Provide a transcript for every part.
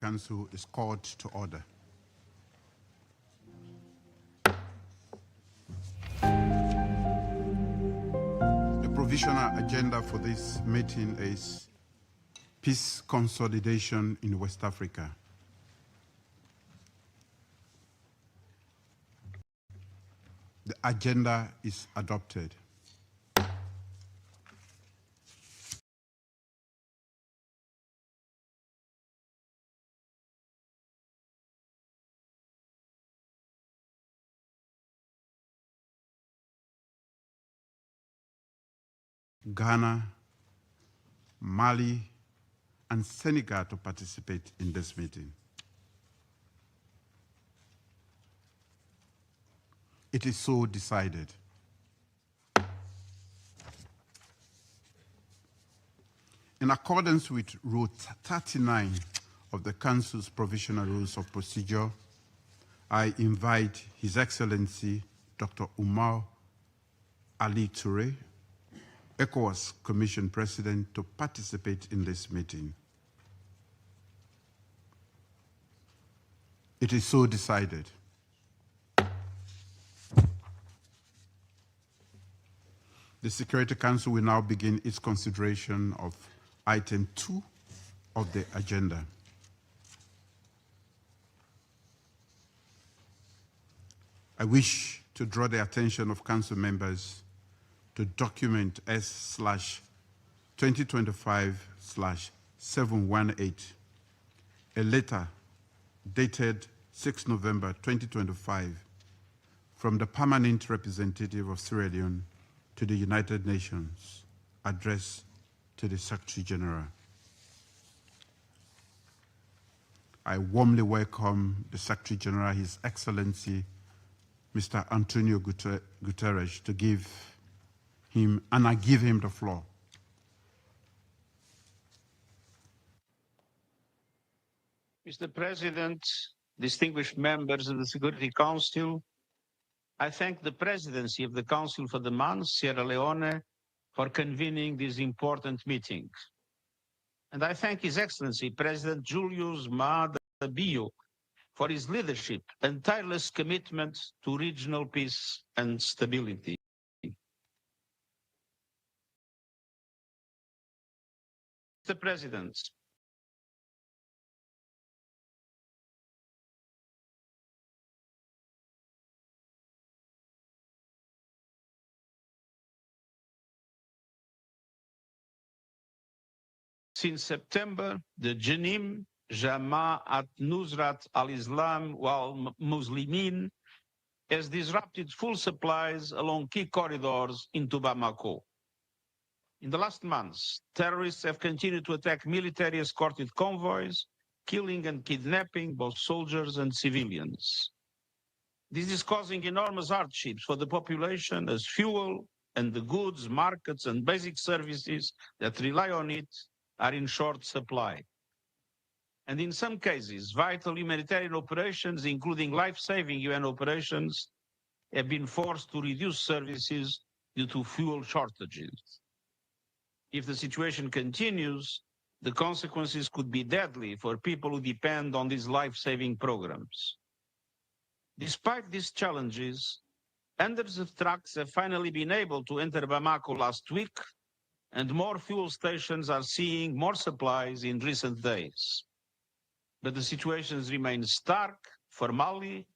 Council is called to order. The provisional agenda for this meeting is peace consolidation in West Africa. The agenda is adopted. Ghana, Mali, and Senegal to participate in this meeting. It is so decided. In accordance with Rule 39 of the Council's Provisional Rules of Procedure, I invite His Excellency Dr. Umar Ali Touré, ECOWAS Commission President, to participate in this meeting. It is so decided. The Security Council will now begin its consideration of item 2 of the agenda. I wish to draw the attention of Council members to document S/2025/718, a letter dated 6 November 2025 from the permanent representative of Sierra Leone to the United Nations, addressed to the Secretary General. I warmly welcome the Secretary General, His Excellency, Mr. Antonio Guterres, to give him, and I give him the floor. Mr. President, distinguished members of the Security Council, I thank the Presidency of the Council for the month, Sierra Leone, for convening this important meeting. And I thank His Excellency President Julius Maada for his leadership and tireless commitment to regional peace and stability. Mr. President, since September, the Janim, Jama'at Nusrat al-Islam wal-Muslimin has disrupted full supplies along key corridors into Bamako. In the last months, terrorists have continued to attack military escorted convoys, killing and kidnapping both soldiers and civilians. This is causing enormous hardships for the population, as fuel and the goods, markets, and basic services that rely on it are in short supply. And in some cases, vital humanitarian operations, including life-saving UN operations, have been forced to reduce services due to fuel shortages. If the situation continues, the consequences could be deadly for people who depend on these life-saving programs. Despite these challenges, hundreds of trucks have finally been able to enter Bamako last week, and more fuel stations are seeing more supplies in recent days. But the situations remain stark for Mali,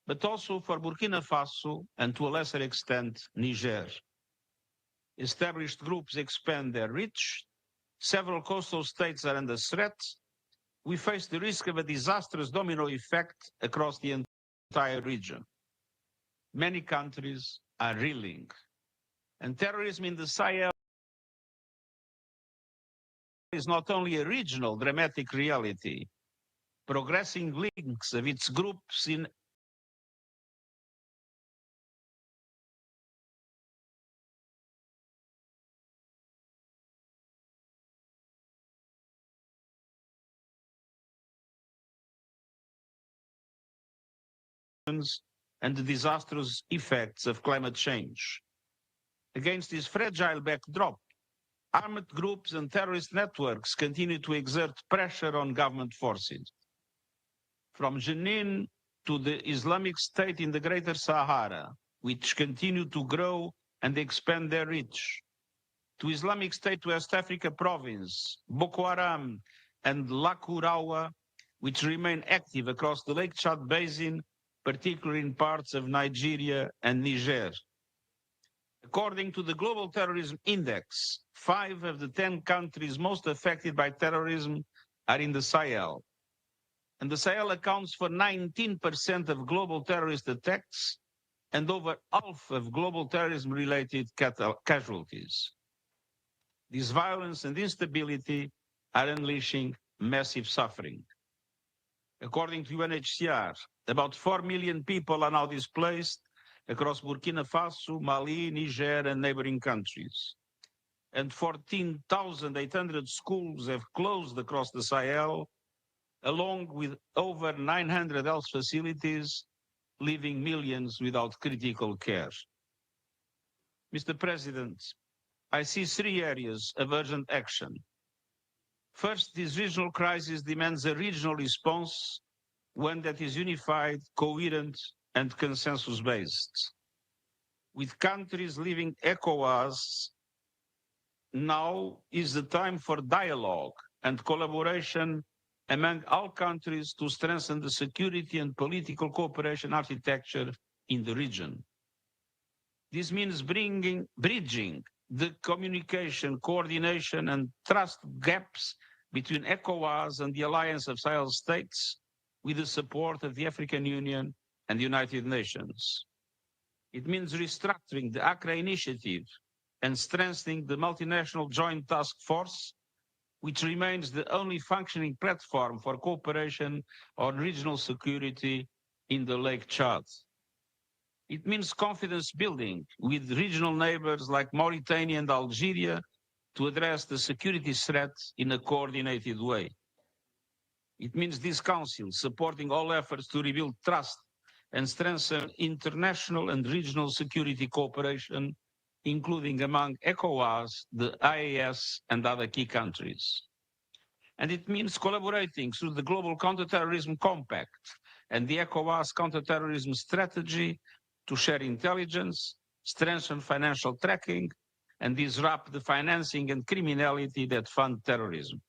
but also for Burkina Faso and to a lesser extent, Niger. Established groups expand their reach. Several coastal states are under threat. We face the risk of a disastrous domino effect across the entire region. Many countries are reeling. And terrorism in the Sahel is not only a regional dramatic reality. Progressing links of its groups in and the disastrous effects of climate change. Against this fragile backdrop, armed groups and terrorist networks continue to exert pressure on government forces. from Jenin to the Islamic State in the Greater Sahara, which continue to grow and expand their reach, to Islamic State West Africa province, Boko Haram and Lakurawa, which remain active across the Lake Chad Basin, particularly in parts of Nigeria and Niger. According to the Global Terrorism Index, 5 of the 10 countries most affected by terrorism are in the Sahel. And the Sahel accounts for 19% of global terrorist attacks and over half of global terrorism-related casualties. This violence and instability are unleashing massive suffering. According to UNHCR, about 4 million people are now displaced across Burkina Faso, Mali, Niger, and neighboring countries. And 14,800 schools have closed across the Sahel, along with over 900 health facilities, leaving millions without critical care. Mr. President, I see 3 areas of urgent action. First, this regional crisis demands a regional response, one that is unified, coherent, and consensus-based. With countries leaving ECOWAS, now is the time for dialogue and collaboration among all countries to strengthen the security and political cooperation architecture in the region. This means bridging the communication, coordination, and trust gaps between ECOWAS and the Alliance of Sahel States with the support of the African Union and the United Nations. It means restructuring the Accra Initiative and strengthening the multinational joint task force, which remains the only functioning platform for cooperation on regional security in the Lake Chad. It means confidence building with regional neighbors like Mauritania and Algeria to address the security threats in a coordinated way. It means this council supporting all efforts to rebuild trust and strengthen international and regional security cooperation, including among ECOWAS, the IAS, and other key countries. And it means collaborating through the Global Counter-Terrorism Compact and the ECOWAS counter-terrorism strategy to share intelligence, strengthen financial tracking, and disrupt the financing and criminality that fund terrorism.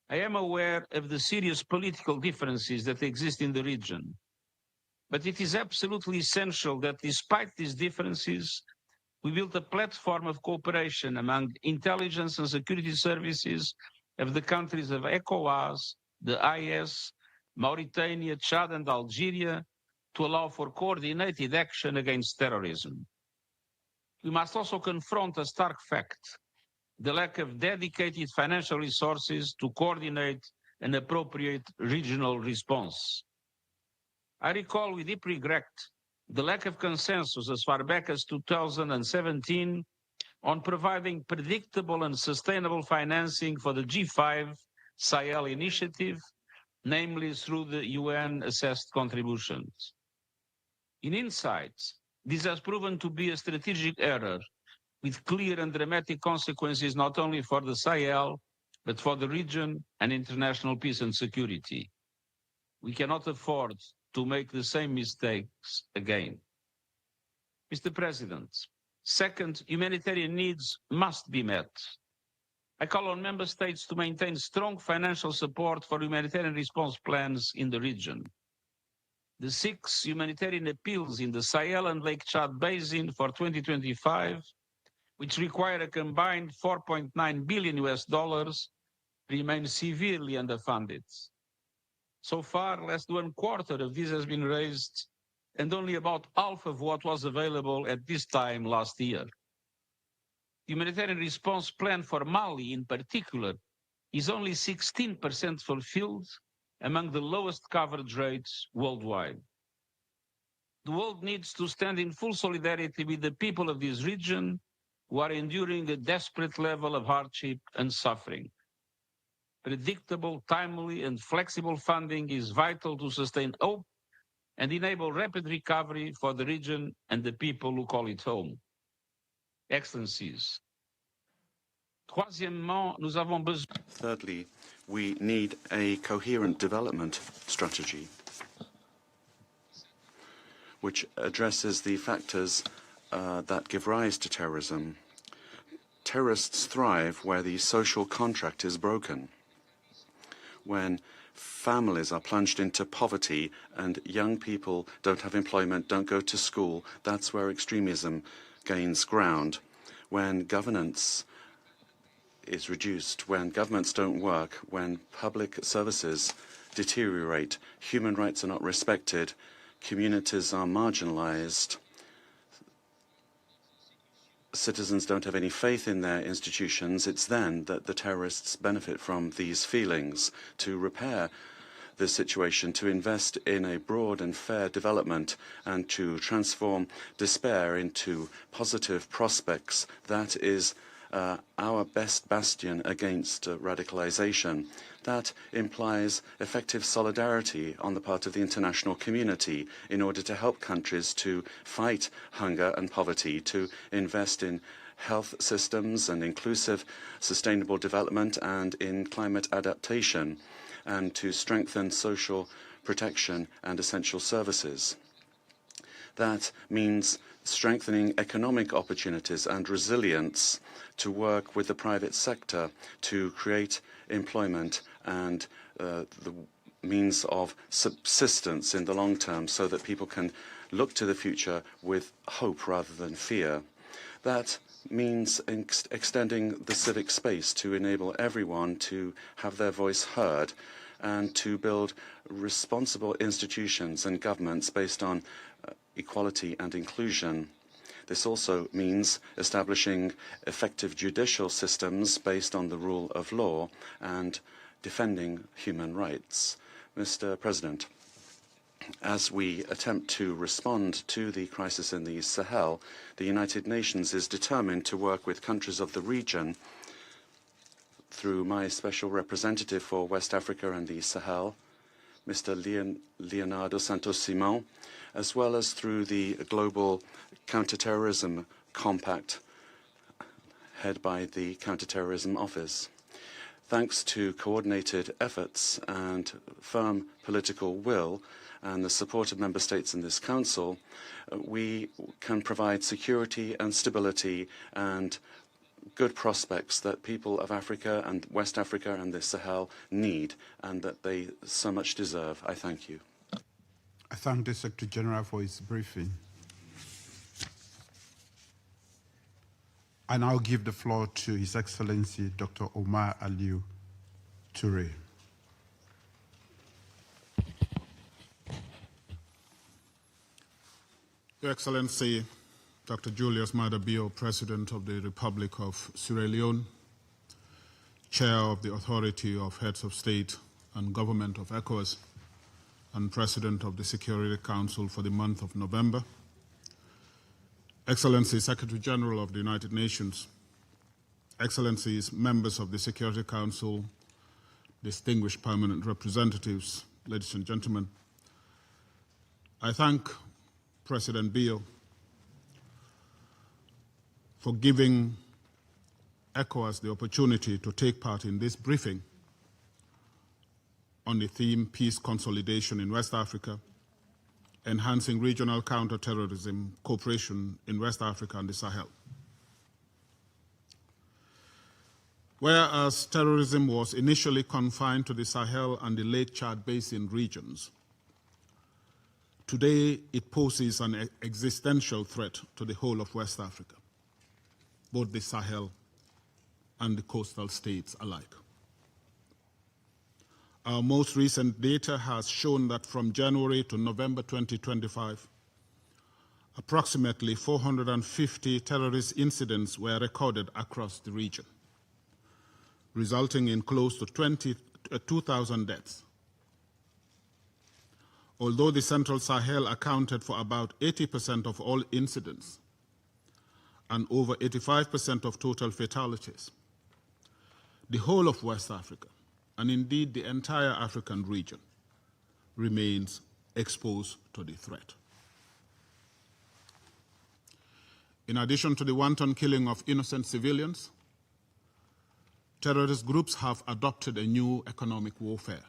I am aware of the serious political differences that exist in the region, but it is absolutely essential that despite these differences, we build a platform of cooperation among intelligence and security services of the countries of ECOWAS, the IS, Mauritania, Chad, and Algeria to allow for coordinated action against terrorism. We must also confront a stark fact: the lack of dedicated financial resources to coordinate an appropriate regional response. I recall with deep regret the lack of consensus as far back as 2017 on providing predictable and sustainable financing for the G5 Sahel initiative, namely through the UN-assessed contributions. In hindsight, this has proven to be a strategic error with clear and dramatic consequences not only for the Sahel, but for the region and international peace and security. We cannot afford to make the same mistakes again. Mr. President, second, humanitarian needs must be met. I call on member states to maintain strong financial support for humanitarian response plans in the region. The 6 humanitarian appeals in the Sahel and Lake Chad Basin for 2025, which require a combined $4.9 billion, remain severely underfunded. So far, less than 1/4 of this has been raised, and only about half of what was available at this time last year. The humanitarian response plan for Mali, in particular, is only 16% fulfilled, among the lowest coverage rates worldwide. The world needs to stand in full solidarity with the people of this region who are enduring a desperate level of hardship and suffering. Predictable, timely, and flexible funding is vital to sustain hope and enable rapid recovery for the region and the people who call it home. Excellencies, Troisièmement, nous avons besoin. Thirdly, we need a coherent development strategy which addresses the factors that give rise to terrorism. Terrorists thrive where the social contract is broken, when families are plunged into poverty and young people don't have employment, don't go to school. That's where extremism gains ground. When governance is reduced, when governments don't work, when public services deteriorate, human rights are not respected, communities are marginalized, citizens don't have any faith in their institutions, it's then that the terrorists benefit from these feelings. To repair this situation, to invest in a broad and fair development, and to transform despair into positive prospects, that is our best bastion against radicalization. That implies effective solidarity on the part of the international community in order to help countries to fight hunger and poverty, to invest in health systems and inclusive sustainable development and in climate adaptation, and to strengthen social protection and essential services. That means strengthening economic opportunities and resilience, to work with the private sector to create employment and the means of subsistence in the long term so that people can look to the future with hope rather than fear. That means extending the civic space to enable everyone to have their voice heard and to build responsible institutions and governments based on equality and inclusion. This also means establishing effective judicial systems based on the rule of law and defending human rights. Mr. President, as we attempt to respond to the crisis in the Sahel, the United Nations is determined to work with countries of the region through my special representative for West Africa and the Sahel, Mr. Leonardo Santos-Simon, as well as through the global Counter-Terrorism Compact headed by the Counter-Terrorism Office. Thanks to coordinated efforts and firm political will and the support of member states in this council, we can provide security and stability and good prospects that people of Africa and West Africa and the Sahel need and that they so much deserve. I thank you. I thank the Secretary General for his briefing. I now give the floor to His Excellency Dr. Omar Alieu Toure. Your Excellency, Dr. Julius Maada, President of the Republic of Sierra Leone, Chair of the Authority of Heads of State and Government of ECOWAS, and President of the Security Council for the month of November, Excellency Secretary General of the United Nations, Excellencies, members of the Security Council, distinguished permanent representatives, ladies and gentlemen, I thank President Bio for giving ECOWAS the opportunity to take part in this briefing on the theme Peace Consolidation in West Africa, enhancing regional counter-terrorism cooperation in West Africa and the Sahel. Whereas terrorism was initially confined to the Sahel and the Lake Chad Basin regions, today it poses an existential threat to the whole of West Africa, both the Sahel and the coastal states alike. Our most recent data has shown that from January to November 2025, approximately 450 terrorist incidents were recorded across the region, resulting in close to 2,000 deaths. Although the Central Sahel accounted for about 80% of all incidents and over 85% of total fatalities, the whole of West Africa, and indeed the entire African region, remains exposed to the threat. In addition to the wanton killing of innocent civilians, terrorist groups have adopted a new economic warfare.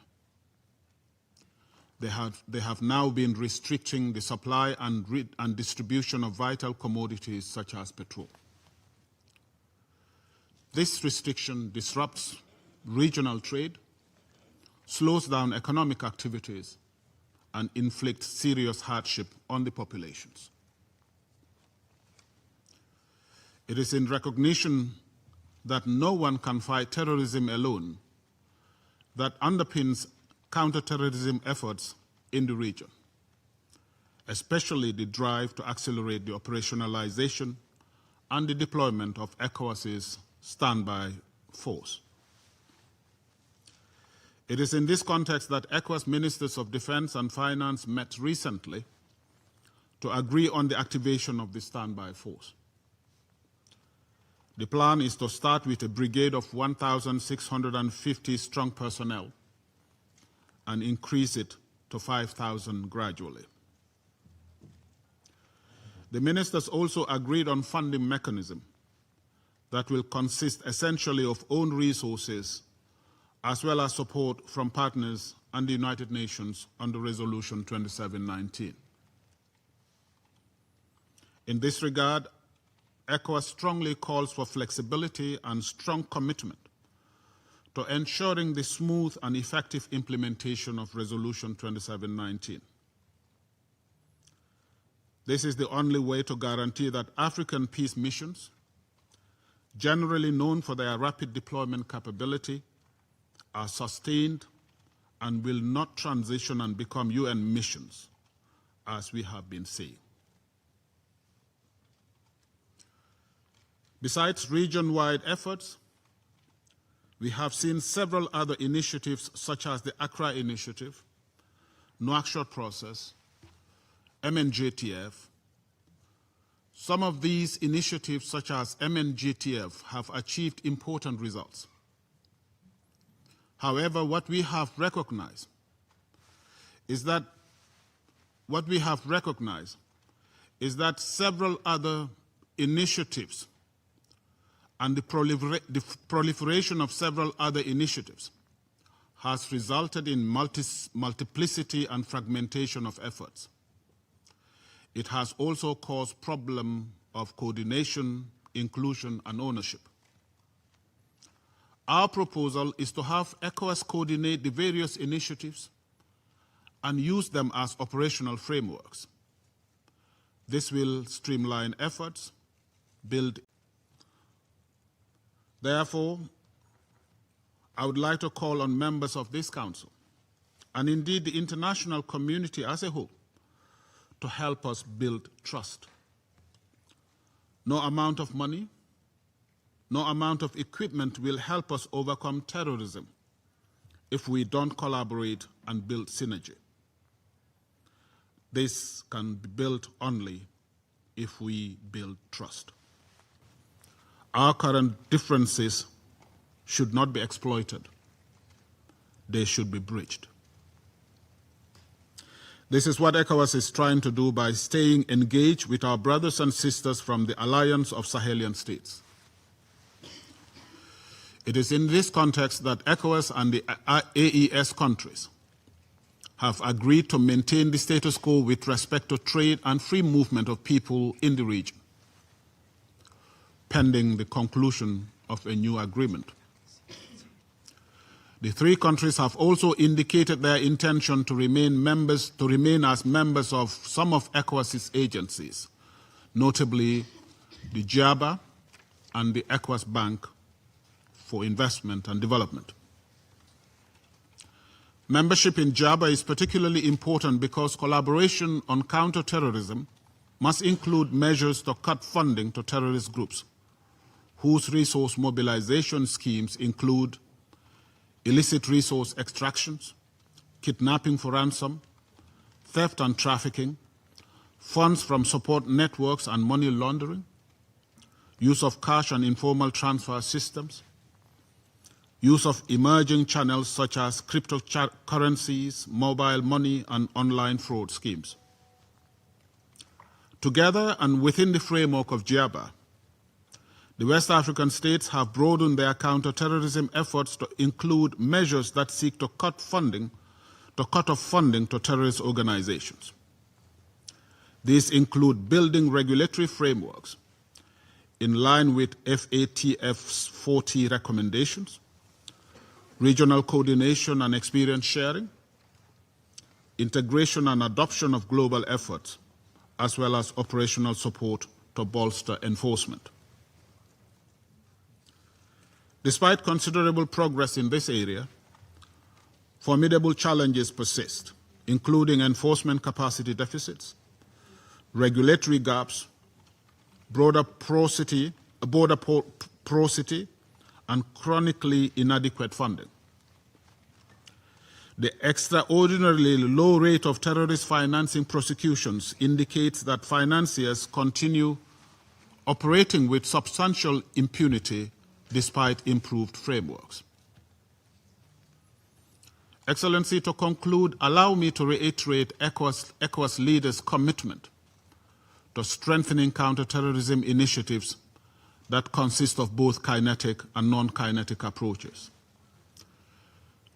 They have now been restricting the supply and distribution of vital commodities such as petrol. This restriction disrupts regional trade, slows down economic activities, and inflicts serious hardship on the populations. It is in recognition that no one can fight terrorism alone that underpins counter-terrorism efforts in the region, especially the drive to accelerate the operationalization and the deployment of ECOWAS's standby force. It is in this context that ECOWAS Ministers of Defense and Finance met recently to agree on the activation of the standby force. The plan is to start with a brigade of 1,650 strong personnel and increase it to 5,000 gradually. The ministers also agreed on funding mechanism that will consist essentially of own resources as well as support from partners and the United Nations under Resolution 2719. In this regard, ECOWAS strongly calls for flexibility and strong commitment to ensuring the smooth and effective implementation of Resolution 2719. This is the only way to guarantee that African peace missions, generally known for their rapid deployment capability, are sustained and will not transition and become UN missions, as we have been saying. Besides region-wide efforts, we have seen several other initiatives such as the Accra Initiative, Nouakchott Process, MNJTF. Some of these initiatives, such as MNJTF, have achieved important results. However, what we have recognized is that several other initiatives and the proliferation of several other initiatives has resulted in multiplicity and fragmentation of efforts. It has also caused problem of coordination, inclusion, and ownership. Our proposal is to have ECOWAS coordinate the various initiatives and use them as operational frameworks. This will streamline efforts, build. Therefore, I would like to call on members of this Council, and indeed the international community as a whole, to help us build trust. No amount of money, no amount of equipment will help us overcome terrorism if we don't collaborate and build synergy. This can be built only if we build trust. Our current differences should not be exploited. They should be bridged. This is what ECOWAS is trying to do by staying engaged with our brothers and sisters from the Alliance of Sahelian States. It is in this context that ECOWAS and the AES countries have agreed to maintain the status quo with respect to trade and free movement of people in the region, pending the conclusion of a new agreement. The three countries have also indicated their intention to remain as members of some of ECOWAS's agencies, notably the JABA and the ECOWAS Bank for Investment and Development. Membership in JABA is particularly important because collaboration on counter-terrorism must include measures to cut funding to terrorist groups, whose resource mobilization schemes include illicit resource extractions, kidnapping for ransom, theft and trafficking, funds from support networks and money laundering, use of cash and informal transfer systems, use of emerging channels such as cryptocurrencies, mobile money, and online fraud schemes. Together and within the framework of JABA, The West African states have broadened their counter-terrorism efforts to include measures that seek to cut off funding to terrorist organizations. These include building regulatory frameworks in line with FATF's 40 recommendations, regional coordination and experience sharing, integration and adoption of global efforts, as well as operational support to bolster enforcement. Despite considerable progress in this area, formidable challenges persist, including enforcement capacity deficits, regulatory gaps, border porosity, and chronically inadequate funding. The extraordinarily low rate of terrorist financing prosecutions indicates that financiers continue operating with substantial impunity despite improved frameworks. Excellency, to conclude, allow me to reiterate ECOWAS leaders' commitment to strengthening counterterrorism initiatives that consist of both kinetic and non-kinetic approaches.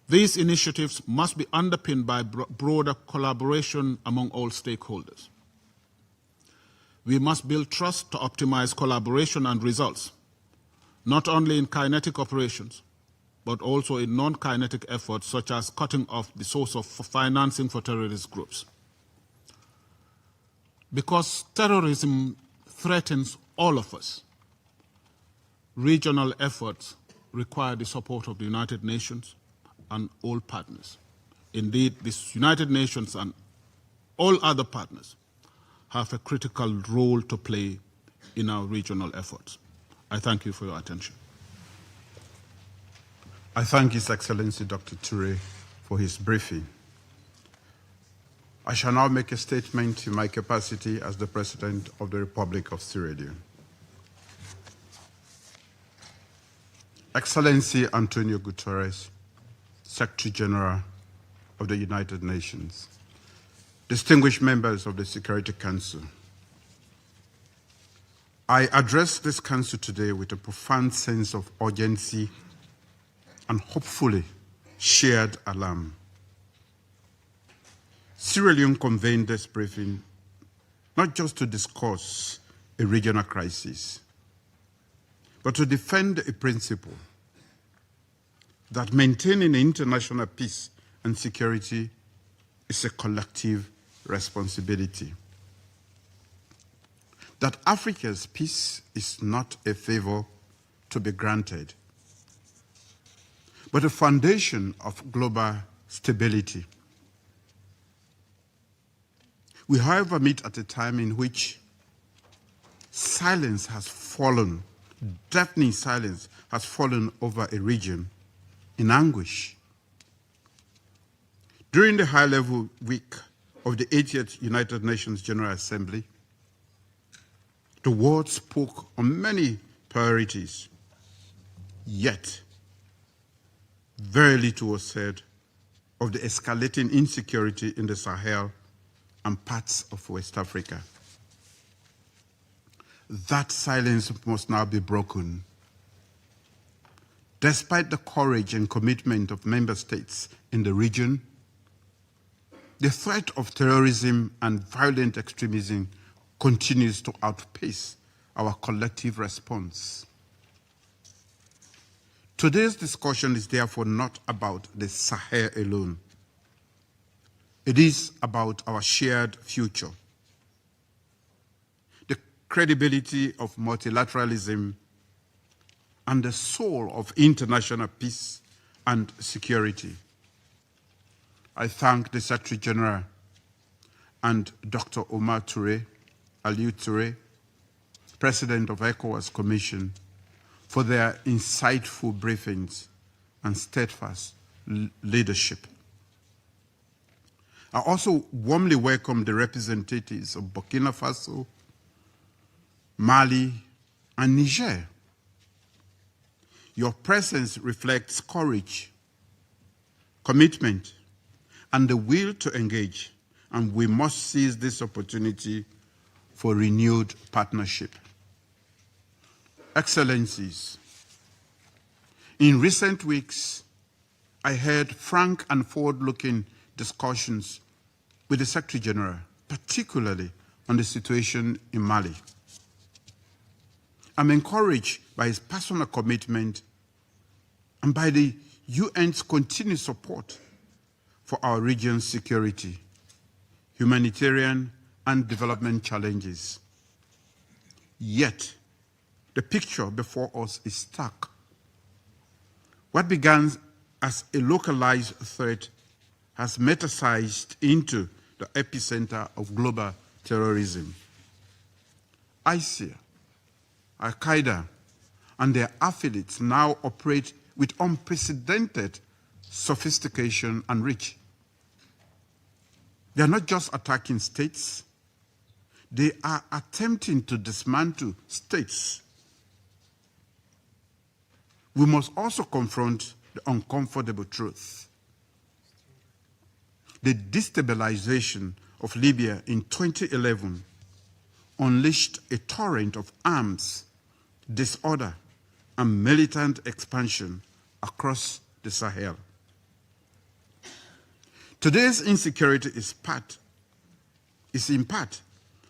These initiatives must be underpinned by broader collaboration among all stakeholders. We must build trust to optimize collaboration and results, not only in kinetic operations, but also in non-kinetic efforts such as cutting off the source of financing for terrorist groups. Because terrorism threatens all of us, regional efforts require the support of the United Nations and all partners. Indeed, the United Nations and all other partners have a critical role to play in our regional efforts. I thank you for your attention. I thank His Excellency Dr. Toure for his briefing. I shall now make a statement in my capacity as the President of the Republic of Sierra Leone. Excellency Antonio Guterres, Secretary General of the United Nations, distinguished members of the Security Council, I address this Council today with a profound sense of urgency and hopefully shared alarm. Sierra Leone convened this briefing not just to discuss a regional crisis, but to defend a principle that maintaining international peace and security is a collective responsibility. That Africa's peace is not a favor to be granted, but a foundation of global stability. We, however, meet at a time in which silence has fallen, deafening silence has fallen over a region in anguish. During the high-level week of the 80th United Nations General Assembly, the world spoke on many priorities, yet very little was said of the escalating insecurity in the Sahel and parts of West Africa. That silence must now be broken. Despite the courage and commitment of member states in the region, the threat of terrorism and violent extremism continues to outpace our collective response. Today's discussion is therefore not about the Sahel alone. It is about our shared future. The credibility of multilateralism and the soul of international peace and security. I thank the Secretary General and Dr. Aliou Toure, President of ECOWAS Commission, for their insightful briefings and steadfast leadership. I also warmly welcome the representatives of Burkina Faso, Mali, and Niger. Your presence reflects courage, commitment, and the will to engage, and we must seize this opportunity for renewed partnership. Excellencies, in recent weeks, I had frank and forward-looking discussions with the Secretary General, particularly on the situation in Mali. I'm encouraged by his personal commitment and by the UN's continued support for our region's security, humanitarian, and development challenges. Yet, the picture before us is stark. What began as a localized threat has metastasized into the epicenter of global terrorism. ISIL, Al-Qaeda, and their affiliates now operate with unprecedented sophistication and reach. They are not just attacking states, they are attempting to dismantle states. We must also confront the uncomfortable truth. The destabilization of Libya in 2011 unleashed a torrent of arms, disorder, and militant expansion across the Sahel. Today's insecurity is in part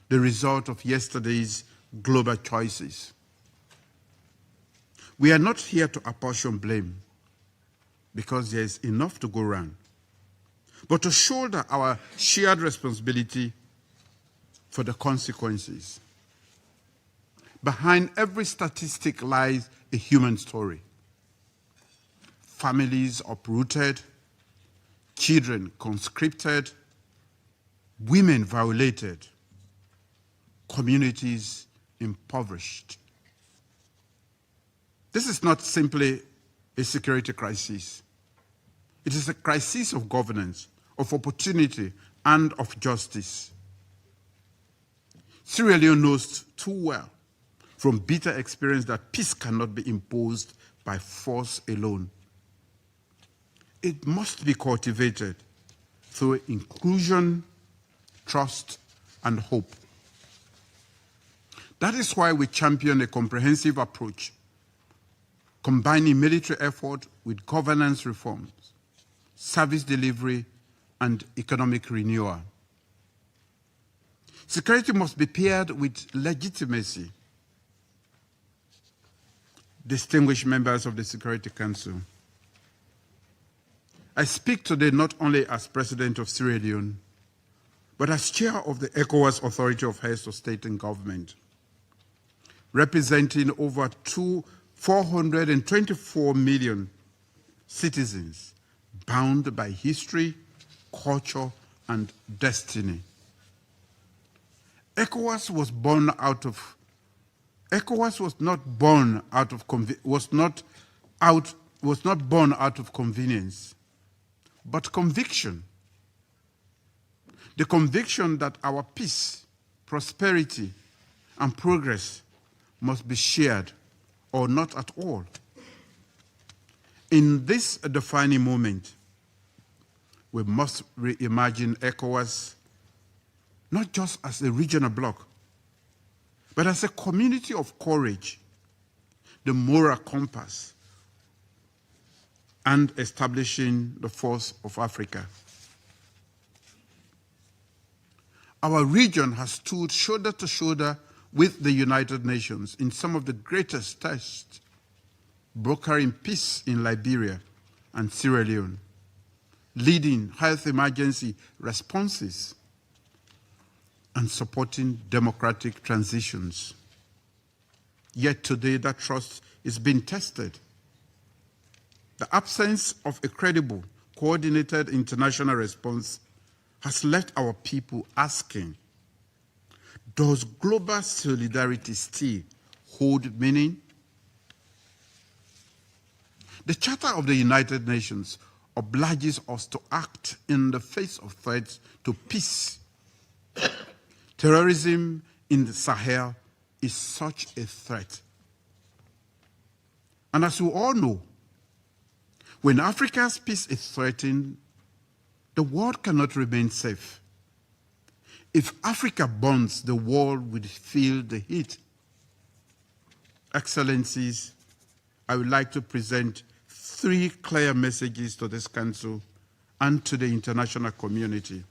the result of yesterday's global choices. We are not here to apportion blame because there is enough to go around, but to shoulder our shared responsibility for the consequences. Behind every statistic lies a human story. Families uprooted, children conscripted, women violated, communities impoverished. This is not simply a security crisis. It is a crisis of governance, of opportunity, and of justice. Sierra Leone knows too well from bitter experience that peace cannot be imposed by force alone. It must be cultivated through inclusion, trust, and hope. That is why we champion a comprehensive approach, combining military effort with governance reforms, service delivery, and economic renewal. Security must be paired with legitimacy. Distinguished members of the Security Council, I speak today not only as President of Sierra Leone, but as Chair of the ECOWAS Authority of Heads of State and Government, representing over 424 million citizens bound by history, culture, and destiny. ECOWAS was not born out of convenience, but conviction. The conviction that our peace, prosperity, and progress must be shared or not at all. In this defining moment, we must reimagine ECOWAS not just as a regional bloc, but as a community of courage, the moral compass, and establishing the force of Africa. Our region has stood shoulder to shoulder with the United Nations in some of the greatest tests, brokering peace in Liberia and Sierra Leone, leading health emergency responses, and supporting democratic transitions. Yet today that trust is being tested. The absence of a credible, coordinated international response has left our people asking, does global solidarity still hold meaning? The Charter of the United Nations obliges us to act in the face of threats to peace. Terrorism in the Sahel is such a threat. And as we all know, when Africa's peace is threatened, the world cannot remain safe. If Africa burns, the world will feel the heat. Excellencies, I would like to present 3 clear messages to this Council and to the international community.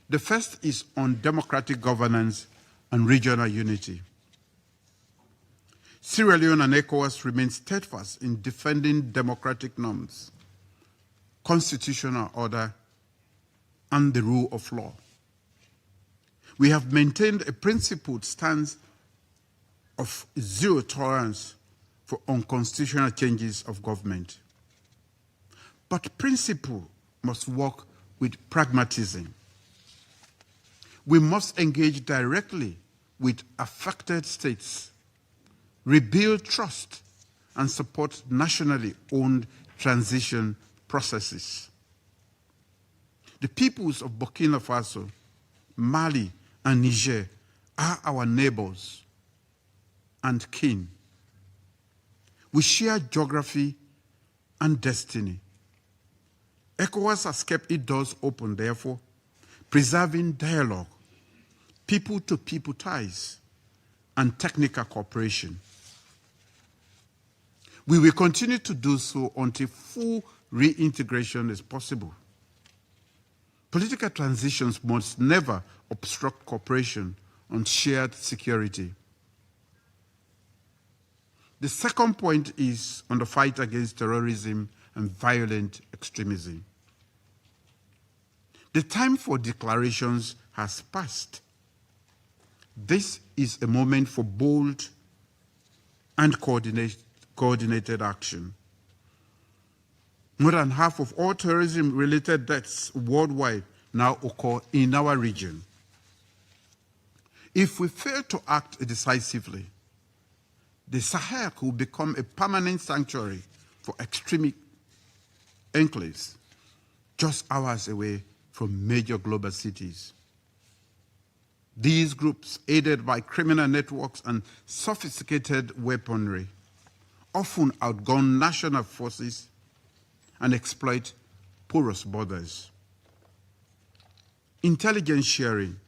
The first is on democratic governance and regional unity. Sierra Leone and ECOWAS remain steadfast in defending democratic norms, constitutional order, and the rule of law. We have maintained a principled stance of zero tolerance for unconstitutional changes of government. But principle must work with pragmatism. We must engage directly with affected states, rebuild trust, and support nationally owned transition processes. The peoples of Burkina Faso, Mali, and Niger are our neighbors and kin. We share geography and destiny. ECOWAS has kept its doors open, therefore, preserving dialogue, people-to-people ties, and technical cooperation. We will continue to do so until full reintegration is possible. Political transitions must never obstruct cooperation on shared security. The second point is on the fight against terrorism and violent extremism. The time for declarations has passed. This is a moment for bold and coordinated action. More than half of all terrorism-related deaths worldwide now occur in our region. If we fail to act decisively, the Sahel could become a permanent sanctuary for extremist enclaves, just hours away from major global cities. These groups, aided by criminal networks and sophisticated weaponry, often outgun national forces and exploit porous borders. Intelligence sharing,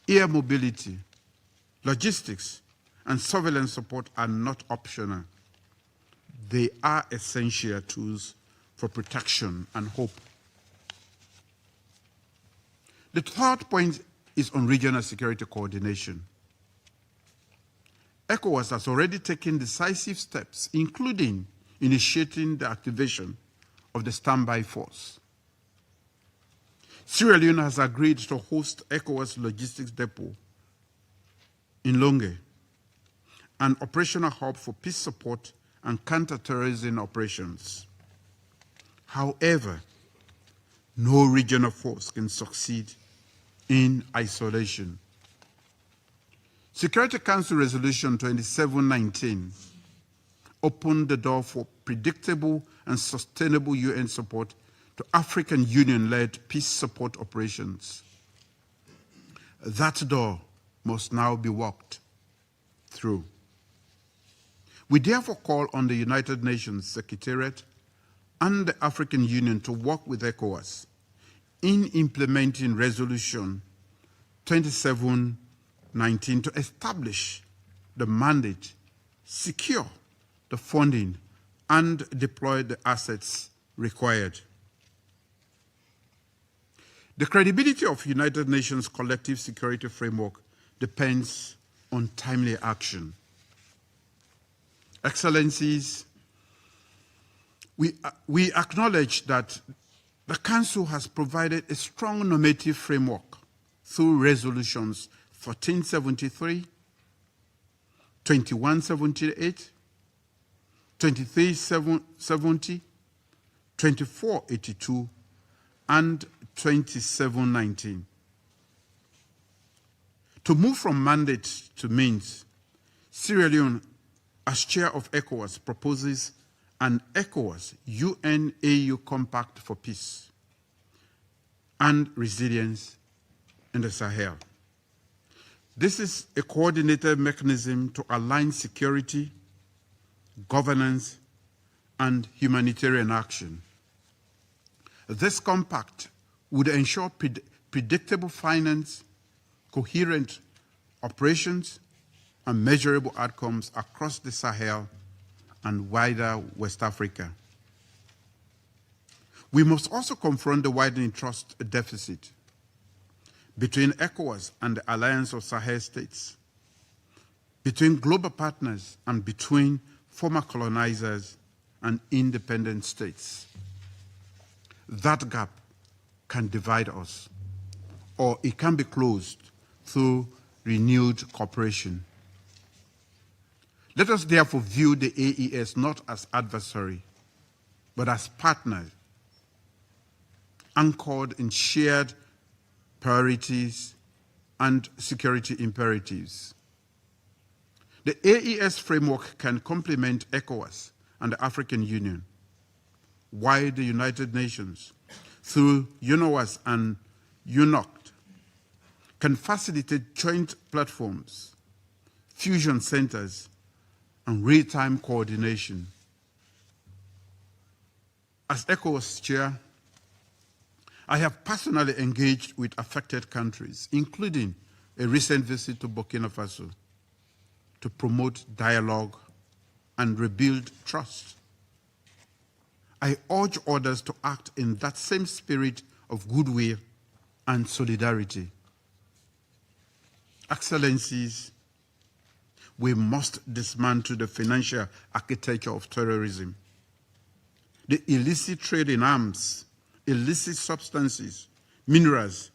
air mobility, logistics, and surveillance support are not optional. They are essential tools for protection and hope. The third point is on regional security coordination. ECOWAS has already taken decisive steps, including initiating the activation of the standby force. Sierra Leone has agreed to host ECOWAS logistics depot in Longue, an operational hub for peace support and counter-terrorism operations. However, no regional force can succeed in isolation. Security Council Resolution 2719 opened the door for predictable and sustainable UN support to African Union-led peace support operations. That door must now be walked through. We therefore call on the United Nations Secretariat and the African Union to work with ECOWAS in implementing Resolution 2719 to establish the mandate, secure the funding, and deploy the assets required. The credibility of United Nations collective security framework depends on timely action. Excellencies, we acknowledge that the Council has provided a strong normative framework through resolutions 1473, 2178, 2370, 2482, and 2719. To move from mandate to means, Sierra Leone, as chair of ECOWAS, proposes an ECOWAS UN-AU Compact for Peace and Resilience in the Sahel. This is a coordinated mechanism to align security, governance, and humanitarian action. This compact would ensure predictable finance, coherent operations, and measurable outcomes across the Sahel and wider West Africa. We must also confront the widening trust deficit between ECOWAS and the Alliance of Sahel States, between global partners and between former colonizers and independent states. That gap can divide us, or it can be closed through renewed cooperation. Let us therefore view the AES not as adversary, but as partners, anchored in shared priorities and security imperatives. The AES framework can complement ECOWAS and the African Union, while the United Nations, through UNOWAS and UNOCT, can facilitate joint platforms, fusion centers, and real-time coordination. As ECOWAS chair, I have personally engaged with affected countries, including a recent visit to Burkina Faso, to promote dialogue and rebuild trust. I urge others to act in that same spirit of goodwill and solidarity. Excellencies, we must dismantle the financial architecture of terrorism. The illicit trade in arms, illicit substances, minerals,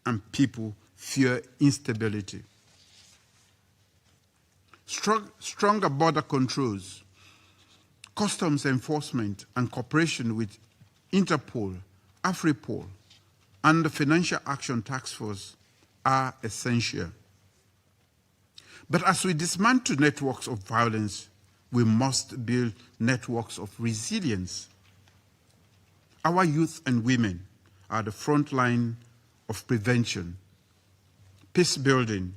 and people fear instability. Stronger border controls, customs enforcement, and cooperation with Interpol, Afripol, and the Financial Action Task Force are essential. But as we dismantle networks of violence, we must build networks of resilience. Our youth and women are the front line of prevention, peace building,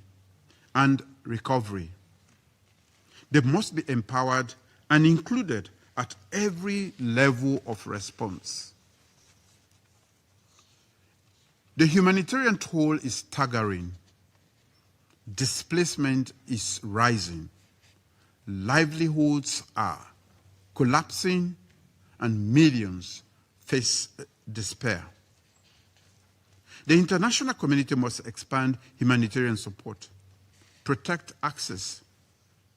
and recovery. They must be empowered and included at every level of response. The humanitarian toll is staggering. Displacement is rising. Livelihoods are collapsing, and millions face despair. The international community must expand humanitarian support, protect access,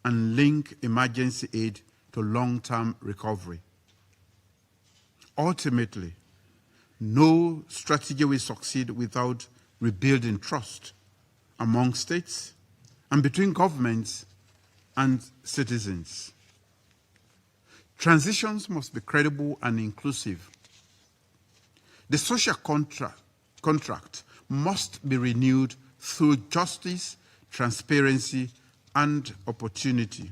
and link emergency aid to long-term recovery. Ultimately, no strategy will succeed without rebuilding trust among states and between governments and citizens. Transitions must be credible and inclusive. The social contract must be renewed through justice, transparency, and opportunity.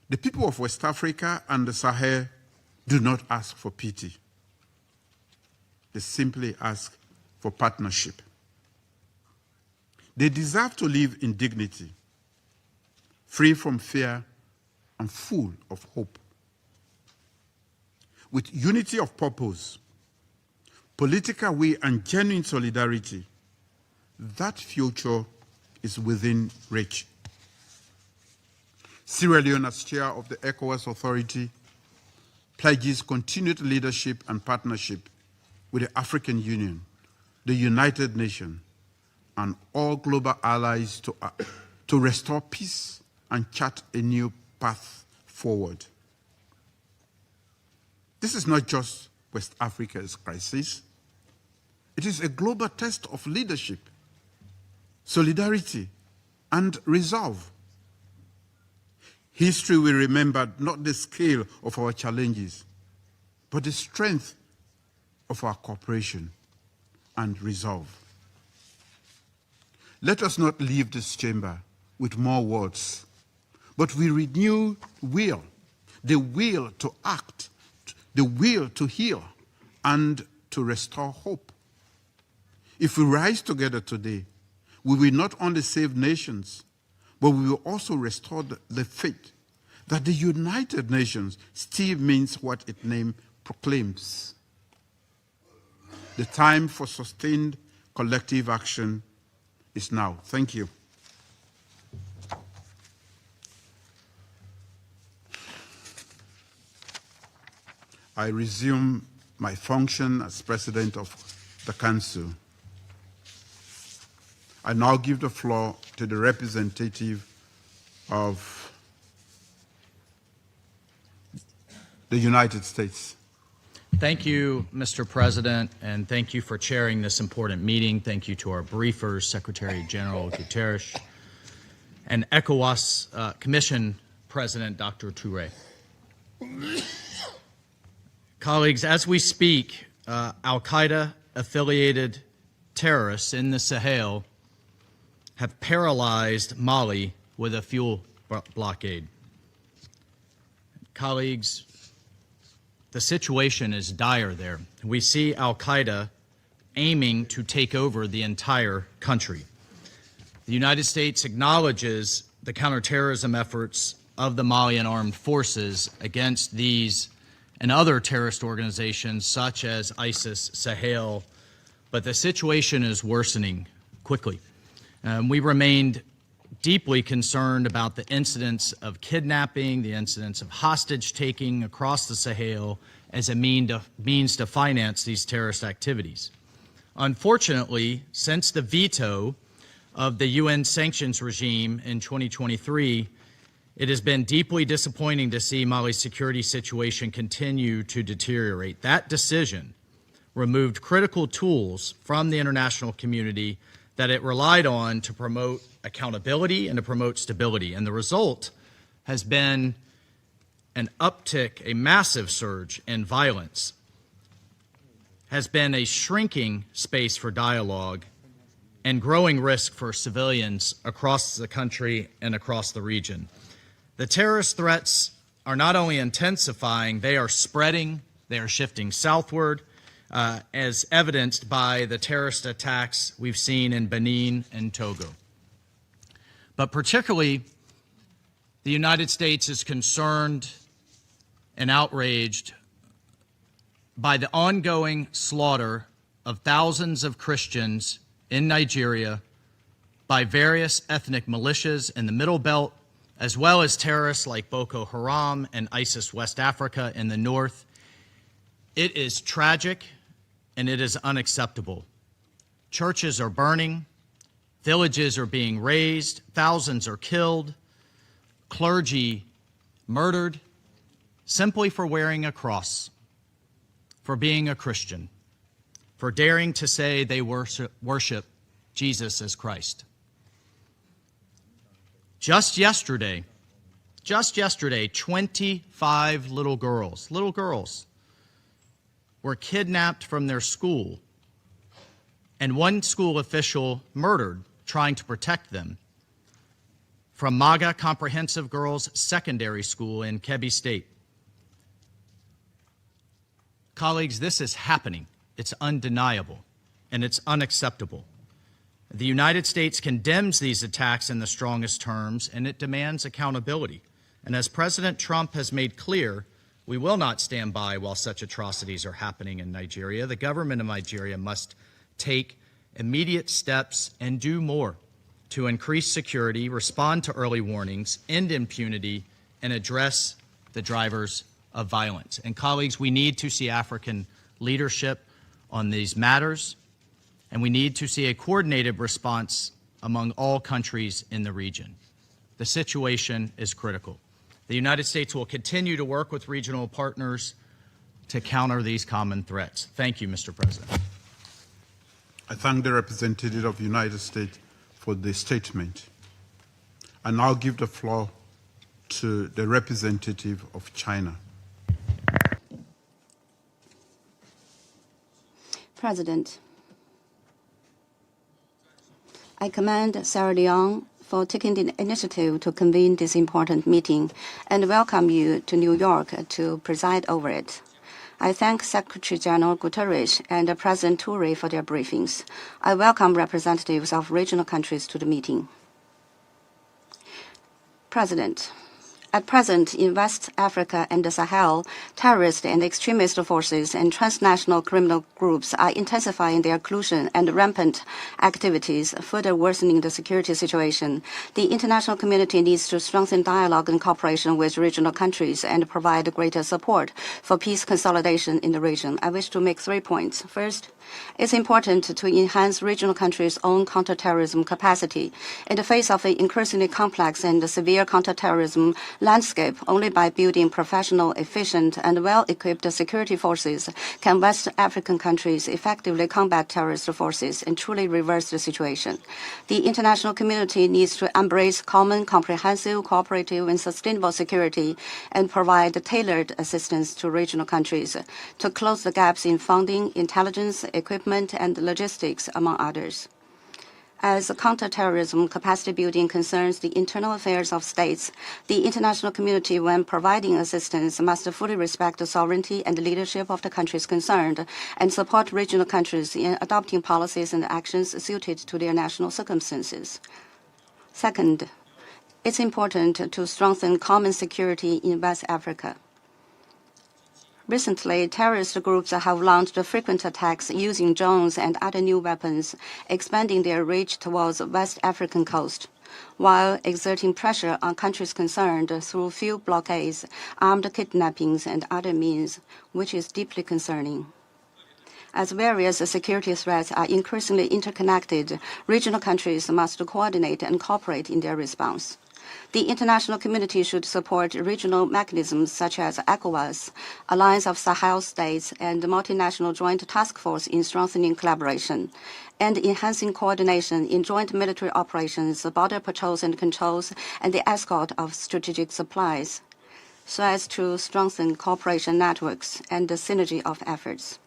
The people of West Africa and the Sahel do not ask for pity. They simply ask for partnership. They deserve to live in dignity, free from fear and full of hope. With unity of purpose, political will, and genuine solidarity, that future is within reach. Sierra Leone, as chair of the ECOWAS Authority, pledges continued leadership and partnership with the African Union, the United Nations, and all global allies to restore peace and chart a new path forward. This is not just West Africa's crisis. It is a global test of leadership, solidarity, and resolve. History will remember not the scale of our challenges, but the strength of our cooperation and resolve. Let us not leave this chamber with more words, but we renew will, the will to act, the will to heal, and to restore hope. If we rise together today, we will not only save nations, but we will also restore the faith that the United Nations still means what its name proclaims. The time for sustained collective action is now. Thank you. I resume my function as President of the Council. I now give the floor to the representative of the United States. Thank you, Mr. President, and thank you for chairing this important meeting. Thank you to our briefers, Secretary General Guterres, and ECOWAS Commission President Dr. Touré. Colleagues, as we speak, Al-Qaeda-affiliated terrorists in the Sahel have paralyzed Mali with a fuel blockade. Colleagues, the situation is dire there. We see Al-Qaeda aiming to take over the entire country. The United States acknowledges the counterterrorism efforts of the Malian armed forces against these and other terrorist organizations such as ISIS, Sahel, but the situation is worsening quickly. We remained deeply concerned about the incidents of kidnapping, the incidents of hostage-taking across the Sahel as a means to finance these terrorist activities. Unfortunately, since the veto of the UN sanctions regime in 2023, it has been deeply disappointing to see Mali's security situation continue to deteriorate. That decision removed critical tools from the international community that it relied on to promote accountability and to promote stability. And the result has been an uptick, a massive surge in violence, has been a shrinking space for dialogue and growing risk for civilians across the country and across the region. The terrorist threats are not only intensifying, they are spreading, they are shifting southward, as evidenced by the terrorist attacks we've seen in Benin and Togo. But particularly, the United States is concerned and outraged by the ongoing slaughter of thousands of Christians in Nigeria by various ethnic militias in the Middle Belt, as well as terrorists like Boko Haram and ISIS West Africa in the north. It is tragic and it is unacceptable. Churches are burning, villages are being razed, thousands are killed, clergy murdered simply for wearing a cross, for being a Christian, for daring to say they worship Jesus as Christ. Just yesterday, 25 little girls were kidnapped from their school and one school official murdered trying to protect them from Maada Comprehensive Girls Secondary School in Kebbi State. Colleagues, this is happening. It's undeniable and it's unacceptable. The United States condemns these attacks in the strongest terms, and it demands accountability. And as President Trump has made clear, we will not stand by while such atrocities are happening in Nigeria. The government of Nigeria must take immediate steps and do more to increase security, respond to early warnings, end impunity, and address the drivers of violence. And colleagues, we need to see African leadership on these matters, and we need to see a coordinated response among all countries in the region. The situation is critical. The United States will continue to work with regional partners to counter these common threats. Thank you, Mr. President. I thank the representative of the United States for the statement. I now give the floor to the representative of China. President, I commend Sierra Leone for taking the initiative to convene this important meeting and welcome you to New York to preside over it. I thank Secretary General Guterres and President Touré for their briefings. I welcome representatives of regional countries to the meeting. President, At present, in West Africa and the Sahel, terrorist and extremist forces and transnational criminal groups are intensifying their collusion and rampant activities, further worsening the security situation. The international community needs to strengthen dialogue and cooperation with regional countries and provide greater support for peace consolidation in the region. I wish to make 3 points. First, it's important to enhance regional countries' own counterterrorism capacity. In the face of an increasingly complex and severe counterterrorism landscape, only by building professional, efficient, and well-equipped security forces can West African countries effectively combat terrorist forces and truly reverse the situation. The international community needs to embrace common, comprehensive, cooperative, and sustainable security and provide tailored assistance to regional countries to close the gaps in funding, intelligence, equipment, and logistics, among others. As counterterrorism capacity building concerns the internal affairs of states, the international community, when providing assistance, must fully respect the sovereignty and leadership of the countries concerned and support regional countries in adopting policies and actions suited to their national circumstances. Second, it's important to strengthen common security in West Africa. Recently, terrorist groups have launched frequent attacks using drones and other new weapons, expanding their reach towards the West African coast, while exerting pressure on countries concerned through field blockades, armed kidnappings, and other means, which is deeply concerning. As various security threats are increasingly interconnected, regional countries must coordinate and cooperate in their response. The international community should support regional mechanisms such as ECOWAS, Alliance of Sahel States, and the Multinational Joint Task Force in strengthening collaboration and enhancing coordination in joint military operations, border patrols and controls, and the escort of strategic supplies, so as to strengthen cooperation networks and the synergy of efforts.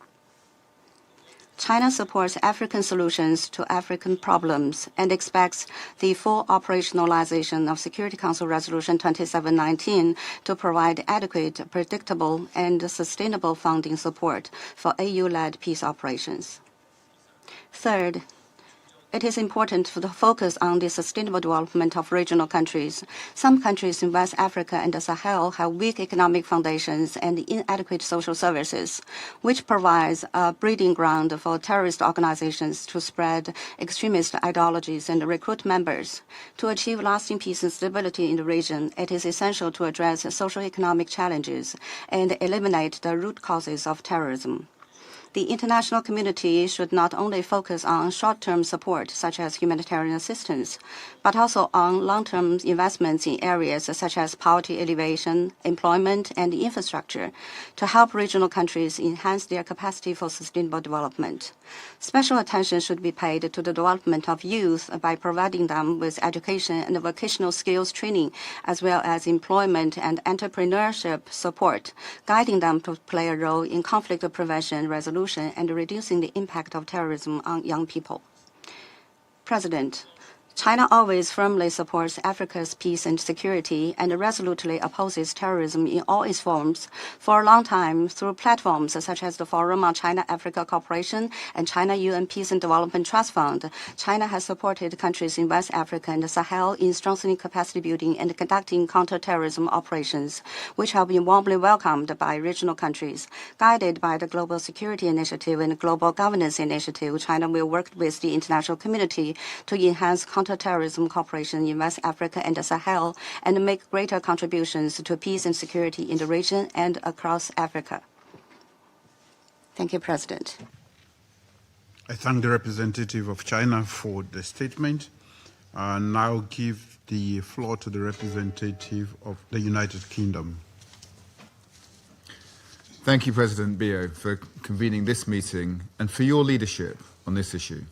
China supports African solutions to African problems and expects the full operationalization of Security Council Resolution 2719 to provide adequate, predictable, and sustainable funding support for AU-led peace operations. Third, it is important to focus on the sustainable development of regional countries. Some countries in West Africa and the Sahel have weak economic foundations and inadequate social services, which provides a breeding ground for terrorist organizations to spread extremist ideologies and recruit members. To achieve lasting peace and stability in the region, it is essential to address socio-economic challenges and eliminate the root causes of terrorism. The international community should not only focus on short-term support, such as humanitarian assistance, but also on long-term investments in areas such as poverty alleviation, employment, and infrastructure to help regional countries enhance their capacity for sustainable development. Special attention should be paid to the development of youth by providing them with education and vocational skills training, as well as employment and entrepreneurship support, guiding them to play a role in conflict prevention, resolution, and reducing the impact of terrorism on young people. President, China always firmly supports Africa's peace and security and resolutely opposes terrorism in all its forms. For a long time, through platforms such as the Forum on China-Africa Cooperation and China UN Peace and Development Trust Fund, China has supported countries in West Africa and the Sahel in strengthening capacity building and conducting counter-terrorism operations, which have been warmly welcomed by regional countries. Guided by the Global Security Initiative and Global Governance Initiative, China will work with the international community to enhance counter-terrorism cooperation in West Africa and the Sahel and make greater contributions to peace and security in the region and across Africa. Thank you, President. I thank the representative of China for the statement. And now give the floor to the representative of the United Kingdom. Thank you, President Bio, for convening this meeting and for your leadership on this issue.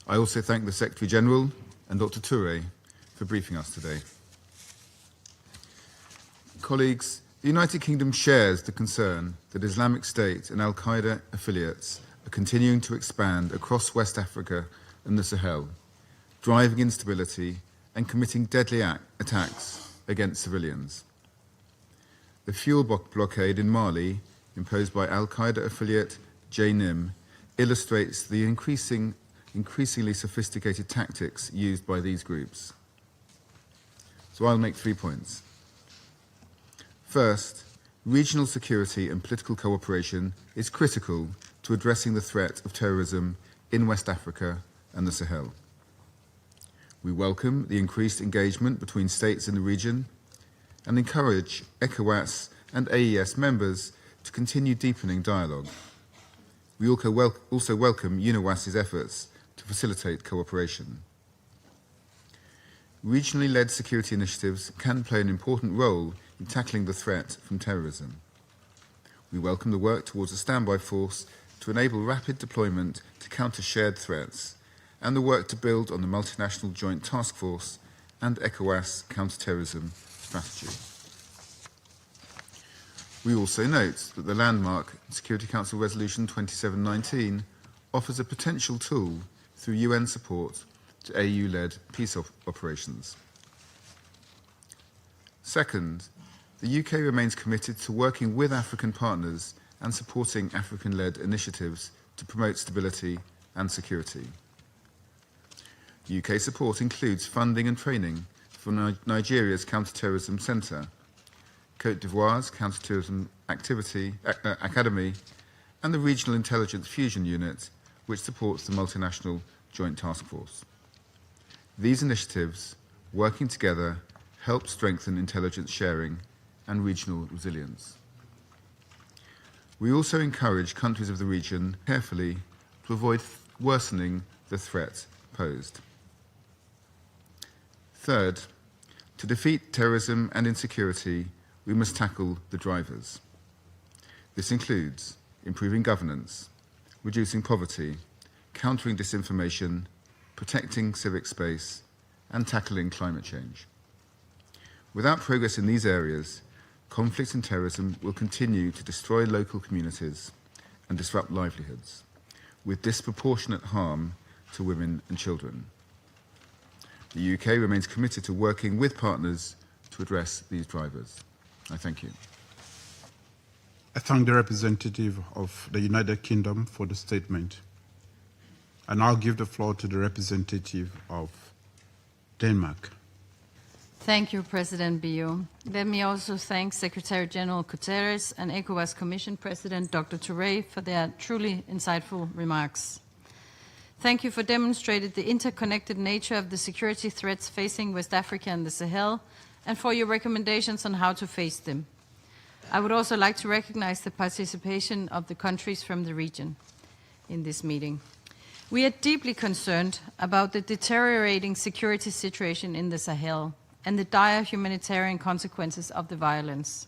I also thank the Secretary-General and Dr. Touré for briefing us today. Colleagues, the United Kingdom shares the concern that Islamic State and Al-Qaeda affiliates are continuing to expand across West Africa and the Sahel, driving instability and committing deadly attacks against civilians. The fuel blockade in Mali, imposed by Al-Qaeda affiliate JNIM, illustrates the increasingly sophisticated tactics used by these groups. So I'll make 3 points. First, regional security and political cooperation is critical to addressing the threat of terrorism in West Africa and the Sahel. We welcome the increased engagement between states in the region and encourage ECOWAS and AES members to continue deepening dialogue. We also welcome UNOWAS's efforts to facilitate cooperation. Regionally led security initiatives can play an important role in tackling the threat from terrorism. We welcome the work towards a standby force to enable rapid deployment to counter shared threats, and the work to build on the multinational joint task force and ECOWAS counter-terrorism strategy. We also note that the landmark Security Council Resolution 2719 offers a potential tool through UN support to AU-led peace operations. Second, the UK remains committed to working with African partners and supporting African-led initiatives to promote stability and security. UK support includes funding and training for Nigeria's Counter-Terrorism Centre, Côte d'Ivoire's Counter-Terrorism Academy, and the Regional Intelligence Fusion Unit, which supports the multinational Joint Task Force. These initiatives, working together, help strengthen intelligence sharing and regional resilience. We also encourage countries of the region carefully to avoid worsening the threat posed. Third, to defeat terrorism and insecurity, we must tackle the drivers. This includes improving governance, reducing poverty, countering disinformation, protecting civic space, and tackling climate change. Without progress in these areas, conflict and terrorism will continue to destroy local communities and disrupt livelihoods, with disproportionate harm to women and children. The UK remains committed to working with partners to address these drivers. I thank you. I thank the representative of the United Kingdom for the statement. I now give the floor to the representative of Denmark. Thank you, President Bio. Let me also thank Secretary General Guterres and ECOWAS Commission President Dr. Touré for their truly insightful remarks. Thank you for demonstrating the interconnected nature of the security threats facing West Africa and the Sahel, and for your recommendations on how to face them. I would also like to recognize the participation of the countries from the region in this meeting. We are deeply concerned about the deteriorating security situation in the Sahel and the dire humanitarian consequences of the violence.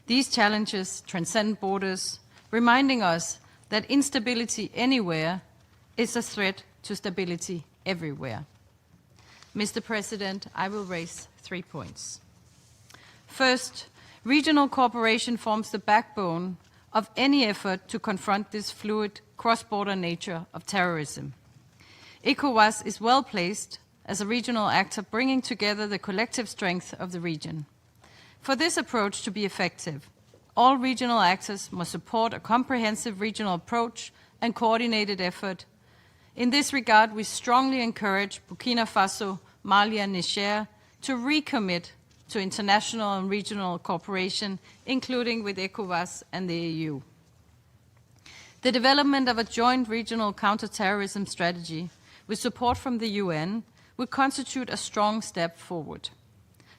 These challenges transcend borders, reminding us that instability anywhere is a threat to stability everywhere. Mr. President, I will raise 3 points. First, regional cooperation forms the backbone of any effort to confront this fluid, cross-border nature of terrorism. ECOWAS is well placed as a regional actor, bringing together the collective strength of the region. For this approach to be effective, all regional actors must support a comprehensive regional approach and coordinated effort. In this regard, we strongly encourage Burkina Faso, Mali, and Niger to recommit to international and regional cooperation, including with ECOWAS and the EU. The development of a joint regional counter-terrorism strategy with support from the UN would constitute a strong step forward.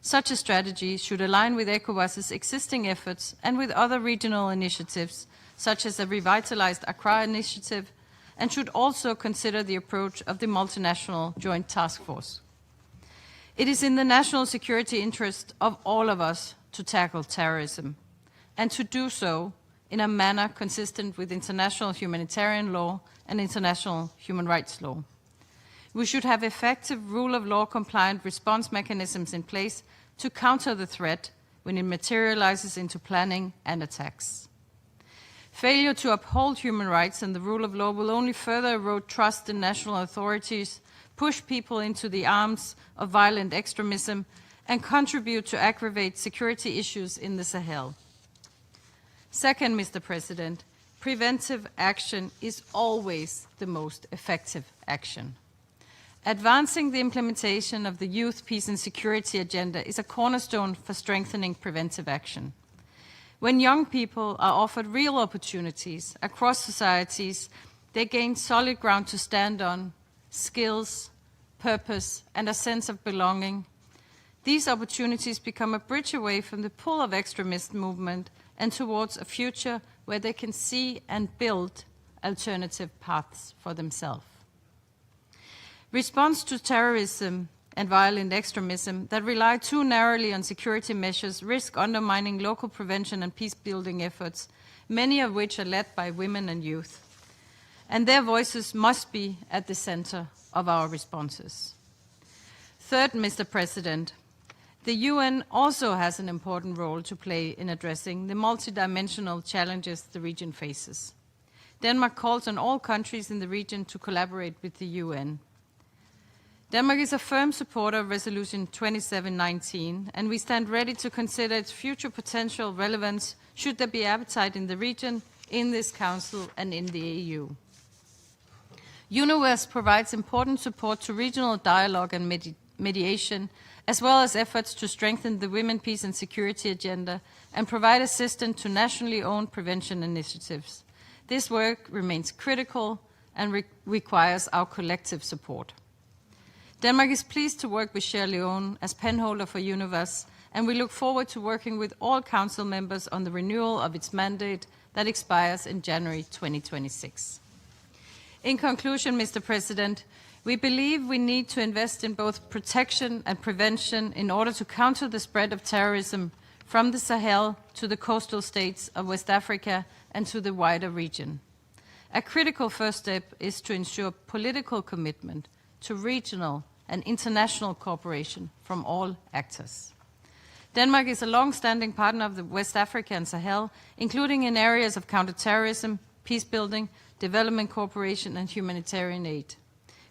Such a strategy should align with ECOWAS's existing efforts and with other regional initiatives, such as the revitalized Accra initiative, and should also consider the approach of the multinational joint task force. It is in the national security interest of all of us to tackle terrorism, and to do so in a manner consistent with international humanitarian law and international human rights law. We should have effective rule of law compliant response mechanisms in place to counter the threat when it materializes into planning and attacks. Failure to uphold human rights and the rule of law will only further erode trust in national authorities, push people into the arms of violent extremism, and contribute to aggravate security issues in the Sahel. Second, Mr. President, preventive action is always the most effective action. Advancing the implementation of the Youth, Peace and Security Agenda is a cornerstone for strengthening preventive action. When young people are offered real opportunities across societies, they gain solid ground to stand on, skills, purpose, and a sense of belonging. These opportunities become a bridge away from the pull of extremist movement and towards a future where they can see and build alternative paths for themselves. Response to terrorism and violent extremism that rely too narrowly on security measures risk undermining local prevention and peace-building efforts, many of which are led by women and youth. And their voices must be at the center of our responses. Third, Mr. President, the UN also has an important role to play in addressing the multidimensional challenges the region faces. Denmark calls on all countries in the region to collaborate with the UN. Denmark is a firm supporter of Resolution 2719, and we stand ready to consider its future potential relevance should there be appetite in the region, in this Council, and in the EU. UNOWES provides important support to regional dialogue and mediation, as well as efforts to strengthen the women, peace and security agenda and provide assistance to nationally owned prevention initiatives. This work remains critical and requires our collective support. Denmark is pleased to work with Sierra Leone as penholder for UNOWES, and we look forward to working with all Council members on the renewal of its mandate that expires in January 2026. In conclusion, Mr. President, we believe we need to invest in both protection and prevention in order to counter the spread of terrorism from the Sahel to the coastal states of West Africa and to the wider region. A critical first step is to ensure political commitment to regional and international cooperation from all actors. Denmark is a long-standing partner of the West Africa and Sahel, including in areas of counter-terrorism, peace-building, development cooperation and humanitarian aid.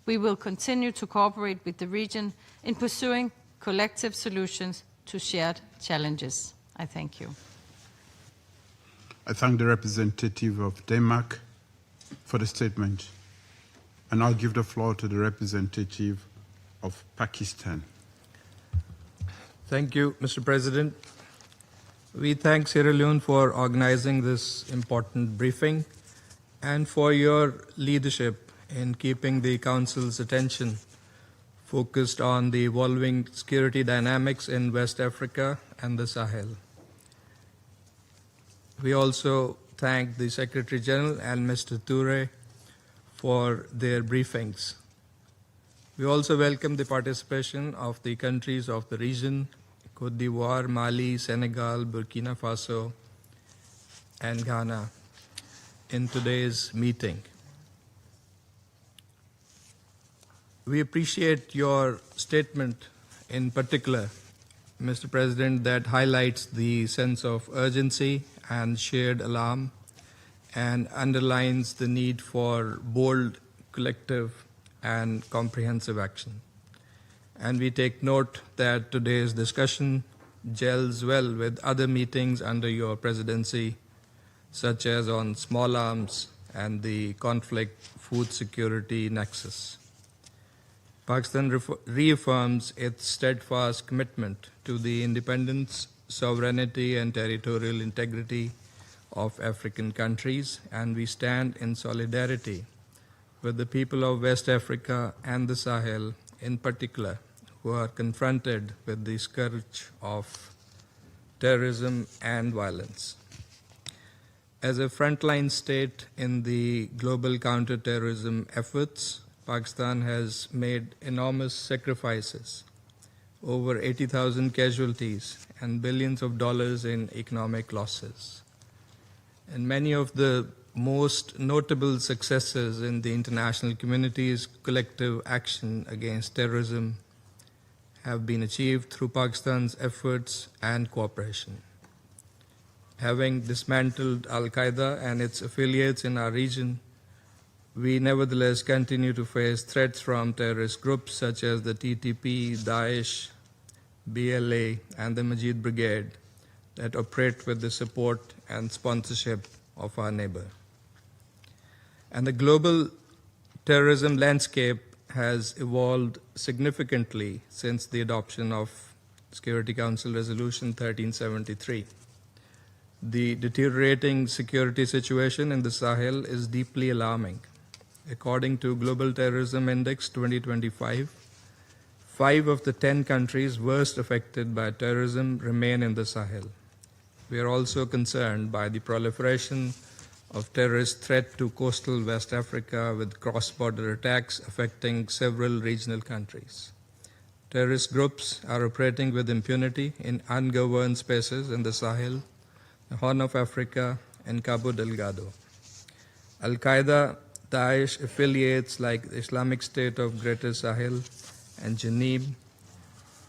We will continue to cooperate with the region in pursuing collective solutions to shared challenges. I thank you. I thank the representative of Denmark for the statement. And I'll give the floor to the representative of Pakistan. Thank you, Mr. President. We thank Sierra Leone for organizing this important briefing and for your leadership in keeping the Council's attention focused on the evolving security dynamics in West Africa and the Sahel. We also thank the Secretary General and Mr. Toure for their briefings. We also welcome the participation of the countries of the region, Côte d'Ivoire, Mali, Senegal, Burkina Faso, and Ghana, in today's meeting. We appreciate your statement in particular, Mr. President, that highlights the sense of urgency and shared alarm and underlines the need for bold, collective, and comprehensive action. And we take note that today's discussion gels well with other meetings under your presidency, such as on small arms and the conflict food security nexus. Pakistan reaffirms its steadfast commitment to the independence, sovereignty, and territorial integrity of African countries, and we stand in solidarity with the people of West Africa and the Sahel in particular, who are confronted with the scourge of terrorism and violence. As a frontline state in the global counter-terrorism efforts, Pakistan has made enormous sacrifices, over 80,000 casualties and billions of dollars in economic losses. And many of the most notable successes in the international community's collective action against terrorism have been achieved through Pakistan's efforts and cooperation. Having dismantled Al-Qaeda and its affiliates in our region, we nevertheless continue to face threats from terrorist groups such as the TTP, Daesh, BLA, and the Majid Brigade that operate with the support and sponsorship of our neighbor. And the global terrorism landscape has evolved significantly since the adoption of Security Council Resolution 1373. The deteriorating security situation in the Sahel is deeply alarming. According to Global Terrorism Index 2025, 5 of the 10 countries worst affected by terrorism remain in the Sahel. We are also concerned by the proliferation of terrorist threat to coastal West Africa, with cross-border attacks affecting several regional countries. Terrorist groups are operating with impunity in ungoverned spaces in the Sahel, the Horn of Africa, and Cabo Delgado. Al-Qaeda, Daesh affiliates like the Islamic State of Greater Sahel and Janim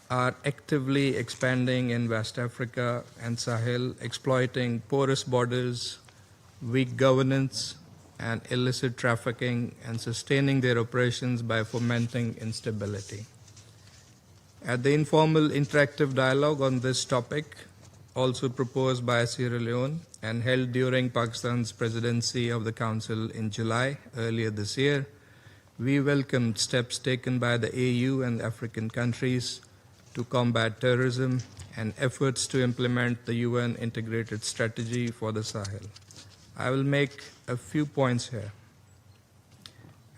are actively expanding in West Africa and Sahel, exploiting porous borders, weak governance, and illicit trafficking, and sustaining their operations by fomenting instability. At the informal interactive dialogue on this topic, also proposed by Sierra Leone and held during Pakistan's presidency of the Council in July earlier this year, we welcomed steps taken by the AU and African countries to combat terrorism and efforts to implement the UN integrated strategy for the Sahel. I will make a few points here.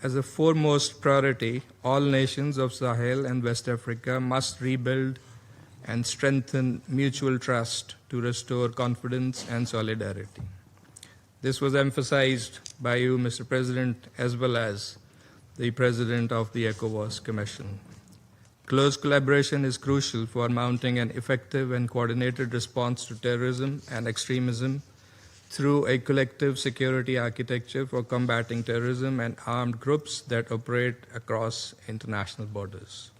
As a foremost priority, all nations of Sahel and West Africa must rebuild and strengthen mutual trust to restore confidence and solidarity. This was emphasized by you, Mr. President, as well as the President of the ECOWAS Commission. Close collaboration is crucial for mounting an effective and coordinated response to terrorism and extremism through a collective security architecture for combating terrorism and armed groups that operate across international borders.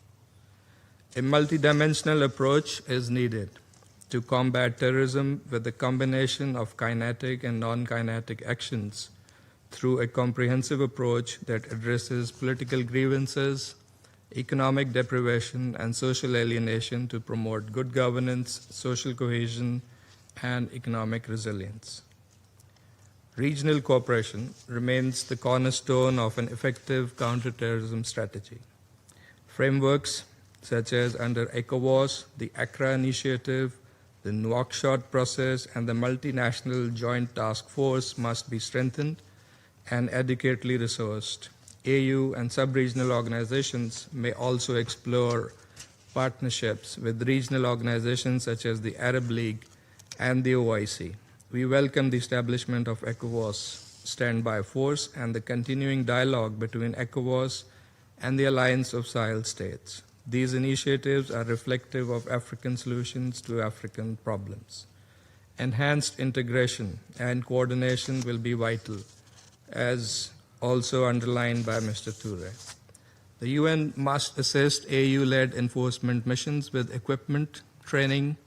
A multidimensional approach is needed to combat terrorism with a combination of kinetic and non-kinetic actions through a comprehensive approach that addresses political grievances, economic deprivation, and social alienation to promote good governance, social cohesion, and economic resilience. Regional cooperation remains the cornerstone of an effective counter-terrorism strategy. Frameworks such as under ECOWAS, the Accra Initiative, the Nouakchott process, and the multinational joint task force must be strengthened and adequately resourced. AU and sub-regional organizations may also explore partnerships with regional organizations such as the Arab League and the OIC. We welcome the establishment of ECOWAS Standby Force and the continuing dialogue between ECOWAS and the Alliance of Sahel States. These initiatives are reflective of African solutions to African problems. Enhanced integration and coordination will be vital, as also underlined by Mr. Toure. The UN must assist AU-led enforcement missions with equipment, training,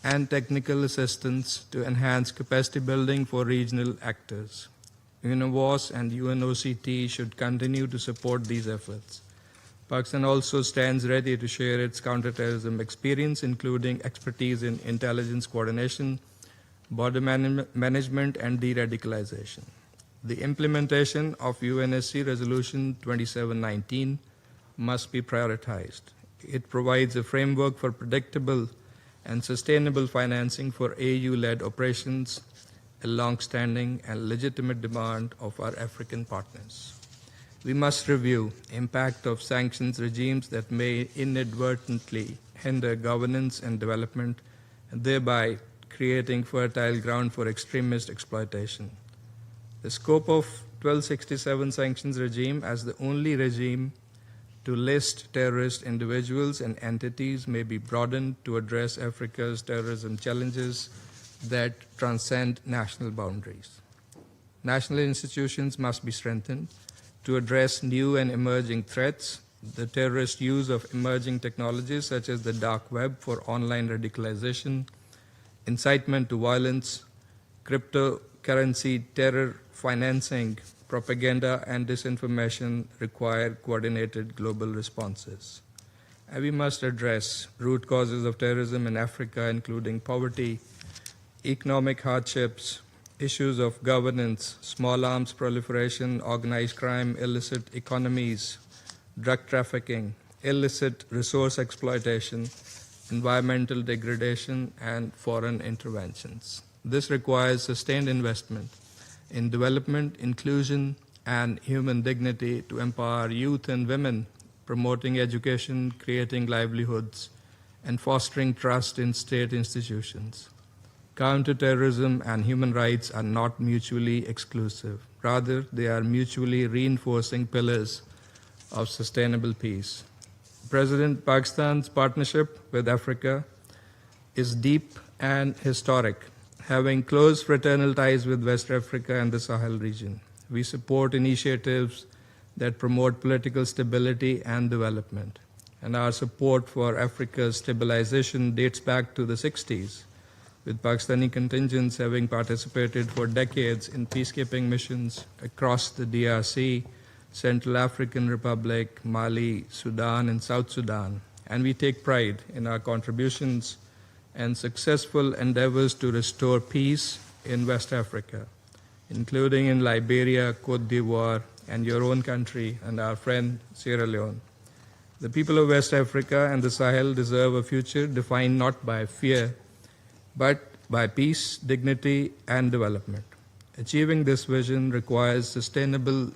and technical assistance to enhance capacity building for regional actors. UNOWAS and UNOCT should continue to support these efforts. Pakistan also stands ready to share its counterterrorism experience, including expertise in intelligence coordination, border management, and de-radicalization. The implementation of UNSC Resolution 2719 must be prioritized. It provides a framework for predictable and sustainable financing for AU-led operations, a long-standing and legitimate demand of our African partners. We must review the impact of sanctions regimes that may inadvertently hinder governance and development, and thereby creating fertile ground for extremist exploitation. The scope of 1267 sanctions regime as the only regime to list terrorist individuals and entities may be broadened to address Africa's terrorism challenges that transcend national boundaries. National institutions must be strengthened to address new and emerging threats, the terrorist use of emerging technologies such as the dark web for online radicalization, incitement to violence, cryptocurrency, terror financing, propaganda, and disinformation require coordinated global responses. And we must address root causes of terrorism in Africa, including poverty, economic hardships, issues of governance, small arms proliferation, organized crime, illicit economies, drug trafficking, illicit resource exploitation, environmental degradation, and foreign interventions. This requires sustained investment in development, inclusion, and human dignity to empower youth and women, promoting education, creating livelihoods, and fostering trust in state institutions. Counter-terrorism and human rights are not mutually exclusive. Rather, they are mutually reinforcing pillars of sustainable peace. Pakistan's partnership with Africa is deep and historic, having close fraternal ties with West Africa and the Sahel region. We support initiatives that promote political stability and development, and our support for Africa's stabilization dates back to the 60s, with Pakistani contingents having participated for decades in peacekeeping missions across the DRC, Central African Republic, Mali, Sudan, and South Sudan. And we take pride in our contributions and successful endeavors to restore peace in West Africa, including in Liberia, Cote d'Ivoire, and your own country and our friend Sierra Leone. The people of West Africa and the Sahel deserve a future defined not by fear, but by peace, dignity, and development. Achieving this vision requires sustainable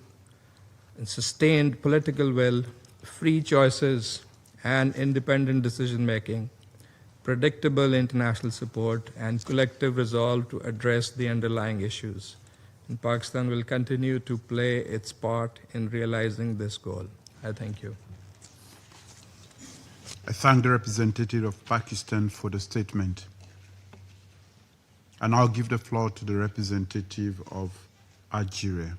and sustained political will, free choices, and independent decision-making, predictable international support, and collective resolve to address the underlying issues. And Pakistan will continue to play its part in realizing this goal. I thank you. I thank the representative of Pakistan for the statement. And I'll give the floor to the representative of Algeria.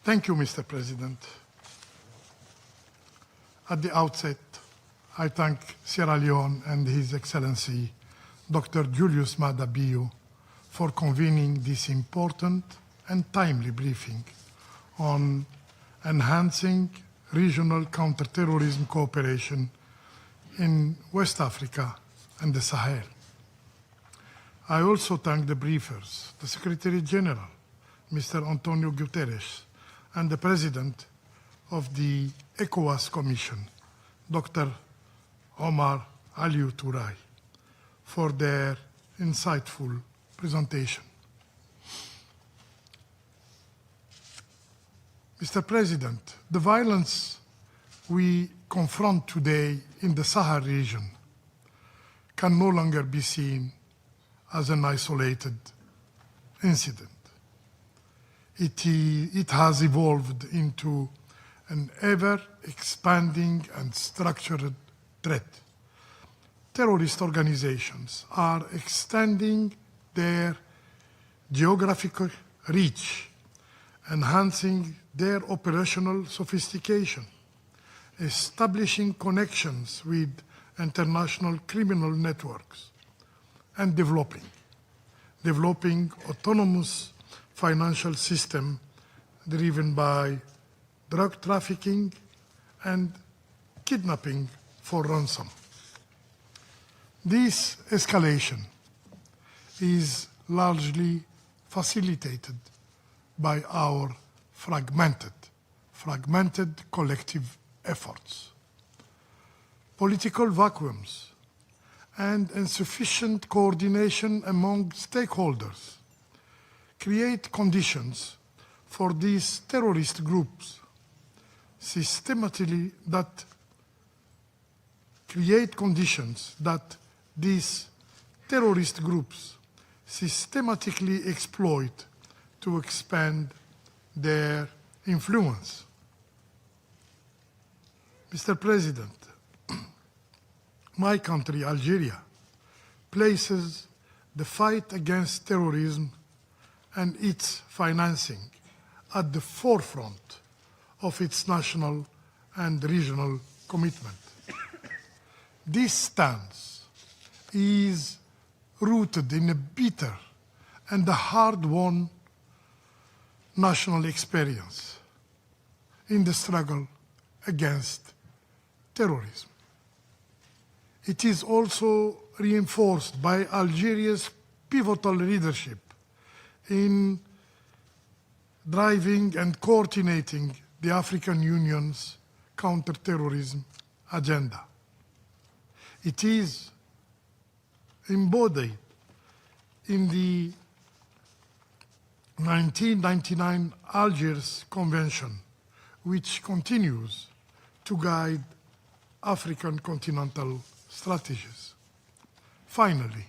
Thank you, Mr. President. At the outset, I thank Sierra Leone and His Excellency Dr. Julius Maada for convening this important and timely briefing on enhancing regional counter-terrorism cooperation in West Africa and the Sahel. I also thank the briefers, the Secretary General, Mr. Antonio Guterres, and the President of the ECOWAS Commission, Dr. Omar Aliou Touray, for their insightful presentation. Mr. President, the violence we confront today in the Sahel region can no longer be seen as an isolated incident. It has evolved into an ever-expanding and structured threat. Terrorist organizations are extending their geographic reach, enhancing their operational sophistication, establishing connections with international criminal networks, and developing autonomous financial system driven by drug trafficking and kidnapping for ransom. This escalation is largely facilitated by our fragmented collective efforts. Political vacuums and insufficient coordination among stakeholders create conditions for these terrorist groups systematically exploit to expand their influence. Mr. President, my country, Algeria, places the fight against terrorism and its financing at the forefront of its national and regional commitment. This stance is rooted in a bitter and a hard-won national experience in the struggle against terrorism. It is also reinforced by Algeria's pivotal leadership in driving and coordinating the African Union's counter-terrorism agenda. It is embodied in the 1999 Algiers Convention, which continues to guide African continental strategies. Finally,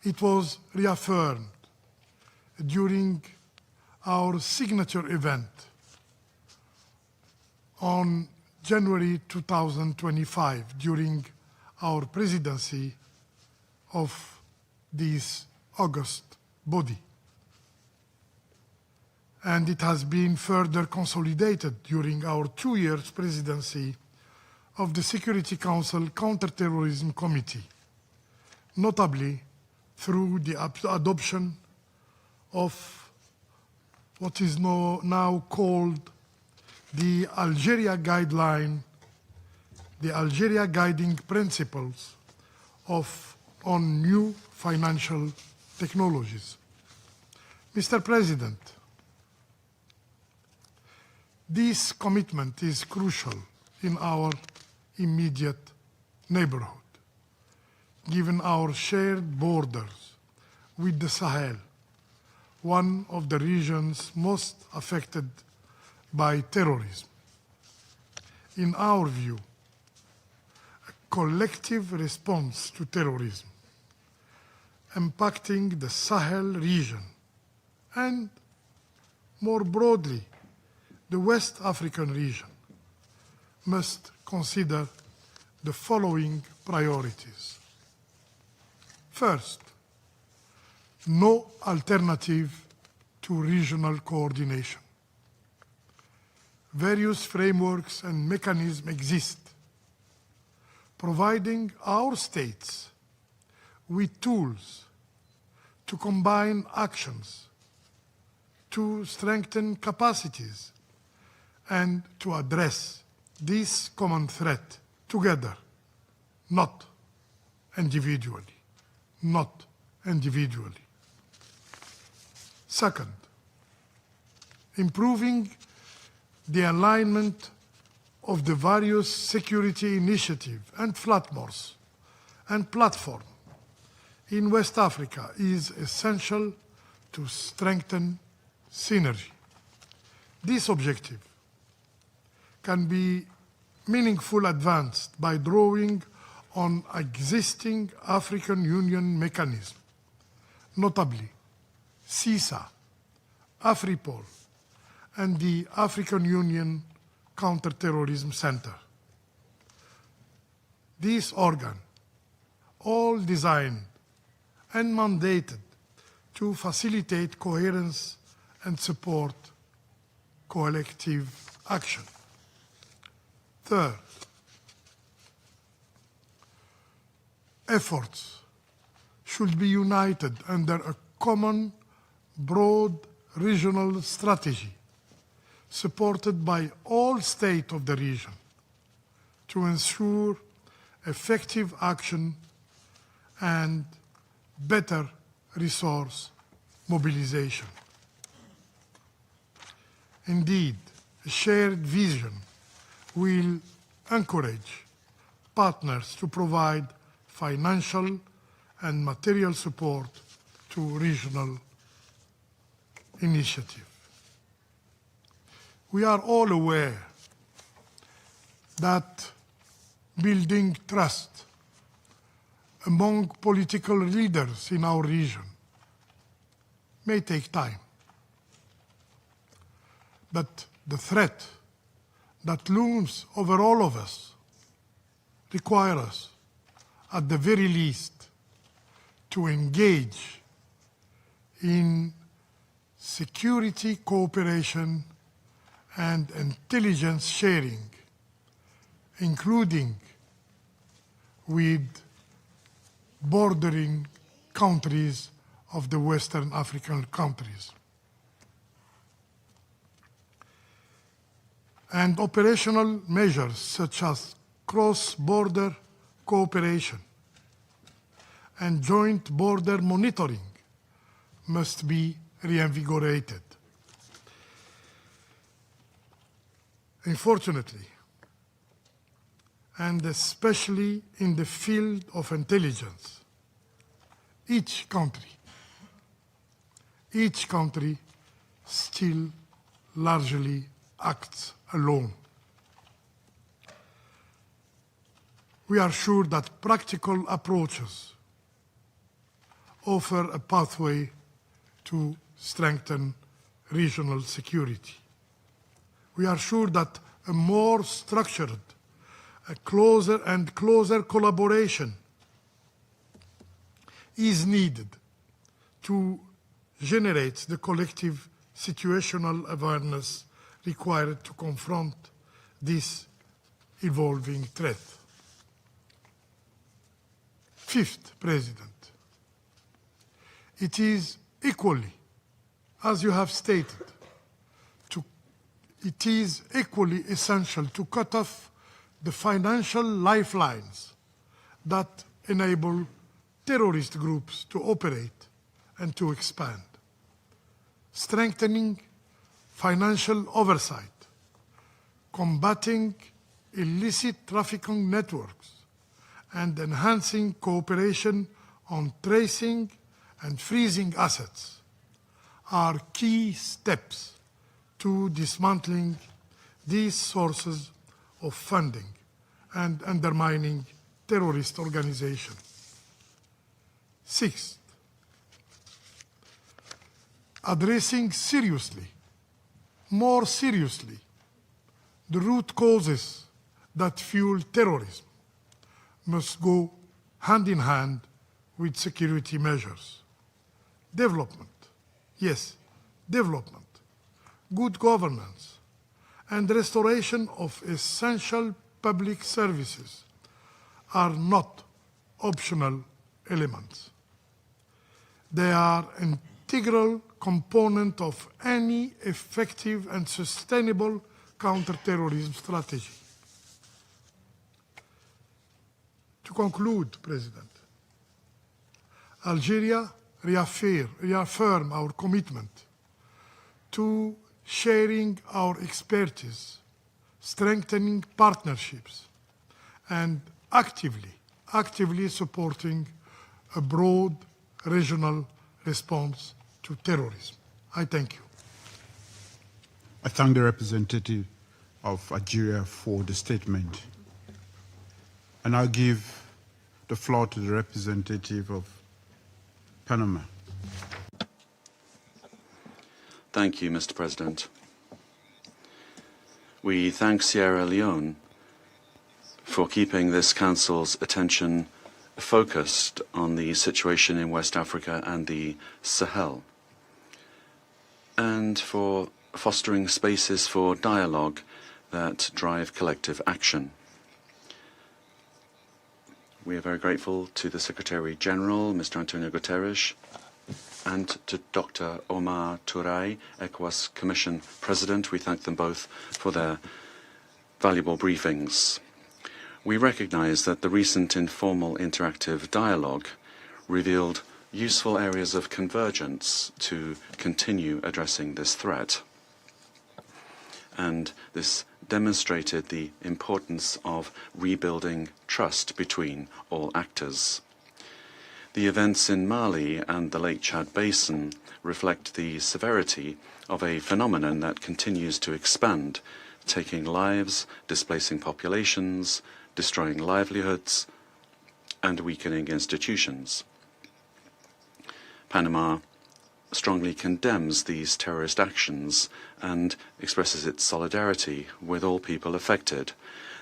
it was reaffirmed during our signature event on January 2025, during our presidency of this august body. And it has been further consolidated during our 2 years presidency of the Security Council Counter-Terrorism Committee, notably through the adoption of what is now called the Algeria Guideline, the Algeria Guiding Principles on New Financial Technologies. Mr. President, this commitment is crucial in our immediate neighborhood, given our shared borders with the Sahel, one of the regions most affected by terrorism. In our view, a collective response to terrorism impacting the Sahel region and, more broadly, the West African region must consider the following priorities. First, no alternative to regional coordination. Various frameworks and mechanisms exist, providing our states with tools to combine actions, to strengthen capacities, and to address this common threat together, not individually. Not individually. Second, improving the alignment of the various security initiatives and platforms in West Africa is essential to strengthen synergy. This objective can be meaningfully advanced by drawing on existing African Union mechanisms, notably CISA, AFRIPOL, and the African Union Counter-Terrorism Center. These organs, all designed and mandated to facilitate coherence and support collective action. Third, efforts should be united under a common, broad regional strategy supported by all states of the region to ensure effective action and better resource mobilization. Indeed, a shared vision will encourage partners to provide financial and material support to regional initiatives. We are all aware that building trust among political leaders in our region may take time. But the threat that looms over all of us requires us, at the very least, to engage in security cooperation and intelligence sharing, including with bordering countries of the Western African countries. And operational measures such as cross-border cooperation and joint border monitoring must be reinvigorated. Unfortunately, and especially in the field of intelligence. Each country still largely acts alone. We are sure that practical approaches offer a pathway to strengthen regional security. We are sure that a more structured, a closer and closer collaboration is needed to generate the collective situational awareness required to confront this evolving threat. Fifth, President, it is equally, as you have stated, it is equally essential to cut off the financial lifelines that enable terrorist groups to operate and to expand. Strengthening financial oversight, combating illicit trafficking networks, and enhancing cooperation on tracing and freezing assets are key steps to dismantling these sources of funding and undermining terrorist organizations. Sixth, addressing seriously, more seriously, the root causes that fuel terrorism must go hand in hand with security measures. Development, yes, development, good governance, and restoration of essential public services are not optional elements. They are an integral component of any effective and sustainable counter-terrorism strategy. To conclude, President, Algeria reaffirm our commitment to sharing our expertise, strengthening partnerships, and actively supporting a broad regional response to terrorism. I thank you. I thank the representative of Algeria for the statement. And I'll give the floor to the representative of Panama. Thank you, Mr. President. We thank Sierra Leone for keeping this Council's attention focused on the situation in West Africa and the Sahel, and for fostering spaces for dialogue that drive collective action. We are very grateful to the Secretary General, Mr. Antonio Guterres, and to Dr. Omar Touray, ECOWAS Commission President. We thank them both for their valuable briefings. We recognize that the recent informal interactive dialogue revealed useful areas of convergence to continue addressing this threat. And this demonstrated the importance of rebuilding trust between all actors. The events in Mali and the Lake Chad Basin reflect the severity of a phenomenon that continues to expand, taking lives, displacing populations, destroying livelihoods, and weakening institutions. Panama strongly condemns these terrorist actions and expresses its solidarity with all people affected.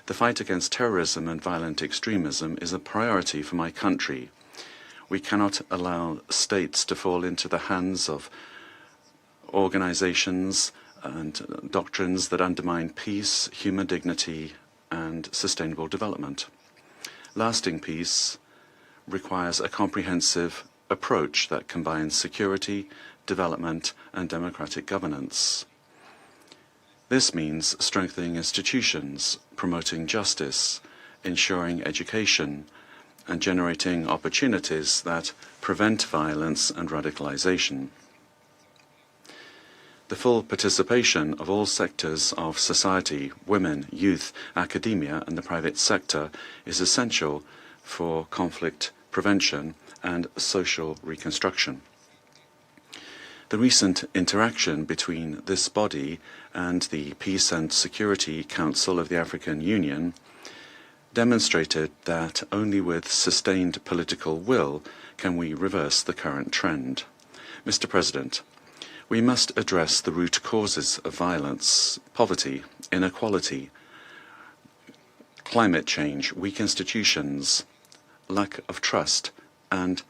The fight against terrorism and violent extremism is a priority for my country. We cannot allow states to fall into the hands of organizations and doctrines that undermine peace, human dignity, and sustainable development. Lasting peace requires a comprehensive approach that combines security, development, and democratic governance. This means strengthening institutions, promoting justice, ensuring education, and generating opportunities that prevent violence and radicalization. The full participation of all sectors of society, women, youth, academia and the private sector is essential for conflict prevention and social reconstruction. The recent interaction between this body and the Peace and Security Council of the African Union demonstrated that only with sustained political will can we reverse the current trend. Mr. President, we must address the root causes of violence, poverty, inequality, climate change, weak institutions, lack of trust, and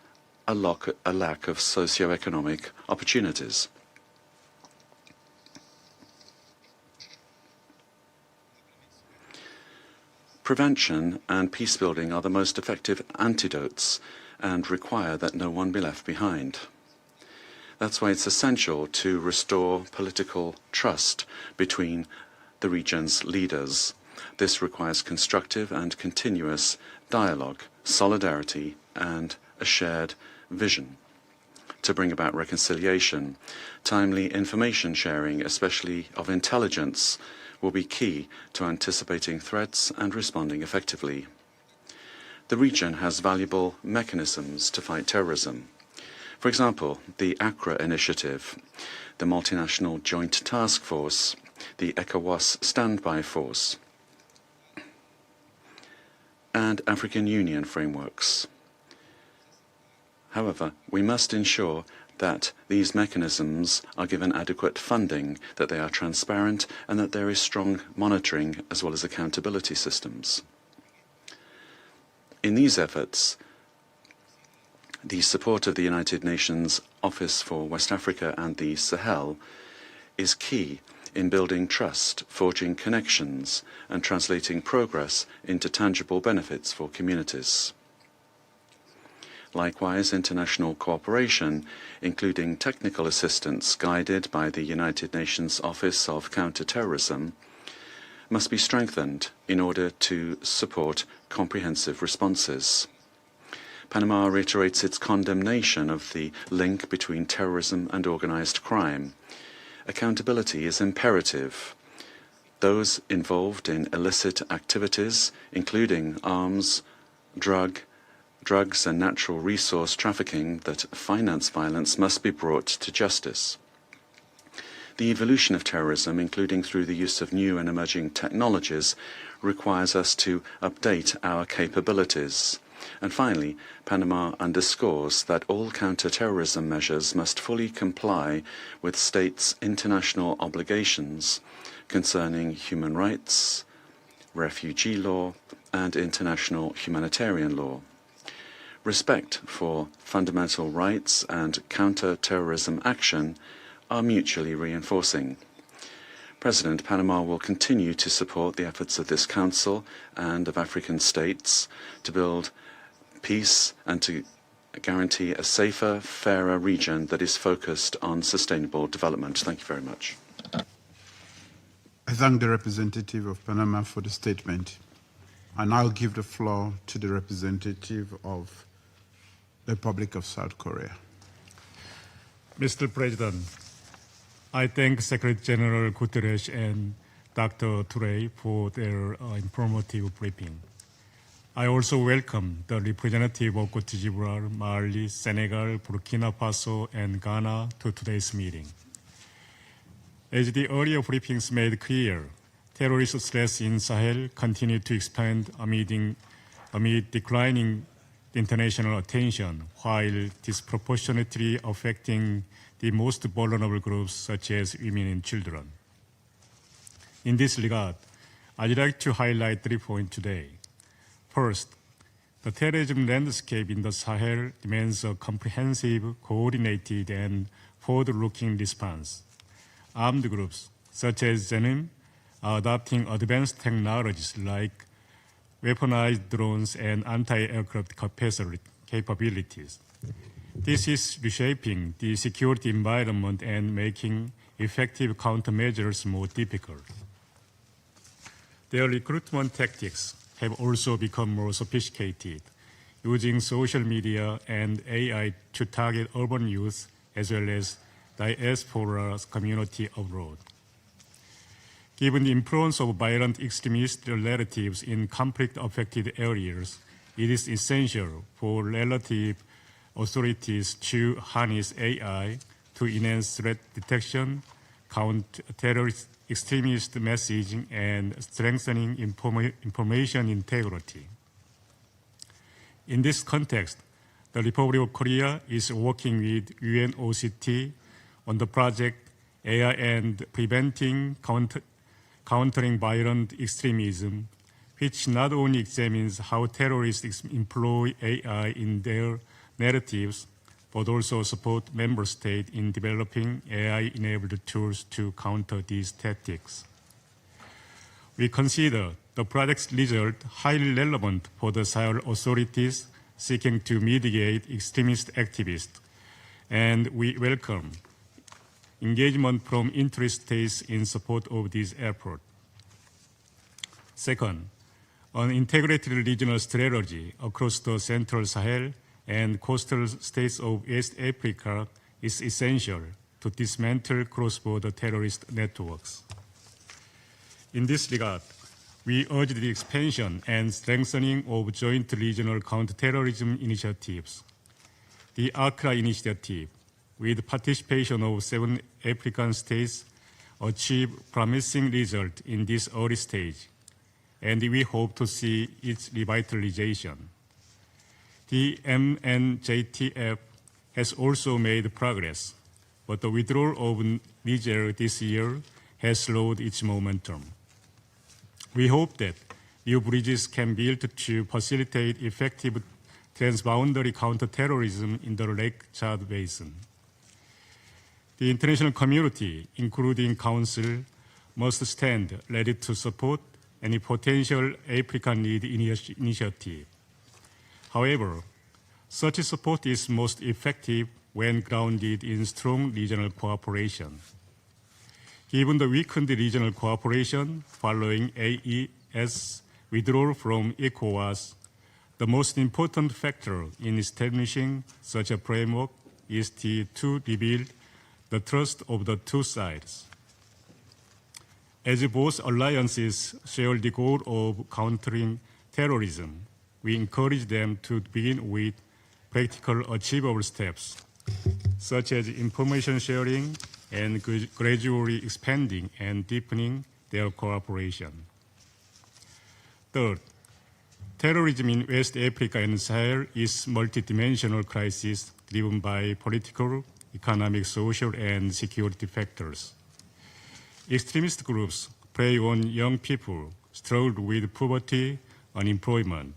a lack of socio-economic opportunities. Prevention and peace-building are the most effective antidotes and require that no one be left behind. That's why it's essential to restore political trust between the region's leaders. This requires constructive and continuous dialogue, solidarity, and a shared vision. To bring about reconciliation, timely information sharing, especially of intelligence, will be key to anticipating threats and responding effectively. The region has valuable mechanisms to fight terrorism. For example, the ACRA initiative, the Multinational Joint Task Force, the ECOWAS Standby Force, and African Union frameworks. However, we must ensure that these mechanisms are given adequate funding, that they are transparent, and that there is strong monitoring as well as accountability systems. In these efforts, the support of the United Nations Office for West Africa and the Sahel is key in building trust, forging connections, and translating progress into tangible benefits for communities. Likewise, international cooperation, including technical assistance guided by the United Nations Office of Counter-Terrorism, must be strengthened in order to support comprehensive responses. Panama reiterates its condemnation of the link between terrorism and organized crime. Accountability is imperative. Those involved in illicit activities, including arms, drugs and natural resource trafficking that finance violence, must be brought to justice. The evolution of terrorism, including through the use of new and emerging technologies, requires us to update our capabilities. And finally, Panama underscores that all counter-terrorism measures must fully comply with states' international obligations concerning human rights, refugee law, and international humanitarian law. Respect for fundamental rights and counter-terrorism action are mutually reinforcing. President, Panama will continue to support the efforts of this Council and of African states to build peace and to guarantee a safer, fairer region that is focused on sustainable development. Thank you very much. I thank the representative of Panama for the statement. I now give the floor to the representative of the Republic of South Korea. Mr. President, I thank Secretary General Guterres and Dr. Touré for their informative briefing. I also welcome the representative of Côte d'Ivoire, Mali, Senegal, Burkina Faso, and Ghana to today's meeting. As the earlier briefings made clear, terrorist threats in Sahel continue to expand amid declining international attention, while disproportionately affecting the most vulnerable groups such as women and children. In this regard, I'd like to highlight 3 points today. First, the terrorism landscape in the Sahel demands a comprehensive, coordinated, and forward-looking response. Armed groups, such as Jenim, are adopting advanced technologies like weaponized drones and anti-aircraft capabilities. This is reshaping the security environment and making effective countermeasures more difficult. Their recruitment tactics have also become more sophisticated, using social media and AI to target urban youth as well as diaspora community abroad. Given the influence of violent extremist narratives in conflict-affected areas, it is essential for relative authorities to harness AI to enhance threat detection, counter-terrorist extremist messaging, and strengthening information integrity. In this context, the Republic of Korea is working with UNOCT on the project AI and Preventing Countering Violent Extremism, which not only examines how terrorists employ AI in their narratives, but also support member states in developing AI-enabled tools to counter these tactics. We consider the project's result highly relevant for the Sahel authorities seeking to mitigate extremist activists, and we welcome engagement from interested states in support of this effort. Second, an integrated regional strategy across the Central Sahel and coastal states of West Africa is essential to dismantle cross-border terrorist networks. In this regard, we urge the expansion and strengthening of joint regional counterterrorism initiatives. The ACRA initiative, with participation of 7 African states, achieved promising results in this early stage, and we hope to see its revitalization. The MNJTF has also made progress, but the withdrawal of Niger this year has slowed its momentum. We hope that new bridges can be built to facilitate effective transboundary counterterrorism in the Lake Chad Basin. The international community, including Council, must stand ready to support any potential African-led initiative. However, such support is most effective when grounded in strong regional cooperation. Given the weakened regional cooperation following AES withdrawal from ECOWAS, the most important factor in establishing such a framework is to rebuild the trust of the two sides. As both alliances share the goal of countering terrorism, we encourage them to begin with practical achievable steps, such as information sharing and gradually expanding and deepening their cooperation. Third, terrorism in West Africa and Sahel is a multidimensional crisis driven by political, economic, social, and security factors. Extremist groups prey on young people struggled with poverty, unemployment.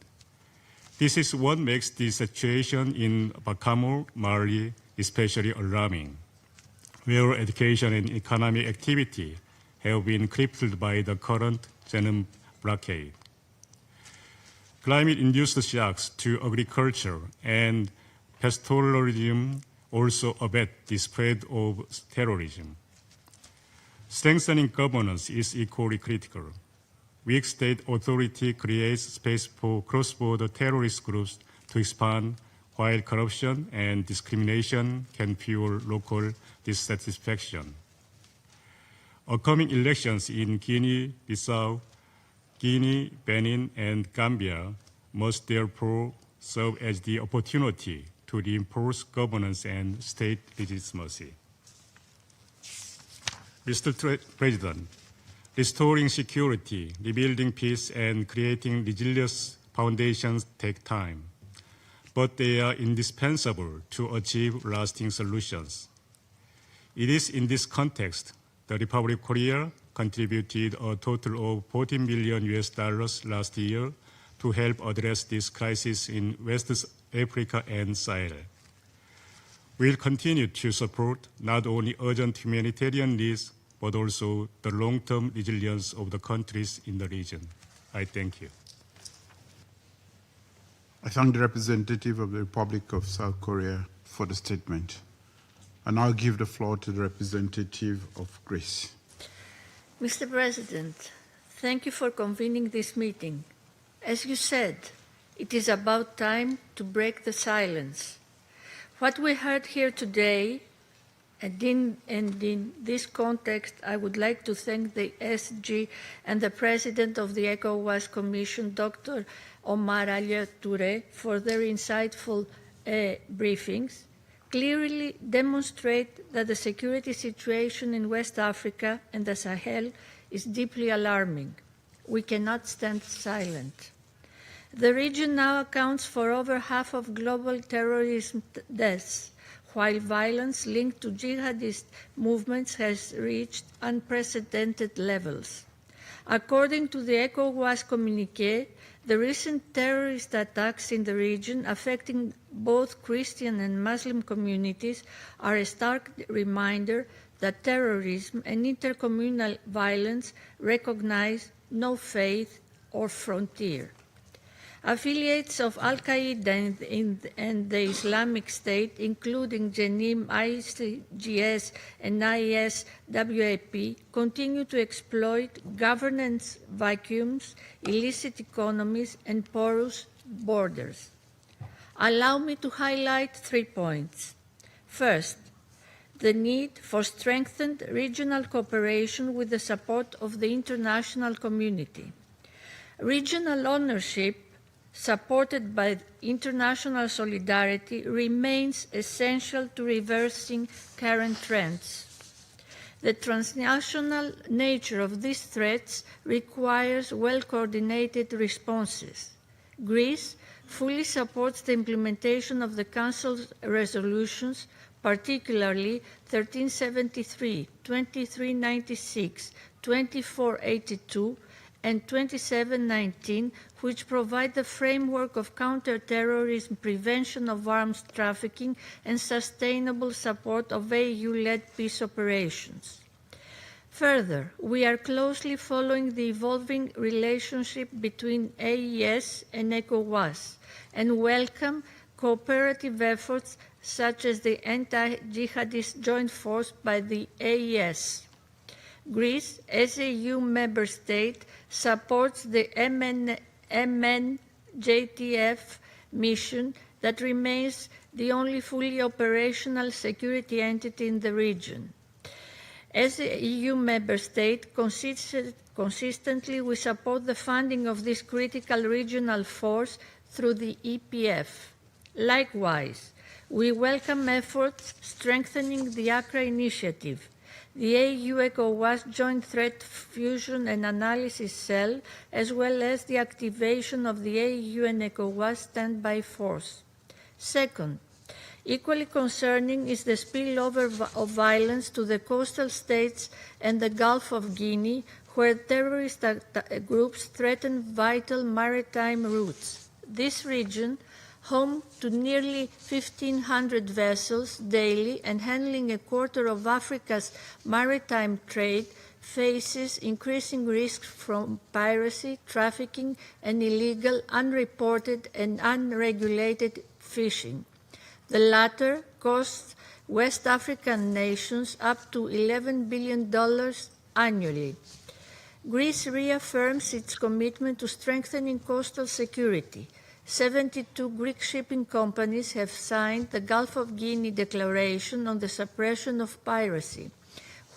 This is what makes the situation in Bakamu, Mali, especially alarming, where education and economic activity have been crippled by the current Jenin blockade. Climate-induced shocks to agriculture and pastoralism also abet the spread of terrorism. Strengthening governance is equally critical. Weak state authority creates space for cross-border terrorist groups to expand, while corruption and discrimination can fuel local dissatisfaction. Upcoming elections in Guinea-Bissau, Guinea, Benin, and Gambia must therefore serve as the opportunity to reinforce governance and state legitimacy. Mr. President, restoring security, rebuilding peace, and creating resilient foundations take time, but they are indispensable to achieve lasting solutions. It is in this context the Republic of Korea contributed a total of $14 million last year to help address this crisis in West Africa and Sahel. We will continue to support not only urgent humanitarian needs, but also the long-term resilience of the countries in the region. I thank you. I thank the representative of the Republic of South Korea for the statement. I now give the floor to the representative of Greece. Mr. President, thank you for convening this meeting. As you said, it is about time to break the silence. What we heard here today And in this context, I would like to thank the SG and the President of the ECOWAS Commission, Dr. Omar Alieu Touré, for their insightful briefings, clearly demonstrate that the security situation in West Africa and the Sahel is deeply alarming. We cannot stand silent. The region now accounts for over half of global terrorism deaths, while violence linked to jihadist movements has reached unprecedented levels. According to the ECOWAS communiqué, the recent terrorist attacks in the region affecting both Christian and Muslim communities are a stark reminder that terrorism and intercommunal violence recognize no faith or frontier. Affiliates of Al-Qaeda and the Islamic State, including Jenim, ICGS, and ISWAP, continue to exploit governance vacuums, illicit economies, and porous borders. Allow me to highlight 3 points. First, the need for strengthened regional cooperation with the support of the international community. Regional ownership supported by international solidarity, remains essential to reversing current trends. The transnational nature of these threats requires well-coordinated responses. Greece fully supports the implementation of the Council's resolutions, particularly 1373, 2396, 2482, and 2719, which provide the framework of counter-terrorism, prevention of arms trafficking, and sustainable support of AU-led peace operations. Further, we are closely following the evolving relationship between AES and ECOWAS and welcome cooperative efforts such as the anti-jihadist joint force by the AES. Greece, as a EU member state, supports the MNJTF mission that remains the only fully operational security entity in the region. As a EU member state, consistently we support the funding of this critical regional force through the EPF. Likewise, we welcome efforts strengthening the Accra Initiative, the AU-ECOWAS Joint Threat Fusion and Analysis Cell, as well as the activation of the AU and ECOWAS standby force. Second, equally concerning is the spillover of violence to the coastal states and the Gulf of Guinea, where terrorist groups threaten vital maritime routes. This region, home to nearly 1,500 vessels daily and handling a quarter of Africa's maritime trade, faces increasing risks from piracy, trafficking, and illegal, unreported, and unregulated fishing. The latter costs West African nations up to $11 billion annually. Greece reaffirms its commitment to strengthening coastal security. 72 Greek shipping companies have signed the Gulf of Guinea Declaration on the Suppression of Piracy,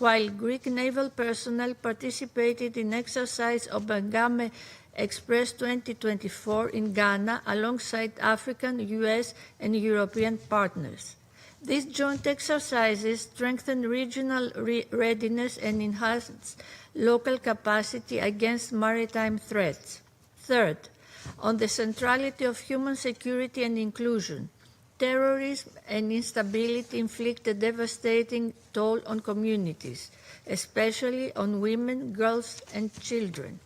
while Greek naval personnel participated in exercise Obangame Express 2024 in Ghana alongside African, US, and European partners. These joint exercises strengthen regional readiness and enhance local capacity against maritime threats. Third, on the centrality of human security and inclusion, terrorism and instability inflict a devastating toll on communities, especially on women, girls, and children.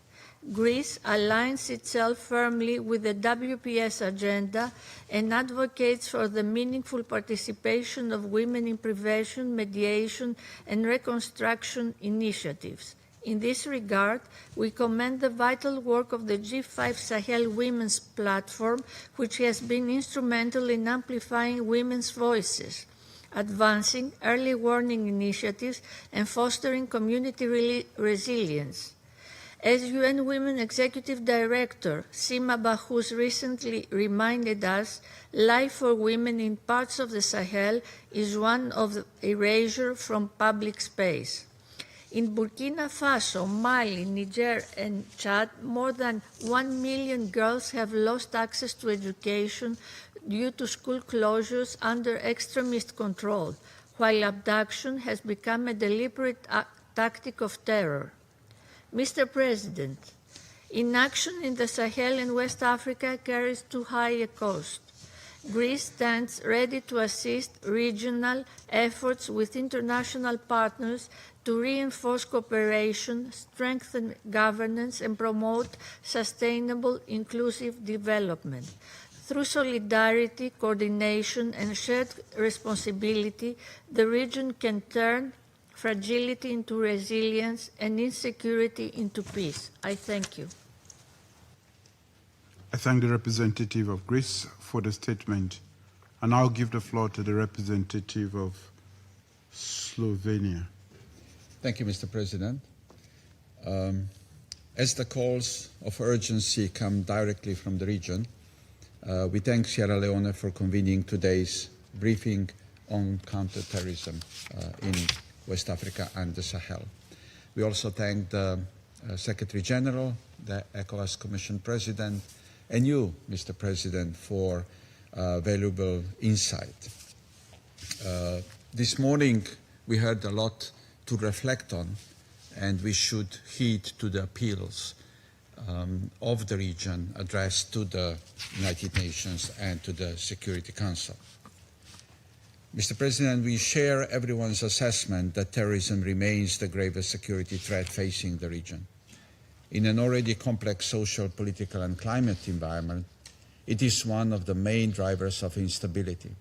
Greece aligns itself firmly with the WPS agenda and advocates for the meaningful participation of women in prevention, mediation, and reconstruction initiatives. In this regard, we commend the vital work of the G5 Sahel Women's Platform, which has been instrumental in amplifying women's voices, advancing early warning initiatives, and fostering community resilience. As UN Women Executive Director Sima Bahous recently reminded us, life for women in parts of the Sahel is one of erasure from public space. In Burkina Faso, Mali, Niger, and Chad, more than 1 million girls have lost access to education due to school closures under extremist control, while abduction has become a deliberate tactic of terror. Mr. President, inaction in the Sahel and West Africa carries too high a cost. Greece stands ready to assist regional efforts with international partners to reinforce cooperation, strengthen governance, and promote sustainable, inclusive development. Through solidarity, coordination, and shared responsibility, the region can turn fragility into resilience and insecurity into peace. I thank you. I thank the representative of Greece for the statement. And I'll give the floor to the representative of Slovenia. Thank you, Mr. President. As the calls of urgency come directly from the region, we thank Sierra Leone for convening today's briefing on counter-terrorism in West Africa and the Sahel. We also thank the Secretary General, the ECOWAS Commission President, and you, Mr. President, for valuable insight. This morning, we heard a lot to reflect on, and we should heed to the appeals of the region addressed to the United Nations and to the Security Council. Mr. President, we share everyone's assessment that terrorism remains the gravest security threat facing the region. In an already complex social, political, and climate environment, it is one of the main drivers of instability.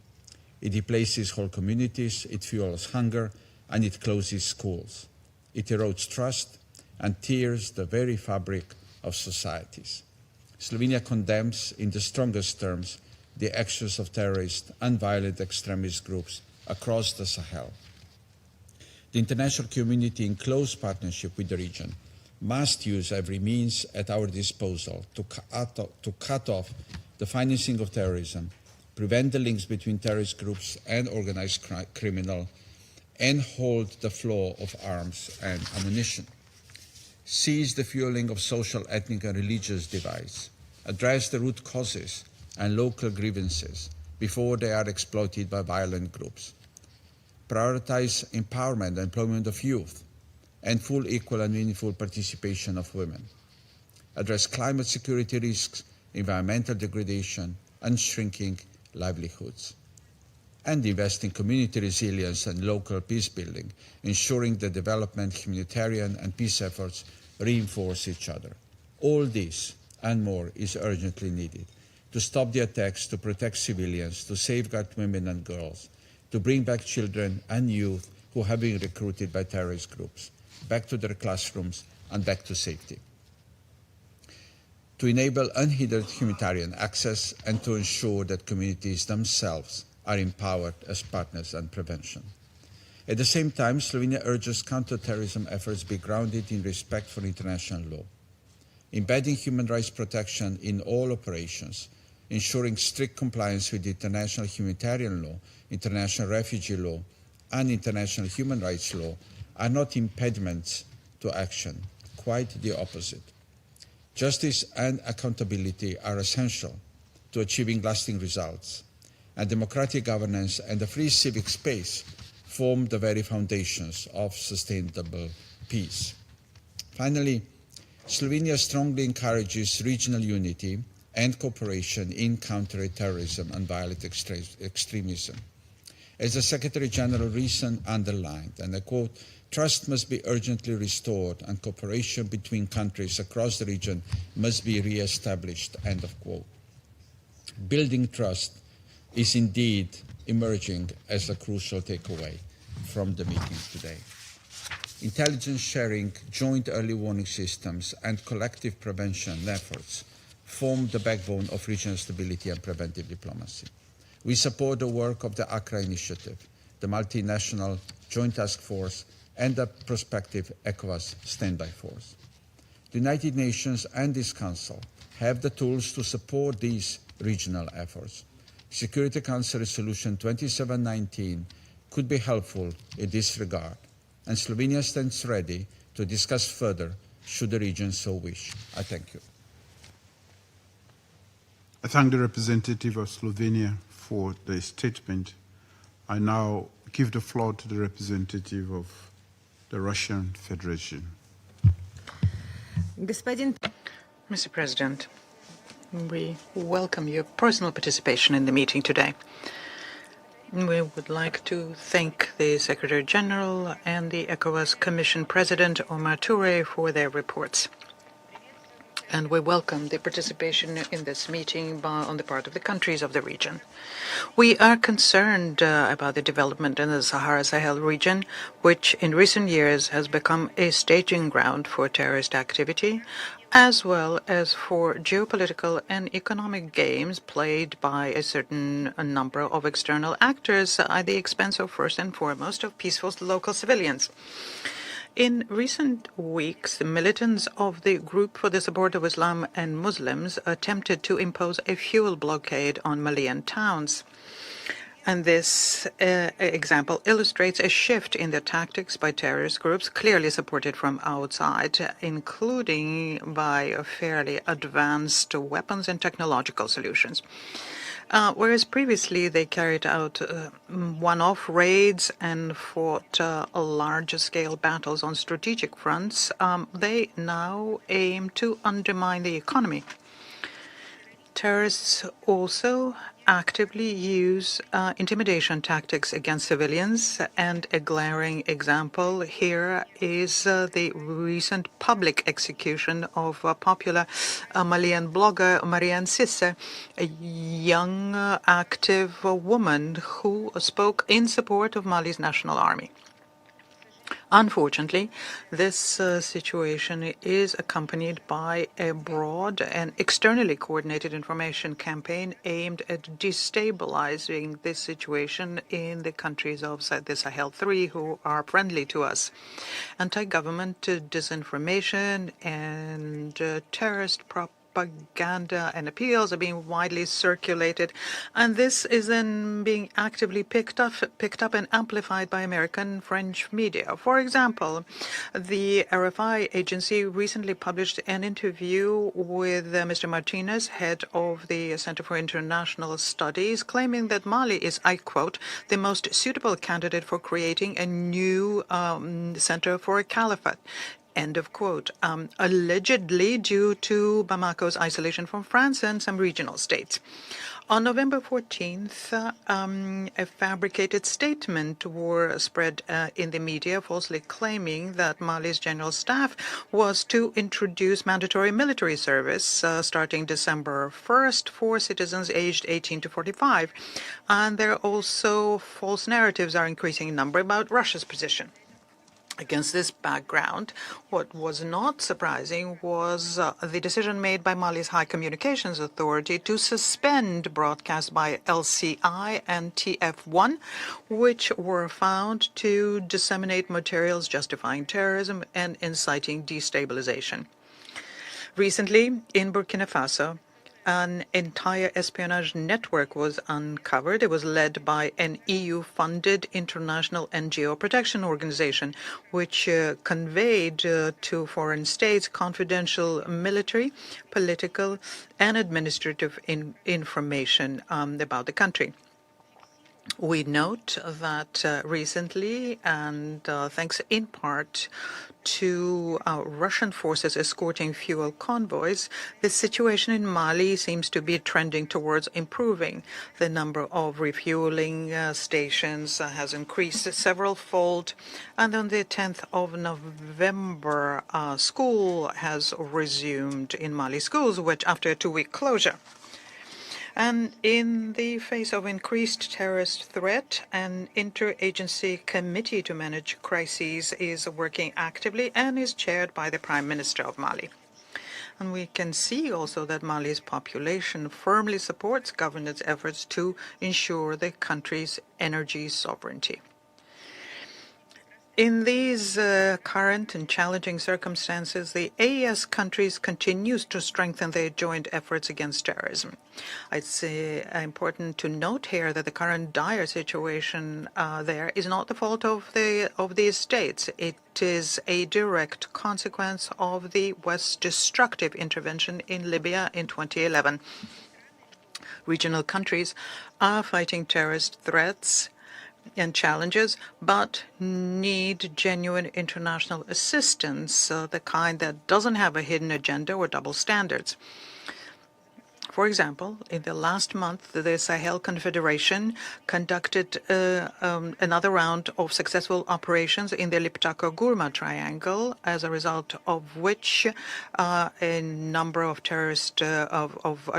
It displaces whole communities, it fuels hunger, and it closes schools. It erodes trust and tears the very fabric of societies. Slovenia condemns in the strongest terms the actions of terrorist and violent extremist groups across the Sahel. The international community, in close partnership with the region, must use every means at our disposal to cut off the financing of terrorism, prevent the links between terrorist groups and organized criminal, and hold the flow of arms and ammunition. Seize the fueling of social, ethnic, and religious divides. Address the root causes and local grievances before they are exploited by violent groups. Prioritize empowerment and employment of youth and full, equal, and meaningful participation of women. Address climate security risks, environmental degradation, and shrinking livelihoods. And invest in community resilience and local peace building, ensuring that development, humanitarian, and peace efforts reinforce each other. All this and more is urgently needed to stop the attacks, to protect civilians, to safeguard women and girls, to bring back children and youth who have been recruited by terrorist groups, back to their classrooms and back to safety. To enable unhindered humanitarian access and to ensure that communities themselves are empowered as partners in prevention. At the same time, Slovenia urges counter-terrorism efforts be grounded in respect for international law, embedding human rights protection in all operations, ensuring strict compliance with international humanitarian law, international refugee law, and international human rights law are not impediments to action, quite the opposite. Justice and accountability are essential to achieving lasting results, and democratic governance and a free civic space form the very foundations of sustainable peace. Finally, Slovenia strongly encourages regional unity and cooperation in countering terrorism and violent extremism. As the Secretary General recently underlined, and I quote, "Trust must be urgently restored and cooperation between countries across the region must be re-established," end of quote. Building trust is indeed emerging as a crucial takeaway from the meeting today. Intelligence sharing, joint early warning systems, and collective prevention efforts form the backbone of regional stability and preventive diplomacy. We support the work of the Accra Initiative, the multinational Joint Task Force, and the prospective ECOWAS Standby Force. The United Nations and this Council have the tools to support these regional efforts. Security Council Resolution 2719 could be helpful in this regard, and Slovenia stands ready to discuss further should the region so wish. I thank you. I thank the representative of Slovenia for the statement. I now give the floor to the representative of the Russian Federation. Mr. President, we welcome your personal participation in the meeting today. We would like to thank the Secretary General and the ECOWAS Commission President Omar Touré for their reports. And we welcome the participation in this meeting on the part of the countries of the region. We are concerned about the development in the Sahel region, which in recent years has become a staging ground for terrorist activity, as well as for geopolitical and economic games played by a certain number of external actors at the expense of, first and foremost, of peaceful local civilians. In recent weeks, the militants of the Group for the Support of Islam and Muslims attempted to impose a fuel blockade on Malian towns. And this example illustrates a shift in the tactics by terrorist groups, clearly supported from outside, including by fairly advanced weapons and technological solutions. Whereas previously they carried out one-off raids and fought larger-scale battles on strategic fronts, they now aim to undermine the economy. Terrorists also actively use intimidation tactics against civilians, and a glaring example here is the recent public execution of popular Malian blogger Marianne Cisse, a young active woman who spoke in support of Mali's national army. Unfortunately, this situation is accompanied by a broad and externally coordinated information campaign aimed at destabilizing this situation in the countries of the Sahel 3 who are friendly to us. Anti-government disinformation and terrorist propaganda and appeals are being widely circulated, and this is then being actively picked up and amplified by American French media. For example, the RFI agency recently published an interview with Mr. Martinez, head of the Center for International Studies, claiming that Mali is, I quote, the most suitable candidate for creating a new center for a caliphate. End of quote. Allegedly due to Bamako's isolation from France and some regional states. On November 14th, a fabricated statement was spread in the media, falsely claiming that Mali's general staff was to introduce mandatory military service starting December 1st for citizens aged 18 to 45. And there are also false narratives are increasing in number about Russia's position. Against this background, what was not surprising was the decision made by Mali's High Communications Authority to suspend broadcasts by LCI and TF1, which were found to disseminate materials justifying terrorism and inciting destabilization. Recently, in Burkina Faso, an entire espionage network was uncovered. It was led by an EU-funded international NGO protection organization, which conveyed to foreign states confidential military, political, and administrative information about the country. We note that recently, and thanks in part to Russian forces escorting fuel convoys, the situation in Mali seems to be trending towards improving. The number of refueling stations has increased several-fold, and on the 10th of November, school has resumed in Mali schools, which after a 2-week closure. And in the face of increased terrorist threat, an interagency committee to manage crises is working actively and is chaired by the Prime Minister of Mali. And we can see also that Mali's population firmly supports government's efforts to ensure the country's energy sovereignty. In these current and challenging circumstances, the AES countries continues to strengthen their joint efforts against terrorism. It's important to note here that the current dire situation there is not the fault of these states. It is a direct consequence of the West's destructive intervention in Libya in 2011. Regional countries are fighting terrorist threats and challenges, but need genuine international assistance, the kind that doesn't have a hidden agenda or double standards. For example, in the last month, the Sahel Confederation conducted another round of successful operations in the Liptako-Gurma Triangle, as a result of which a number of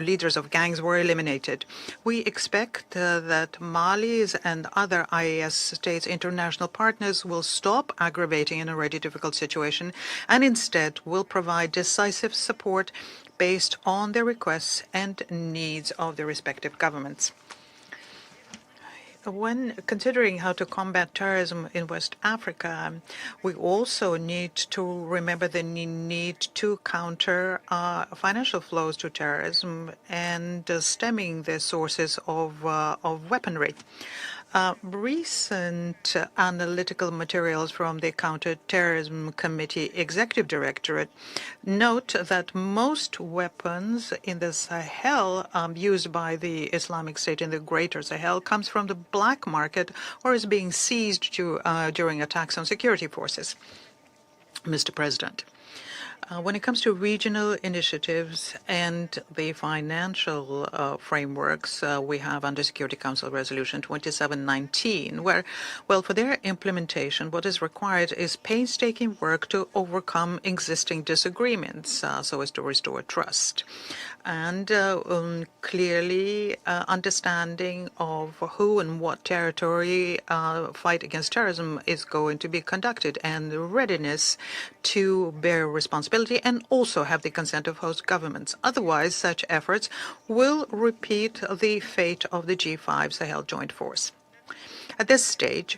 leaders of gangs were eliminated. We expect that Mali's and other IAS states' international partners will stop aggravating an already difficult situation and instead will provide decisive support based on the requests and needs of the respective governments. When considering how to combat terrorism in West Africa, we also need to remember the need to counter financial flows to terrorism and stemming the sources of weaponry. Recent analytical materials from the Counter-Terrorism Committee Executive Directorate note that most weapons in the Sahel used by the Islamic State in the Greater Sahel comes from the black market or is being seized during attacks on security forces. Mr. President, when it comes to regional initiatives and the financial frameworks we have under Security Council Resolution 2719, where, well, for their implementation, what is required is painstaking work to overcome existing disagreements so as to restore trust. And clearly understanding of who and what territory fight against terrorism is going to be conducted, and the readiness to bear responsibility and also have the consent of host governments. Otherwise, such efforts will repeat the fate of the G5 Sahel Joint Force. At this stage,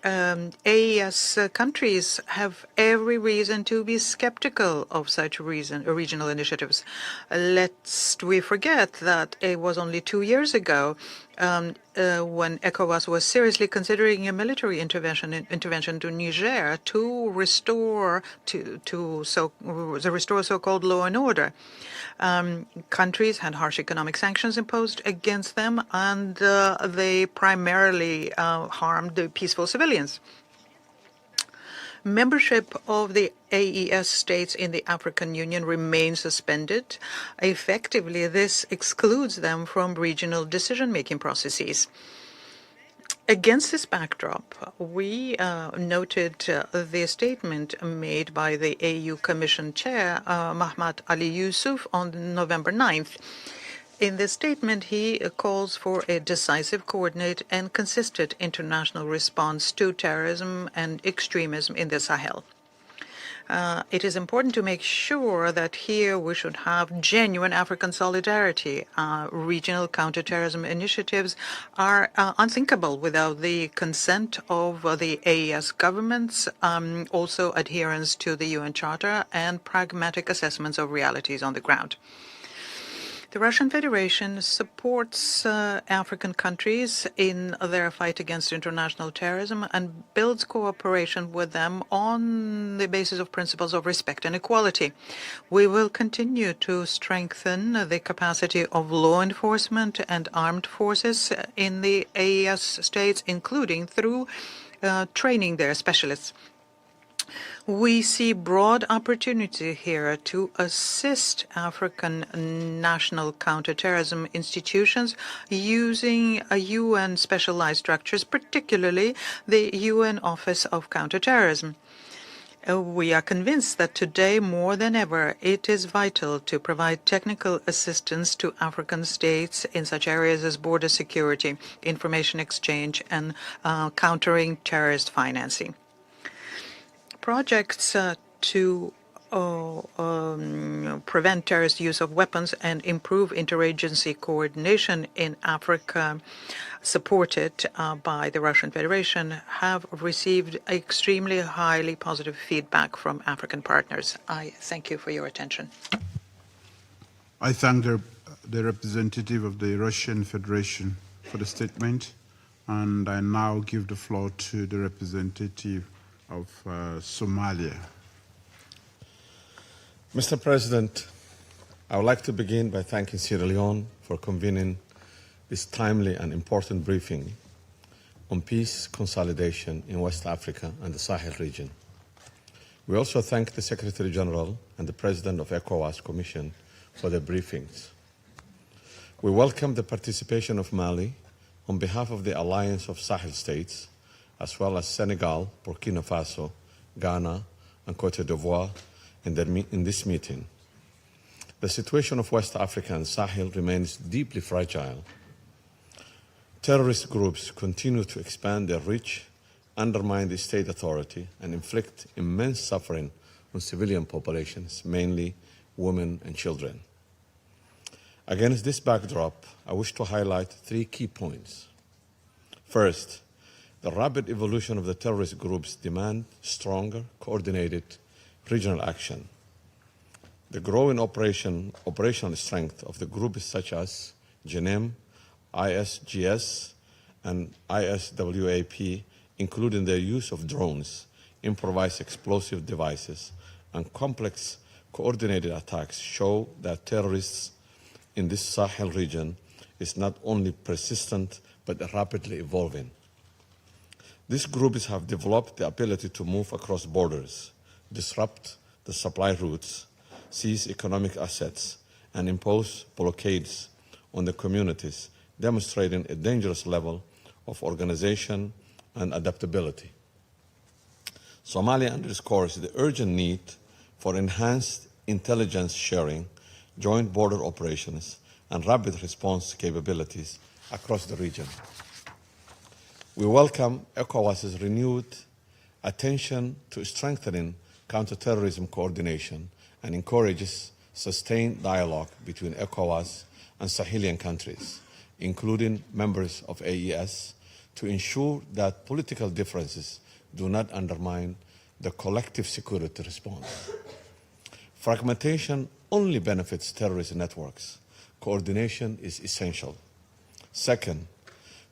AES countries have every reason to be skeptical of such regional initiatives. Lest we forget that it was only 2 years ago when ECOWAS was seriously considering a military intervention to Niger to restore so-called law and order. Countries had harsh economic sanctions imposed against them, and they primarily harmed the peaceful civilians. Membership of the AES states in the African Union remains suspended. Effectively, this excludes them from regional decision-making processes. Against this backdrop, we noted the statement made by the AU Commission Chair, Mahmoud Ali Yusuf, on November 9th. In this statement, he calls for a decisive, coordinated, and consistent international response to terrorism and extremism in the Sahel. It is important to make sure that here we should have genuine African solidarity. Regional counterterrorism initiatives are unthinkable without the consent of the AES governments, also adherence to the UN Charter, and pragmatic assessments of realities on the ground. The Russian Federation supports African countries in their fight against international terrorism and builds cooperation with them on the basis of principles of respect and equality. We will continue to strengthen the capacity of law enforcement and armed forces in the AES states, including through training their specialists. We see broad opportunity here to assist African national counterterrorism institutions using UN specialized structures, particularly the UN Office of Counterterrorism. We are convinced that today, more than ever, it is vital to provide technical assistance to African states in such areas as border security, information exchange, and countering terrorist financing. Projects to prevent terrorist use of weapons and improve interagency coordination in Africa, supported by the Russian Federation, have received extremely highly positive feedback from African partners. I thank you for your attention. I thank the representative of the Russian Federation for the statement, and I now give the floor to the representative of Somalia. Mr. President, I would like to begin by thanking Sierra Leone for convening this timely and important briefing on peace consolidation in West Africa and the Sahel region. We also thank the Secretary General and the President of ECOWAS Commission for their briefings. We welcome the participation of Mali on behalf of the Alliance of Sahel States, as well as Senegal, Burkina Faso, Ghana, and Cote d'Ivoire in this meeting. The situation of West Africa and Sahel remains deeply fragile. Terrorist groups continue to expand their reach, undermine the state authority, and inflict immense suffering on civilian populations, mainly women and children. Against this backdrop, I wish to highlight 3 key points. First, the rapid evolution of the terrorist groups demand stronger, coordinated regional action. The growing operational strength of the groups such as JNIM, ISGS, and ISWAP, including their use of drones, improvised explosive devices, and complex coordinated attacks, show that terrorists in this Sahel region is not only persistent but rapidly evolving. These groups have developed the ability to move across borders, disrupt the supply routes, seize economic assets, and impose blockades on the communities, demonstrating a dangerous level of organization and adaptability. Somalia underscores the urgent need for enhanced intelligence sharing, joint border operations, and rapid response capabilities across the region. We welcome ECOWAS's renewed attention to strengthening counter-terrorism coordination and encourages sustained dialogue between ECOWAS and Sahelian countries, including members of AES, to ensure that political differences do not undermine the collective security response. Fragmentation only benefits terrorist networks. Coordination is essential. Second,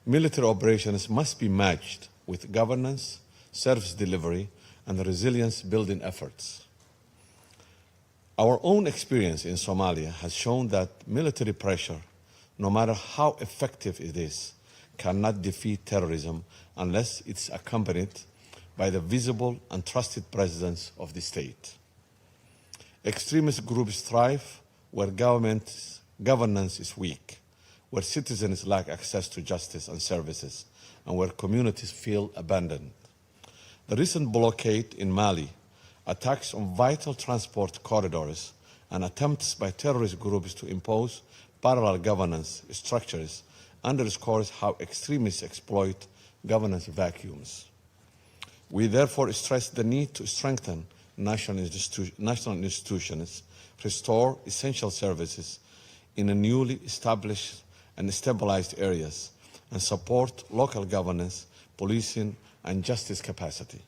military operations must be matched with governance, service delivery, and resilience-building efforts. Our own experience in Somalia has shown that military pressure, no matter how effective it is, cannot defeat terrorism unless it's accompanied by the visible and trusted presence of the state. Extremist groups thrive where governance is weak, where citizens lack access to justice and services, and where communities feel abandoned. The recent blockade in Mali, attacks on vital transport corridors, and attempts by terrorist groups to impose parallel governance structures underscores how extremists exploit governance vacuums. We therefore stress the need to strengthen national institutions, restore essential services in a newly established and stabilized areas, and support local governance, policing, and justice capacity.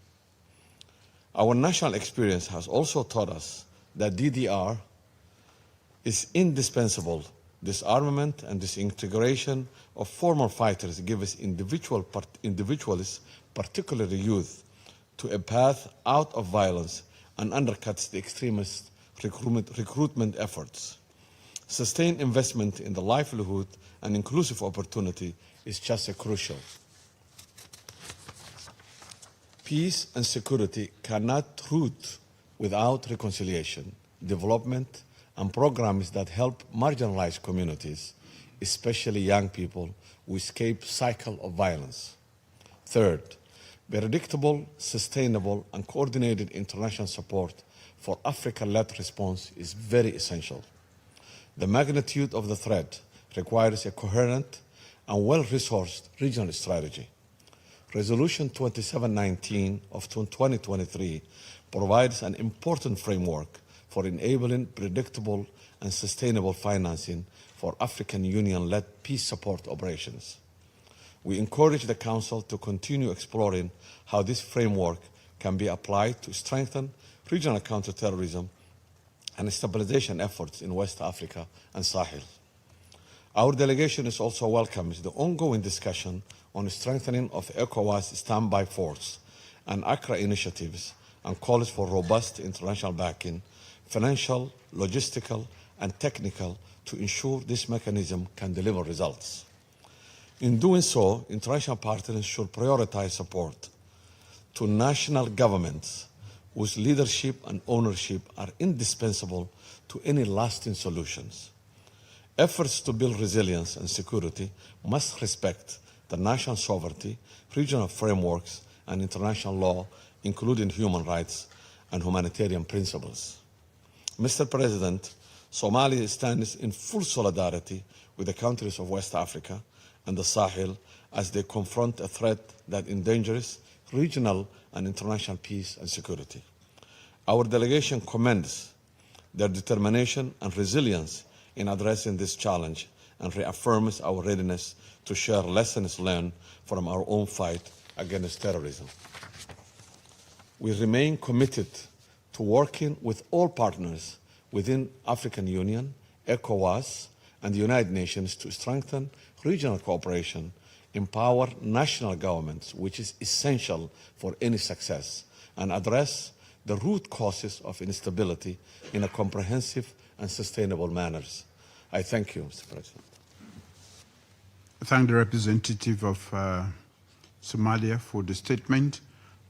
Our national experience has also taught us that DDR is indispensable. Disarmament and disintegration of former fighters give us individuals, particularly youth, to a path out of violence and undercuts the extremist recruitment efforts. Sustained investment in the livelihood and inclusive opportunity is just as crucial. Peace and security cannot root without reconciliation, development, and programs that help marginalized communities, especially young people, who escape cycle of violence. Third, predictable, sustainable, and coordinated international support for Africa-led response is very essential. The magnitude of the threat requires a coherent and well-resourced regional strategy. Resolution 2719 of 2023 provides an important framework for enabling predictable and sustainable financing for African Union-led peace support operations. We encourage the Council to continue exploring how this framework can be applied to strengthen regional counterterrorism and stabilization efforts in West Africa and Sahel. Our delegation is also welcomes the ongoing discussion on strengthening of ECOWAS standby force and Accra initiatives and calls for robust international backing, financial, logistical, and technical to ensure this mechanism can deliver results. In doing so, international partners should prioritize support to national governments whose leadership and ownership are indispensable to any lasting solutions. Efforts to build resilience and security must respect the national sovereignty, regional frameworks, and international law, including human rights and humanitarian principles. Mr. President, Somalia stands in full solidarity with the countries of West Africa and the Sahel as they confront a threat that endangers regional and international peace and security. Our delegation commends their determination and resilience in addressing this challenge and reaffirms our readiness to share lessons learned from our own fight against terrorism. We remain committed to working with all partners within African Union, ECOWAS, and the United Nations to strengthen regional cooperation, empower national governments, which is essential for any success, and address the root causes of instability in a comprehensive and sustainable manner. I thank you, Mr. President. I thank the representative of Somalia for the statement,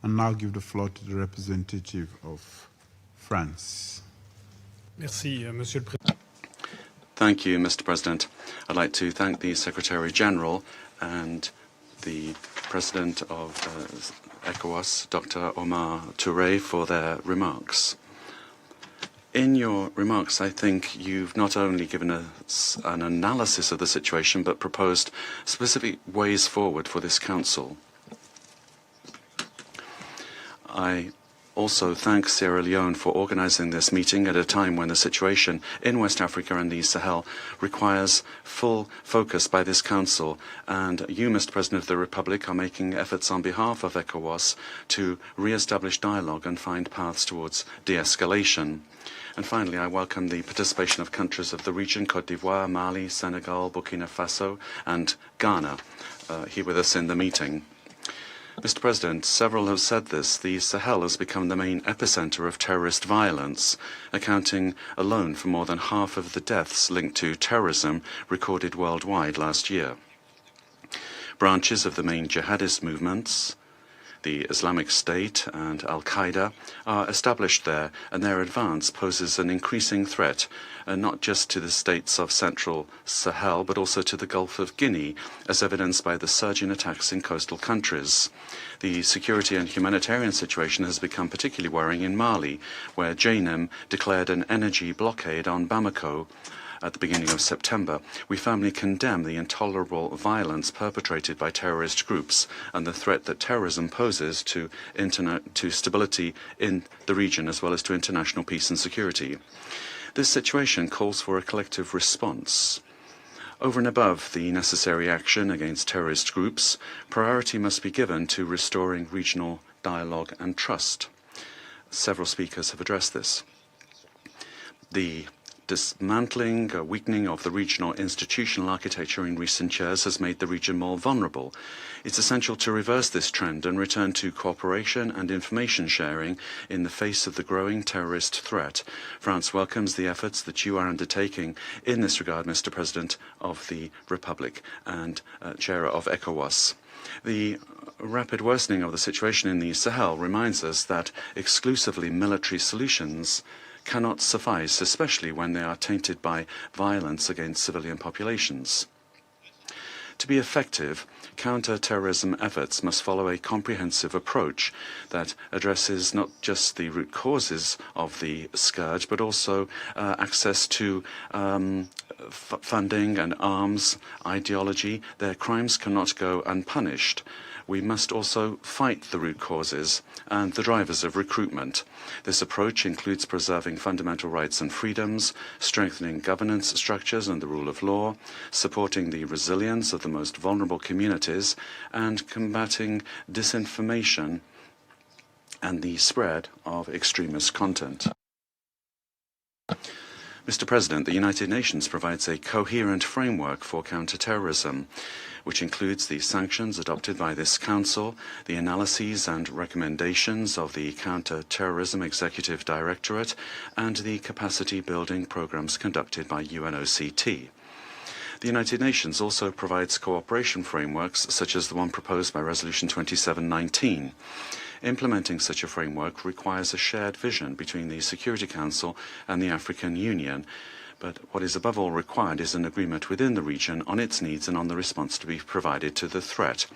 and now give the floor to the representative of France. Merci, Monsieur le Président. Thank you, Mr. President. I'd like to thank the Secretary General and the President of ECOWAS, Dr. Omar Touré, for their remarks. In your remarks, I think you've not only given us an analysis of the situation, but proposed specific ways forward for this Council. I also thank Sierra Leone for organizing this meeting at a time when the situation in West Africa and the Sahel requires full focus by this Council, and you, Mr. President of the Republic, are making efforts on behalf of ECOWAS to re-establish dialogue and find paths towards de-escalation. And finally, I welcome the participation of countries of the region, Côte d'Ivoire, Mali, Senegal, Burkina Faso, and Ghana, here with us in the meeting. Mr. President, several have said this. The Sahel has become the main epicenter of terrorist violence, accounting alone for more than half of the deaths linked to terrorism recorded worldwide last year. Branches of the main jihadist movements, the Islamic State and Al-Qaeda, are established there, and their advance poses an increasing threat, not just to the states of central Sahel, but also to the Gulf of Guinea, as evidenced by the surging attacks in coastal countries. The security and humanitarian situation has become particularly worrying in Mali, where JNIM declared an energy blockade on Bamako at the beginning of September. We firmly condemn the intolerable violence perpetrated by terrorist groups and the threat that terrorism poses to stability in the region, as well as to international peace and security. This situation calls for a collective response. Over and above the necessary action against terrorist groups, priority must be given to restoring regional dialogue and trust. Several speakers have addressed this. The dismantling, weakening of the regional institutional architecture in recent years has made the region more vulnerable. It's essential to reverse this trend and return to cooperation and information sharing in the face of the growing terrorist threat. France welcomes the efforts that you are undertaking in this regard, Mr. President of the Republic and Chair of ECOWAS. The rapid worsening of the situation in the Sahel reminds us that exclusively military solutions cannot suffice, especially when they are tainted by violence against civilian populations. To be effective, counter-terrorism efforts must follow a comprehensive approach that addresses not just the root causes of the scourge, but also access to funding and arms, ideology. Their crimes cannot go unpunished. we must also fight the root causes and the drivers of recruitment. This approach includes preserving fundamental rights and freedoms, strengthening governance structures and the rule of law, supporting the resilience of the most vulnerable communities, and combating disinformation and the spread of extremist content. Mr. President, the United Nations provides a coherent framework for counter-terrorism, which includes the sanctions adopted by this Council, the analyses and recommendations of the Counter-Terrorism Executive Directorate, and the capacity-building programs conducted by UNOCT. The United Nations also provides cooperation frameworks, such as the one proposed by Resolution 2719. Implementing such a framework requires a shared vision between the Security Council and the African Union, but what is above all required is an agreement within the region on its needs and on the response to be provided to the threat.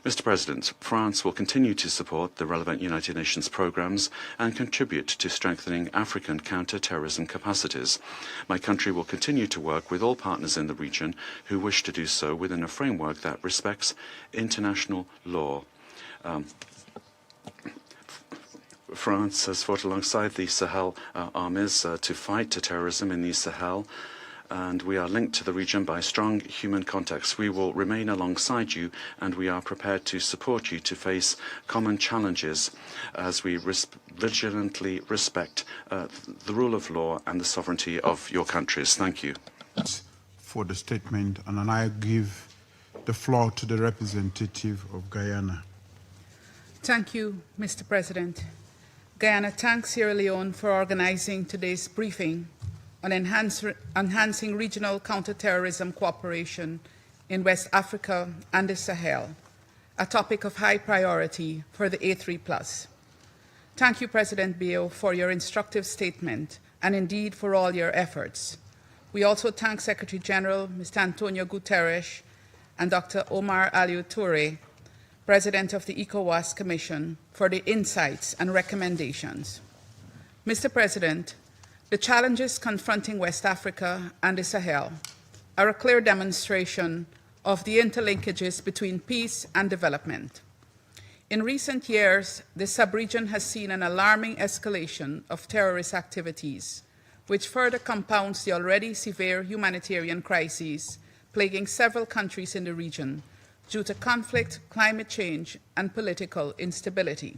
Mr. President, France will continue to support the relevant United Nations programs and contribute to strengthening African counter-terrorism capacities. My country will continue to work with all partners in the region who wish to do so within a framework that respects international law. France has fought alongside the Sahel armies to fight terrorism in the Sahel, and we are linked to the region by strong human contacts. We will remain alongside you, and we are prepared to support you to face common challenges as we vigilantly respect the rule of law and the sovereignty of your countries. Thank you. For the statement, and then I give the floor to the representative of Guyana. Thank you, Mr. President. Guyana thanks Sierra Leone for organizing today's briefing on enhancing regional counterterrorism cooperation in West Africa and the Sahel, a topic of high priority for the A3+. Thank you, President Bio, for your instructive statement and indeed for all your efforts. We also thank Secretary General Mr. Antonio Guterres and Dr. Omar Aliou Touré, President of the ECOWAS Commission, for the insights and recommendations. Mr. President, the challenges confronting West Africa and the Sahel are a clear demonstration of the interlinkages between peace and development. In recent years, the sub-region has seen an alarming escalation of terrorist activities, which further compounds the already severe humanitarian crises plaguing several countries in the region, due to conflict, climate change, and political instability.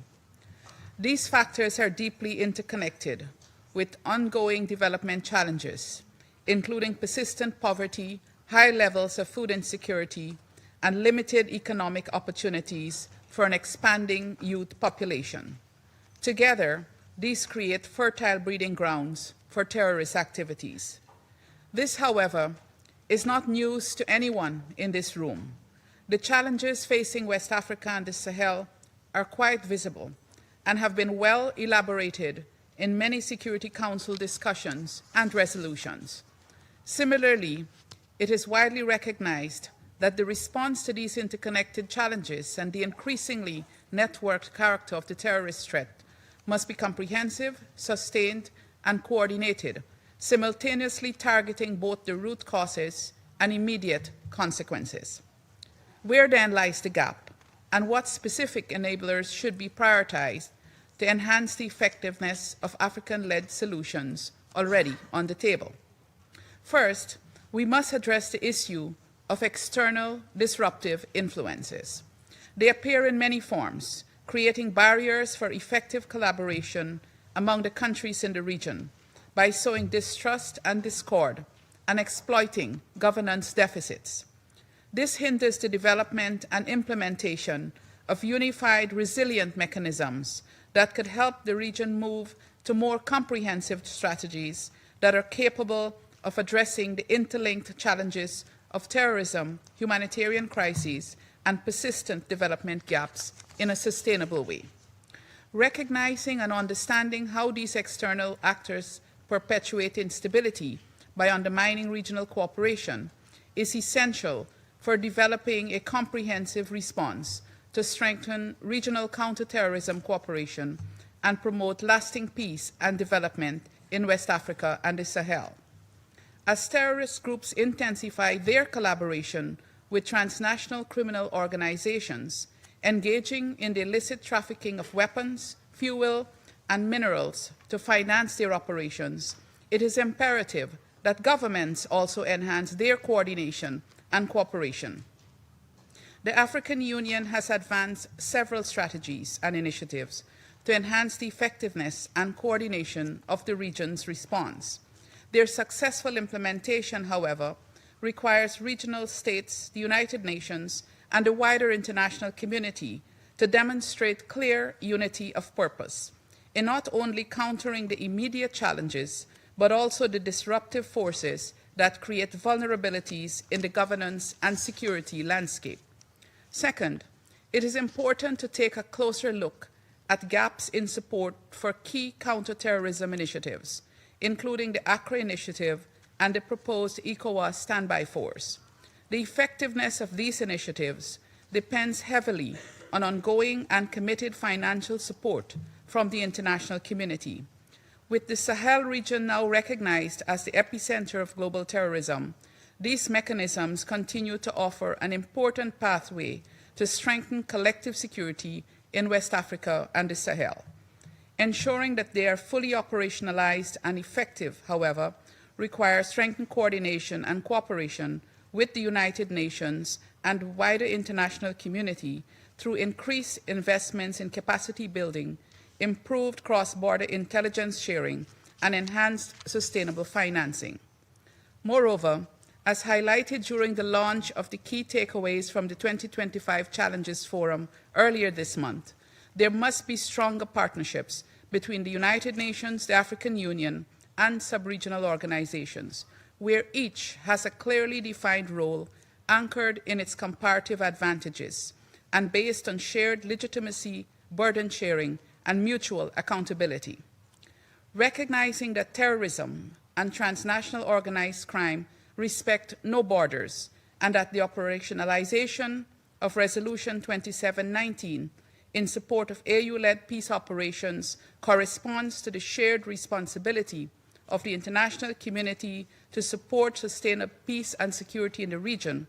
These factors are deeply interconnected with ongoing development challenges, including persistent poverty, high levels of food insecurity, and limited economic opportunities for an expanding youth population. Together, these create fertile breeding grounds for terrorist activities. This, however, is not news to anyone in this room. The challenges facing West Africa and the Sahel are quite visible and have been well elaborated in many Security Council discussions and resolutions. Similarly, it is widely recognized that the response to these interconnected challenges and the increasingly networked character of the terrorist threat must be comprehensive, sustained, and coordinated, simultaneously targeting both the root causes and immediate consequences. Where then lies the gap, and what specific enablers should be prioritized to enhance the effectiveness of African-led solutions already on the table? First, we must address the issue of external disruptive influences. They appear in many forms, creating barriers for effective collaboration among the countries in the region by sowing distrust and discord and exploiting governance deficits. This hinders the development and implementation of unified, resilient mechanisms that could help the region move to more comprehensive strategies that are capable of addressing the interlinked challenges of terrorism, humanitarian crises, and persistent development gaps in a sustainable way. Recognizing and understanding how these external actors perpetuate instability by undermining regional cooperation is essential for developing a comprehensive response to strengthen regional counterterrorism cooperation and promote lasting peace and development in West Africa and the Sahel. As terrorist groups intensify their collaboration with transnational criminal organizations, engaging in the illicit trafficking of weapons, fuel, and minerals to finance their operations, it is imperative that governments also enhance their coordination and cooperation. The African Union has advanced several strategies and initiatives to enhance the effectiveness and coordination of the region's response. Their successful implementation, however, requires regional states, the United Nations, and the wider international community to demonstrate clear unity of purpose in not only countering the immediate challenges, but also the disruptive forces that create vulnerabilities in the governance and security landscape. Second, it is important to take a closer look at gaps in support for key counterterrorism initiatives, including the Accra Initiative and the proposed ECOWAS Standby Force. The effectiveness of these initiatives depends heavily on ongoing and committed financial support from the international community. With the Sahel region now recognized as the epicenter of global terrorism, these mechanisms continue to offer an important pathway to strengthen collective security in West Africa and the Sahel. Ensuring that they are fully operationalized and effective, however, requires strengthened coordination and cooperation with the United Nations and wider international community through increased investments in capacity building, improved cross-border intelligence sharing, and enhanced sustainable financing. Moreover, as highlighted during the launch of the key takeaways from the 2025 Challenges Forum earlier this month, there must be stronger partnerships between the United Nations, the African Union, and sub-regional organizations, where each has a clearly defined role anchored in its comparative advantages and based on shared legitimacy, burden sharing, and mutual accountability. Recognizing that terrorism and transnational organized crime respect no borders, and that the operationalization of Resolution 2719 in support of AU-led peace operations corresponds to the shared responsibility of the international community to support sustainable peace and security in the region,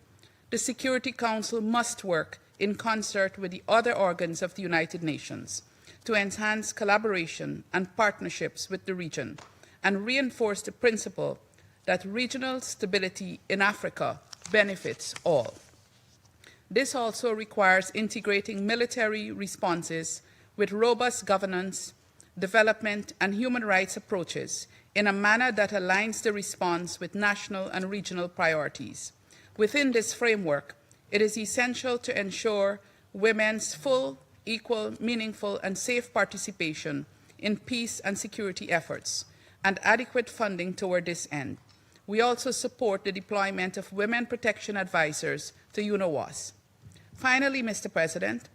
the Security Council must work in concert with the other organs of the United Nations to enhance collaboration and partnerships with the region and reinforce the principle that regional stability in Africa benefits all. This also requires integrating military responses with robust governance, development, and human rights approaches in a manner that aligns the response with national and regional priorities. Within this framework, it is essential to ensure women's full, equal, meaningful, and safe participation in peace and security efforts, and adequate funding toward this end. We also support the deployment of women protection advisors to UNOWAS. Finally, Mr. President,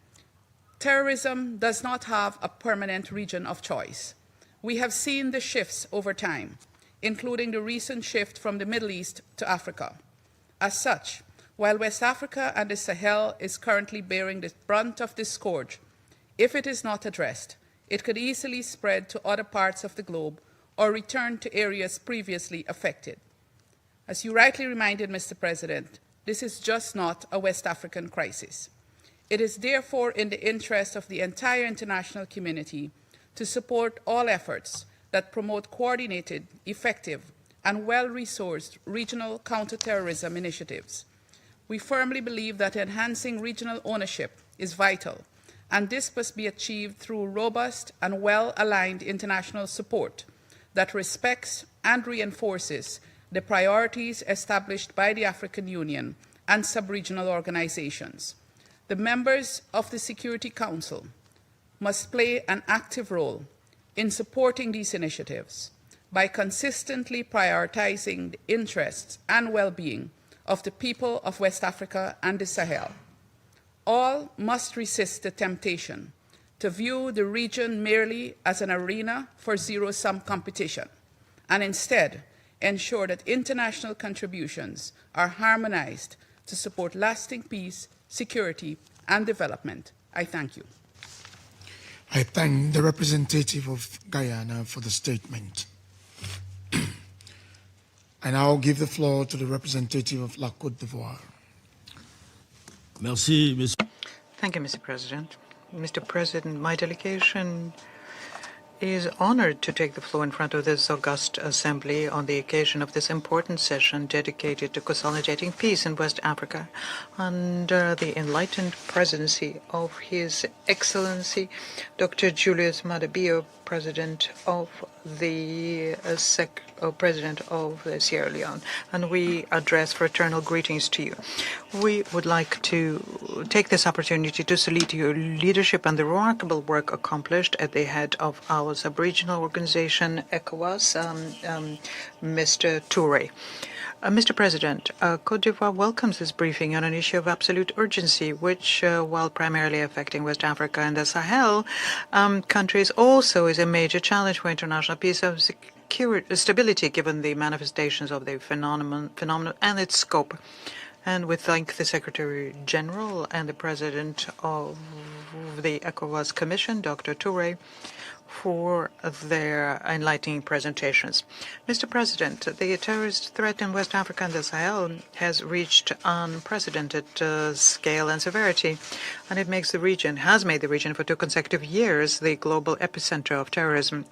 terrorism does not have a permanent region of choice. We have seen the shifts over time, including the recent shift from the Middle East to Africa. As such, while West Africa and the Sahel is currently bearing the brunt of this scourge, if it is not addressed, it could easily spread to other parts of the globe or return to areas previously affected. As you rightly reminded, Mr. President, this is just not a West African crisis. It is therefore in the interest of the entire international community to support all efforts that promote coordinated, effective, and well-resourced regional counterterrorism initiatives. We firmly believe that enhancing regional ownership is vital, and this must be achieved through robust and well-aligned international support that respects and reinforces the priorities established by the African Union and sub-regional organizations. The members of the Security Council must play an active role in supporting these initiatives by consistently prioritizing the interests and well-being of the people of West Africa and the Sahel. All must resist the temptation to view the region merely as an arena for zero-sum competition, and instead ensure that international contributions are harmonized to support lasting peace, security, and development. I thank you. I thank the representative of Guyana for the statement. I now give the floor to the representative of La Côte d'Ivoire. Merci, Monsieur. Thank you, Mr. President. Mr. President, my delegation is honored to take the floor in front of this august assembly on the occasion of this important session dedicated to consolidating peace in West Africa under the enlightened presidency of His Excellency Dr. Julius Maada, President of the Sierra Leone, and we address fraternal greetings to you. We would like to take this opportunity to salute your leadership and the remarkable work accomplished at the head of our sub-regional organization, ECOWAS, Mr. Touré. Mr. President, Côte d'Ivoire welcomes this briefing on an issue of absolute urgency, which, while primarily affecting West Africa and the Sahel countries, also is a major challenge for international peace and stability, given the manifestations of the phenomenon and its scope. And we thank the Secretary General and the President of the ECOWAS Commission, Dr. Touré, for their enlightening presentations. Mr. President, the terrorist threat in West Africa and the Sahel has reached unprecedented scale and severity, and it has made the region for 2 consecutive years the global epicenter of terrorism.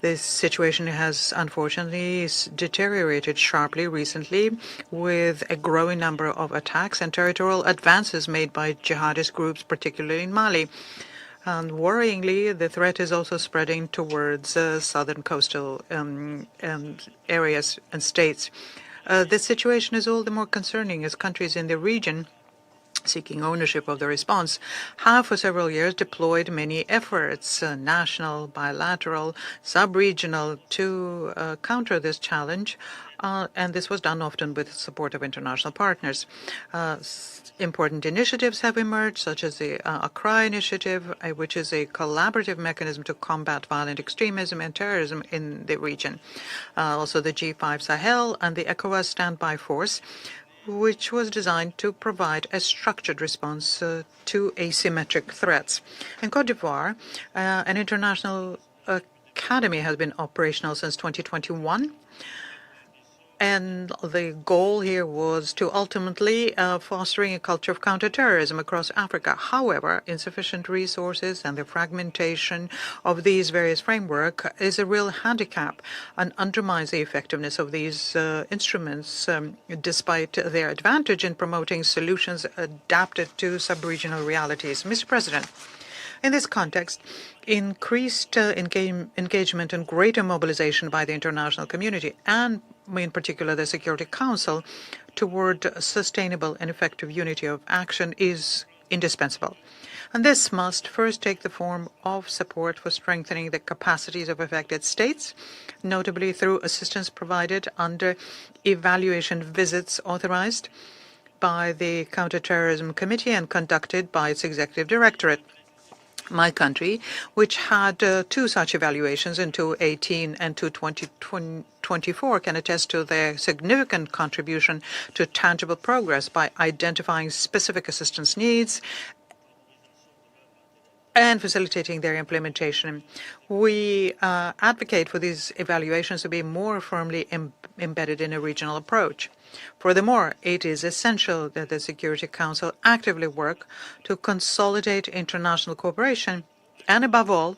This situation has unfortunately deteriorated sharply recently, with a growing number of attacks and territorial advances made by jihadist groups, particularly in Mali. And worryingly, the threat is also spreading towards southern coastal areas and states. This situation is all the more concerning as countries in the region seeking ownership of the response have for several years deployed many efforts, national, bilateral, sub-regional, to counter this challenge. And this was done often with the support of international partners. Important initiatives have emerged, such as the Accra Initiative, which is a collaborative mechanism to combat violent extremism and terrorism in the region. Also the G5 Sahel and the ECOWAS Standby Force, which was designed to provide a structured response to asymmetric threats. In Côte d'Ivoire, an international academy has been operational since 2021. And the goal here was to ultimately fostering a culture of counterterrorism across Africa. However, insufficient resources and the fragmentation of these various frameworks is a real handicap and undermines the effectiveness of these instruments, despite their advantage in promoting solutions adapted to sub-regional realities. Mr. President, in this context, increased engagement and greater mobilization by the international community, and in particular the Security Council, toward sustainable and effective unity of action is indispensable. And this must first take the form of support for strengthening the capacities of affected states, notably through assistance provided under evaluation visits authorized by the Counter-Terrorism Committee and conducted by its Executive Directorate. My country, which had 2 such evaluations in 2018 and 2024, can attest to their significant contribution to tangible progress by identifying specific assistance needs and facilitating their implementation. We advocate for these evaluations to be more firmly embedded in a regional approach. Furthermore, it is essential that the Security Council actively work to consolidate international cooperation and, above all,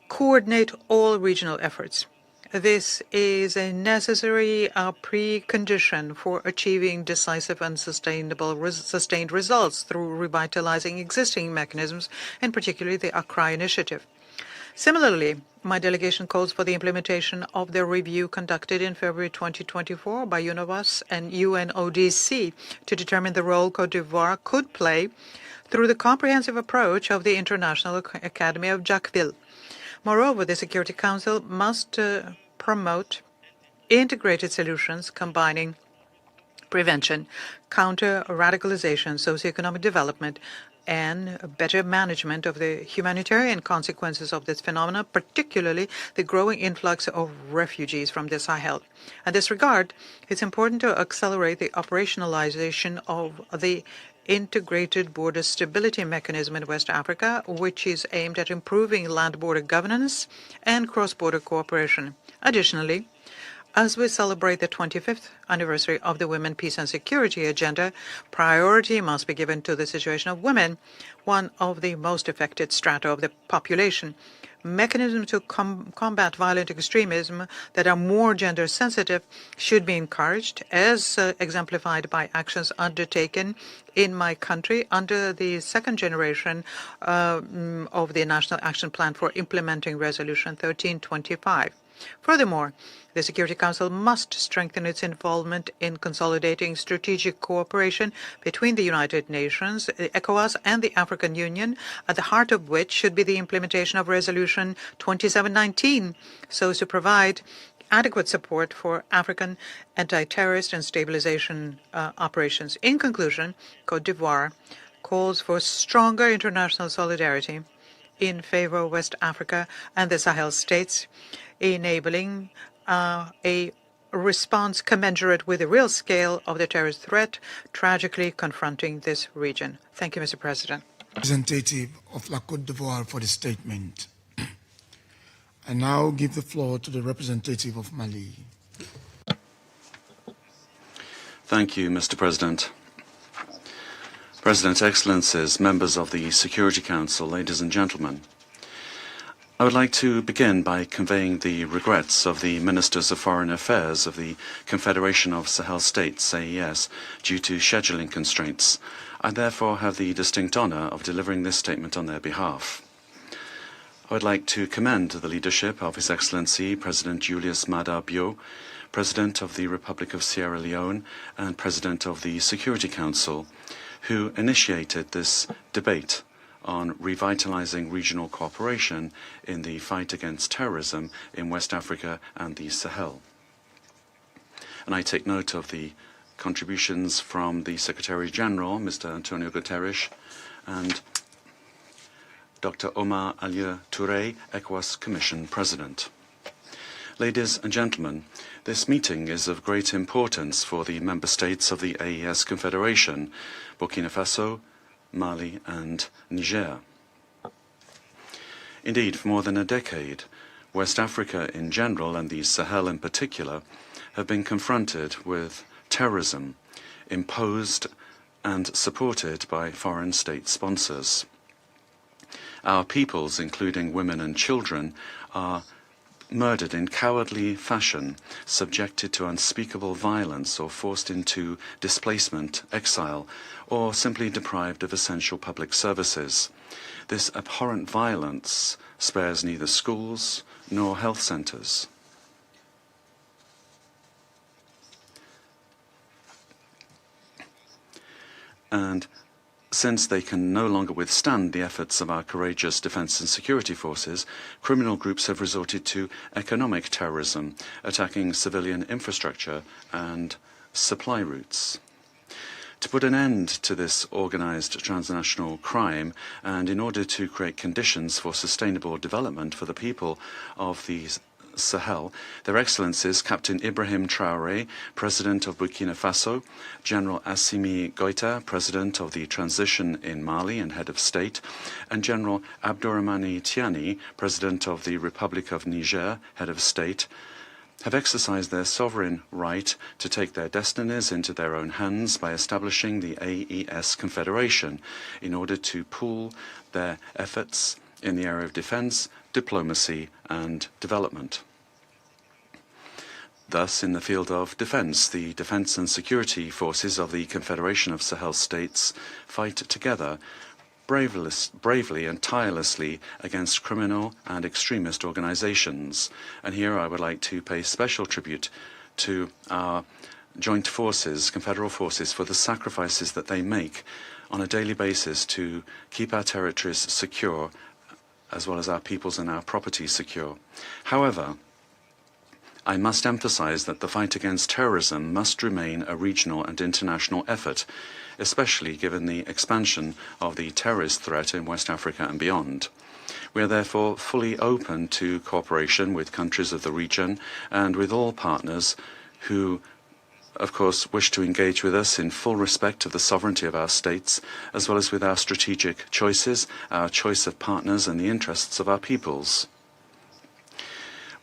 coordinate all regional efforts. This is a necessary precondition for achieving decisive and sustained results through revitalizing existing mechanisms, and particularly the Accra Initiative. Similarly, my delegation calls for the implementation of the review conducted in February 2024 by UNOVAS and UNODC to determine the role Côte d'Ivoire could play through the comprehensive approach of the International Academy of Jacquesville. Moreover, the Security Council must promote integrated solutions combining prevention, counter-radicalization, socioeconomic development, and better management of the humanitarian consequences of this phenomenon, particularly the growing influx of refugees from the Sahel. In this regard, it's important to accelerate the operationalization of the Integrated Border Stability Mechanism in West Africa, which is aimed at improving land border governance and cross-border cooperation. Additionally, As we celebrate the 25th anniversary of the Women, Peace and Security Agenda, priority must be given to the situation of women, one of the most affected strata of the population. Mechanisms to combat violent extremism that are more gender sensitive should be encouraged, as exemplified by actions undertaken in my country under the second generation of the National Action Plan for implementing Resolution 1325. Furthermore, the Security Council must strengthen its involvement in consolidating strategic cooperation between the United Nations, ECOWAS, and the African Union, at the heart of which should be the implementation of Resolution 2719, so as to provide adequate support for African anti-terrorist and stabilization operations. In conclusion, Côte d'Ivoire calls for stronger international solidarity in favor of West Africa and the Sahel states, enabling a response commensurate with the real scale of the terrorist threat tragically confronting this region. Thank you, Mr. President. Representative of La Côte d'Ivoire for the statement. I now give the floor to the representative of Mali. Thank you, Mr. President. President, Excellencies, members of the Security Council, ladies and gentlemen. I would like to begin by conveying the regrets of the Ministers of Foreign Affairs of the Confederation of Sahel States, AES, due to scheduling constraints. I therefore have the distinct honor of delivering this statement on their behalf. I would like to commend the leadership of His Excellency President Julius Maada, President of the Republic of Sierra Leone and President of the Security Council, who initiated this debate on revitalizing regional cooperation in the fight against terrorism in West Africa and the Sahel. And I take note of the contributions from the Secretary General, Mr. Antonio Guterres, and Dr. Omar Alieu Touré, ECOWAS Commission President. Ladies and gentlemen, this meeting is of great importance for the member states of the AES Confederation, Burkina Faso, Mali and Niger. Indeed, for more than a decade, West Africa in general and the Sahel in particular have been confronted with terrorism imposed and supported by foreign state sponsors. Our peoples, including women and children, are murdered in cowardly fashion, subjected to unspeakable violence or forced into displacement, exile, or simply deprived of essential public services. This abhorrent violence spares neither schools nor health centers. And since they can no longer withstand the efforts of our courageous defense and security forces, criminal groups have resorted to economic terrorism, attacking civilian infrastructure and supply routes. To put an end to this organized transnational crime, and in order to create conditions for sustainable development for the people of the Sahel, Their Excellencies Captain Ibrahim Traoré, President of Burkina Faso, General Assimi Goïta, President of the Transition in Mali and Head of State, and General Abdourahmane Tiani, President of the Republic of Niger, Head of State, have exercised their sovereign right to take their destinies into their own hands by establishing the AES Confederation in order to pool their efforts in the area of defense, diplomacy and development. Thus, in the field of defense, the defense and security forces of the Confederation of Sahel States fight together bravely and tirelessly against criminal and extremist organizations. And here I would like to pay special tribute to our joint forces, confederal forces, for the sacrifices that they make on a daily basis to keep our territories secure, as well as our peoples and our property secure. However, I must emphasize that the fight against terrorism must remain a regional and international effort, especially given the expansion of the terrorist threat in West Africa and beyond. We are therefore fully open to cooperation with countries of the region and with all partners who, of course, wish to engage with us in full respect of the sovereignty of our states, as well as with our strategic choices, our choice of partners and the interests of our peoples.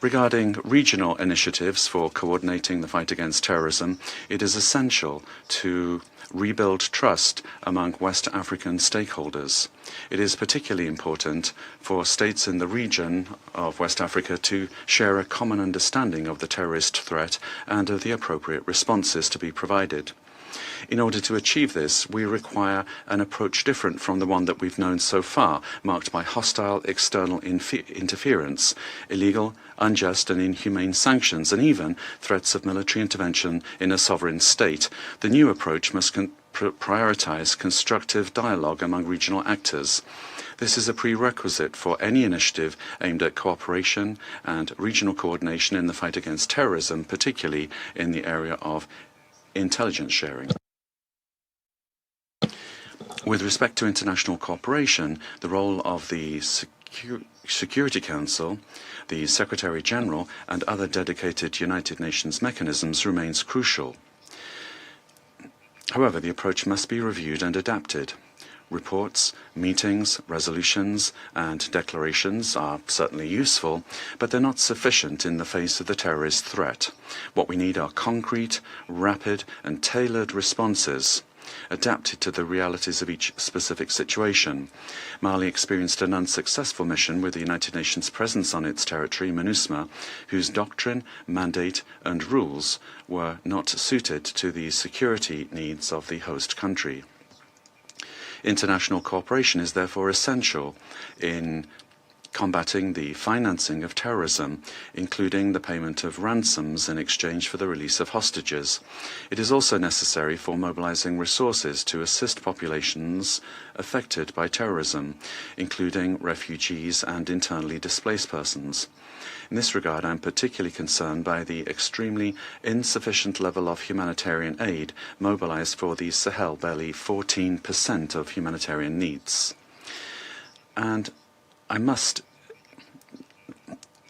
Regarding regional initiatives for coordinating the fight against terrorism, it is essential to rebuild trust among West African stakeholders. It is particularly important for states in the region of West Africa to share a common understanding of the terrorist threat and of the appropriate responses to be provided. In order to achieve this, we require an approach different from the one that we've known so far, marked by hostile external interference, illegal, unjust and inhumane sanctions, and even threats of military intervention in a sovereign state. The new approach must prioritize constructive dialogue among regional actors. This is a prerequisite for any initiative aimed at cooperation and regional coordination in the fight against terrorism, particularly in the area of intelligence sharing. With respect to international cooperation, the role of the Security Council, the Secretary General, and other dedicated United Nations mechanisms remains crucial. However, the approach must be reviewed and adapted. Reports, meetings, resolutions, and declarations are certainly useful, but they're not sufficient in the face of the terrorist threat. What we need are concrete, rapid, and tailored responses, adapted to the realities of each specific situation. Mali experienced an unsuccessful mission with the United Nations presence on its territory, MINUSMA, whose doctrine, mandate, and rules were not suited to the security needs of the host country. International cooperation is therefore essential in combating the financing of terrorism, including the payment of ransoms in exchange for the release of hostages. It is also necessary for mobilizing resources to assist populations affected by terrorism, including refugees and internally displaced persons. In this regard, I am particularly concerned by the extremely insufficient level of humanitarian aid mobilized for the Sahel, barely 14% of humanitarian needs. And I must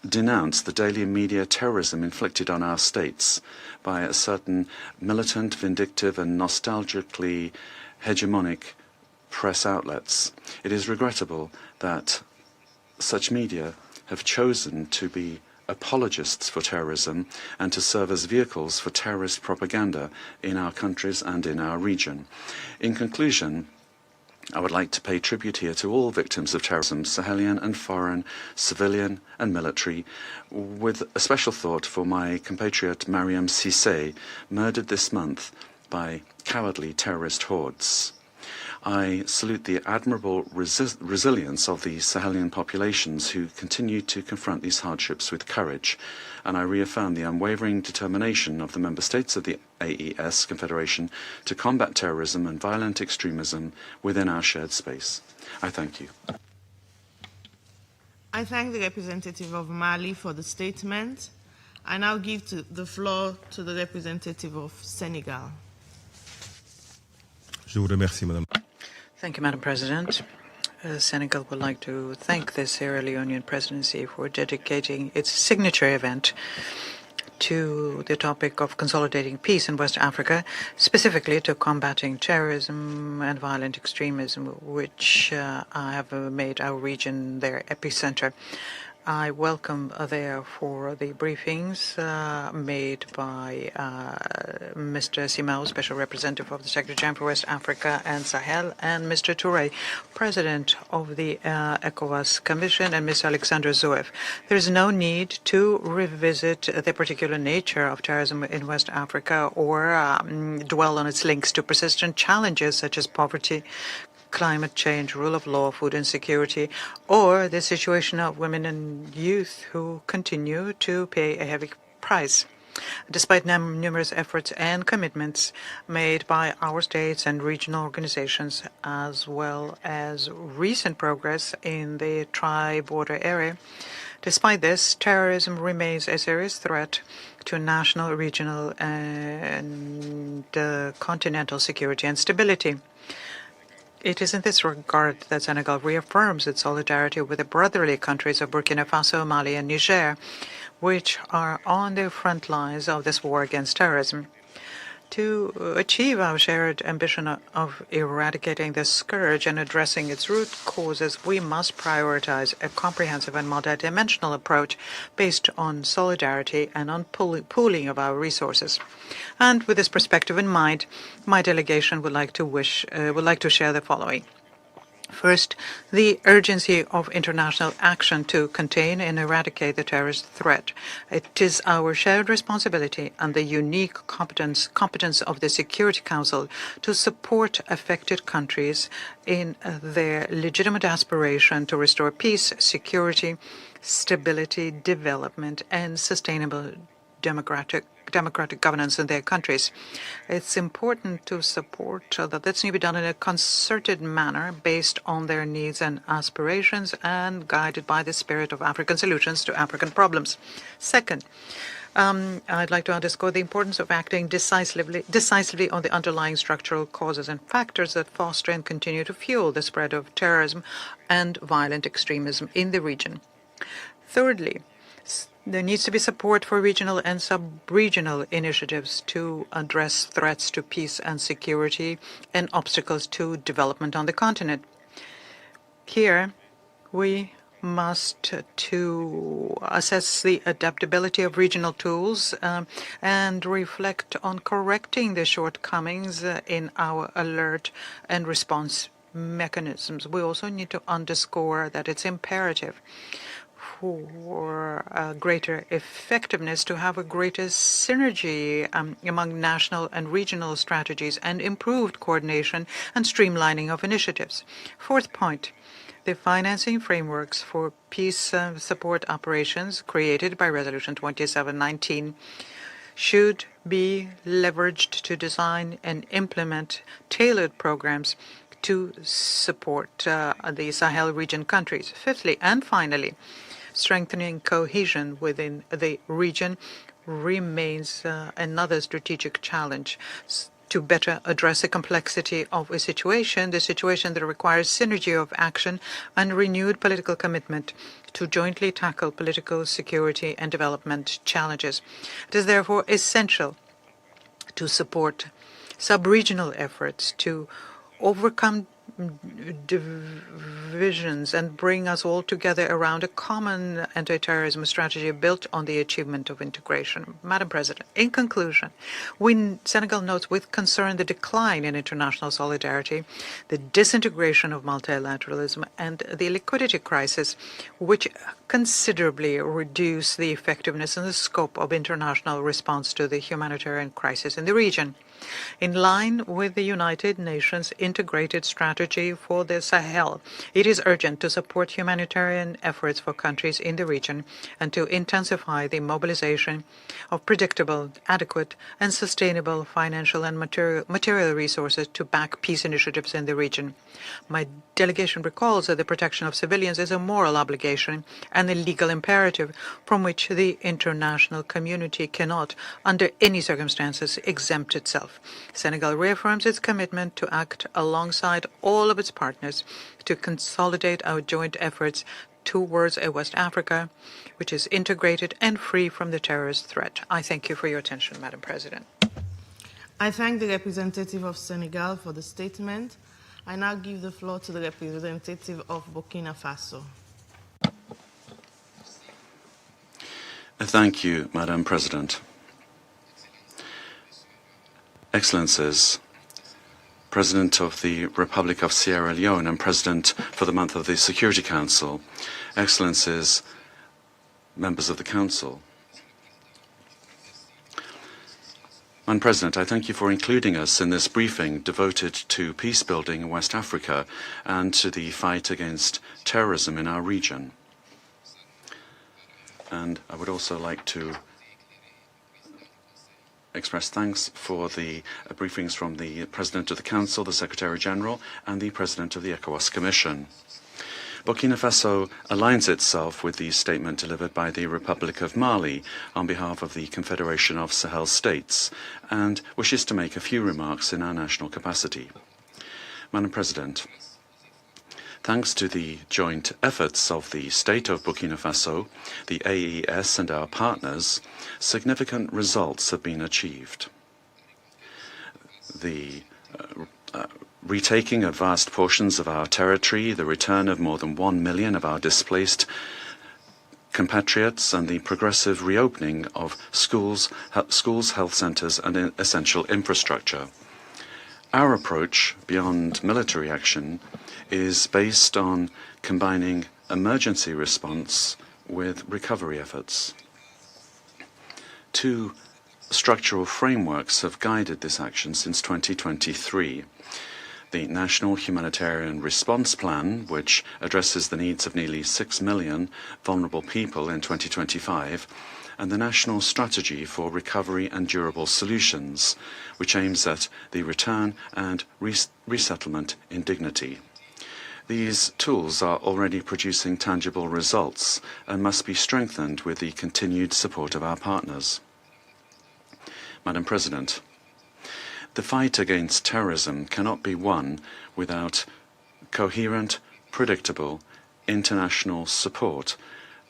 denounce the daily media terrorism inflicted on our states by a certain militant, vindictive, and nostalgically hegemonic press outlets. It is regrettable that such media have chosen to be apologists for terrorism and to serve as vehicles for terrorist propaganda in our countries and in our region. In conclusion, I would like to pay tribute here to all victims of terrorism, Sahelian and foreign, civilian and military, with a special thought for my compatriot Mariam Cissé, murdered this month by cowardly terrorist hordes. I salute the admirable resilience of the Sahelian populations who continue to confront these hardships with courage, and I reaffirm the unwavering determination of the member states of the AES Confederation to combat terrorism and violent extremism within our shared space. I thank you. I thank the representative of Mali for the statement. I now give the floor to the representative of Senegal. Je vous remercie, Madame. Thank you, Madam President. Senegal would like to thank the Sierra Leonean presidency for dedicating its signature event to the topic of consolidating peace in West Africa, specifically to combating terrorism and violent extremism, which have made our region their epicenter. I welcome, therefore, the briefings made by Mr. Simao, Special Representative of the Secretary General for West Africa and Sahel, and Mr. Touré, President of the ECOWAS Commission, and Mr. Alexander Zoev. There is no need to revisit the particular nature of terrorism in West Africa or dwell on its links to persistent challenges such as poverty, climate change, rule of law, food insecurity, or the situation of women and youth who continue to pay a heavy price. Despite numerous efforts and commitments made by our states and regional organizations, as well as recent progress in the tri-border area, despite this, terrorism remains a serious threat to national, regional, and continental security and stability. It is in this regard that Senegal reaffirms its solidarity with the brotherly countries of Burkina Faso, Mali, and Niger, which are on the front lines of this war against terrorism. To achieve our shared ambition of eradicating the scourge and addressing its root causes, we must prioritize a comprehensive and multidimensional approach based on solidarity and on pooling of our resources. And with this perspective in mind, my delegation would like to share the following. First, the urgency of international action to contain and eradicate the terrorist threat. It is our shared responsibility and the unique competence of the Security Council to support affected countries in their legitimate aspiration to restore peace, security, stability, development, and sustainable democratic governance in their countries. It's important to support that this needs to be done in a concerted manner based on their needs and aspirations and guided by the spirit of African solutions to African problems. Second, I'd like to underscore the importance of acting decisively on the underlying structural causes and factors that foster and continue to fuel the spread of terrorism and violent extremism in the region. Thirdly, there needs to be support for regional and sub-regional initiatives to address threats to peace and security and obstacles to development on the continent. Here, we must to assess the adaptability of regional tools and reflect on correcting the shortcomings in our alert and response mechanisms. We also need to underscore that it's imperative for greater effectiveness to have a greater synergy among national and regional strategies and improved coordination and streamlining of initiatives. Fourth point, the financing frameworks for peace support operations created by Resolution 2719 should be leveraged to design and implement tailored programs to support the Sahel region countries. Fifthly and finally, strengthening cohesion within the region remains another strategic challenge to better address the complexity of the situation that requires synergy of action and renewed political commitment to jointly tackle political, security, and development challenges. It is therefore essential to support sub-regional efforts to overcome divisions and bring us all together around a common anti-terrorism strategy built on the achievement of integration. Madam President, in conclusion, Senegal notes with concern the decline in international solidarity, the disintegration of multilateralism, and the liquidity crisis, which considerably reduce the effectiveness and the scope of international response to the humanitarian crisis in the region. In line with the United Nations integrated strategy for the Sahel, it is urgent to support humanitarian efforts for countries in the region and to intensify the mobilization of predictable, adequate, and sustainable financial and material resources to back peace initiatives in the region. My delegation recalls that the protection of civilians is a moral obligation and a legal imperative from which the international community cannot, under any circumstances, exempt itself. Senegal reaffirms its commitment to act alongside all of its partners to consolidate our joint efforts towards a West Africa which is integrated and free from the terrorist threat. I thank you for your attention, Madam President. I thank the representative of Senegal for the statement. I now give the floor to the representative of Burkina Faso. Thank you, Madam President. Excellencies, President of the Republic of Sierra Leone and President for the month of the Security Council, Excellencies, members of the Council. Madam President, I thank you for including us in this briefing devoted to peace building in West Africa and to the fight against terrorism in our region. And I would also like to express thanks for the briefings from the President of the Council, the Secretary General, and the President of the ECOWAS Commission. Burkina Faso aligns itself with the statement delivered by the Republic of Mali on behalf of the Confederation of Sahel States and wishes to make a few remarks in our national capacity. Madam President, thanks to the joint efforts of the State of Burkina Faso, the AES and our partners, significant results have been achieved. the retaking of vast portions of our territory, the return of more than 1 million of our displaced compatriots, and the progressive reopening of schools, health centres and essential infrastructure. Our approach, beyond military action, is based on combining emergency response with recovery efforts. Two structural frameworks have guided this action since 2023. The National Humanitarian Response Plan, which addresses the needs of nearly 6 million vulnerable people in 2025, and the National Strategy for Recovery and Durable Solutions, which aims at the return and resettlement in dignity. These tools are already producing tangible results and must be strengthened with the continued support of our partners. Madam President, the fight against terrorism cannot be won without coherent, predictable international support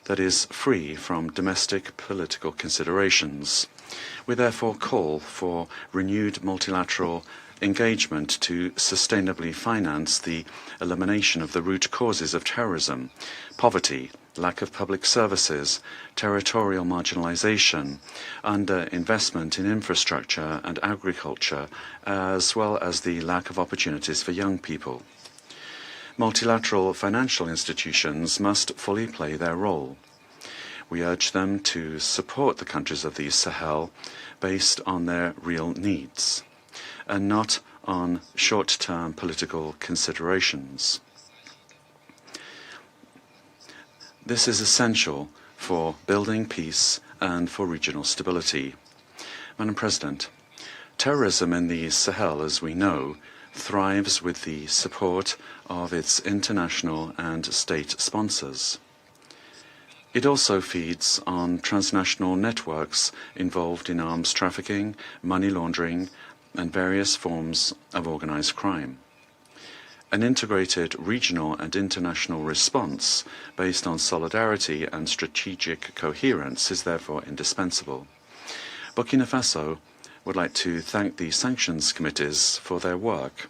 that is free from domestic political considerations. We therefore call for renewed multilateral engagement to sustainably finance the elimination of the root causes of terrorism: poverty, lack of public services, territorial marginalization, underinvestment in infrastructure and agriculture, as well as the lack of opportunities for young people. Multilateral financial institutions must fully play their role. We urge them to support the countries of the Sahel based on their real needs and not on short-term political considerations. This is essential for building peace and for regional stability. Madam President, terrorism in the Sahel, as we know, thrives with the support of its international and state sponsors. It also feeds on transnational networks involved in arms trafficking, money laundering, and various forms of organized crime. An integrated regional and international response based on solidarity and strategic coherence is therefore indispensable. Burkina Faso would like to thank the sanctions committees for their work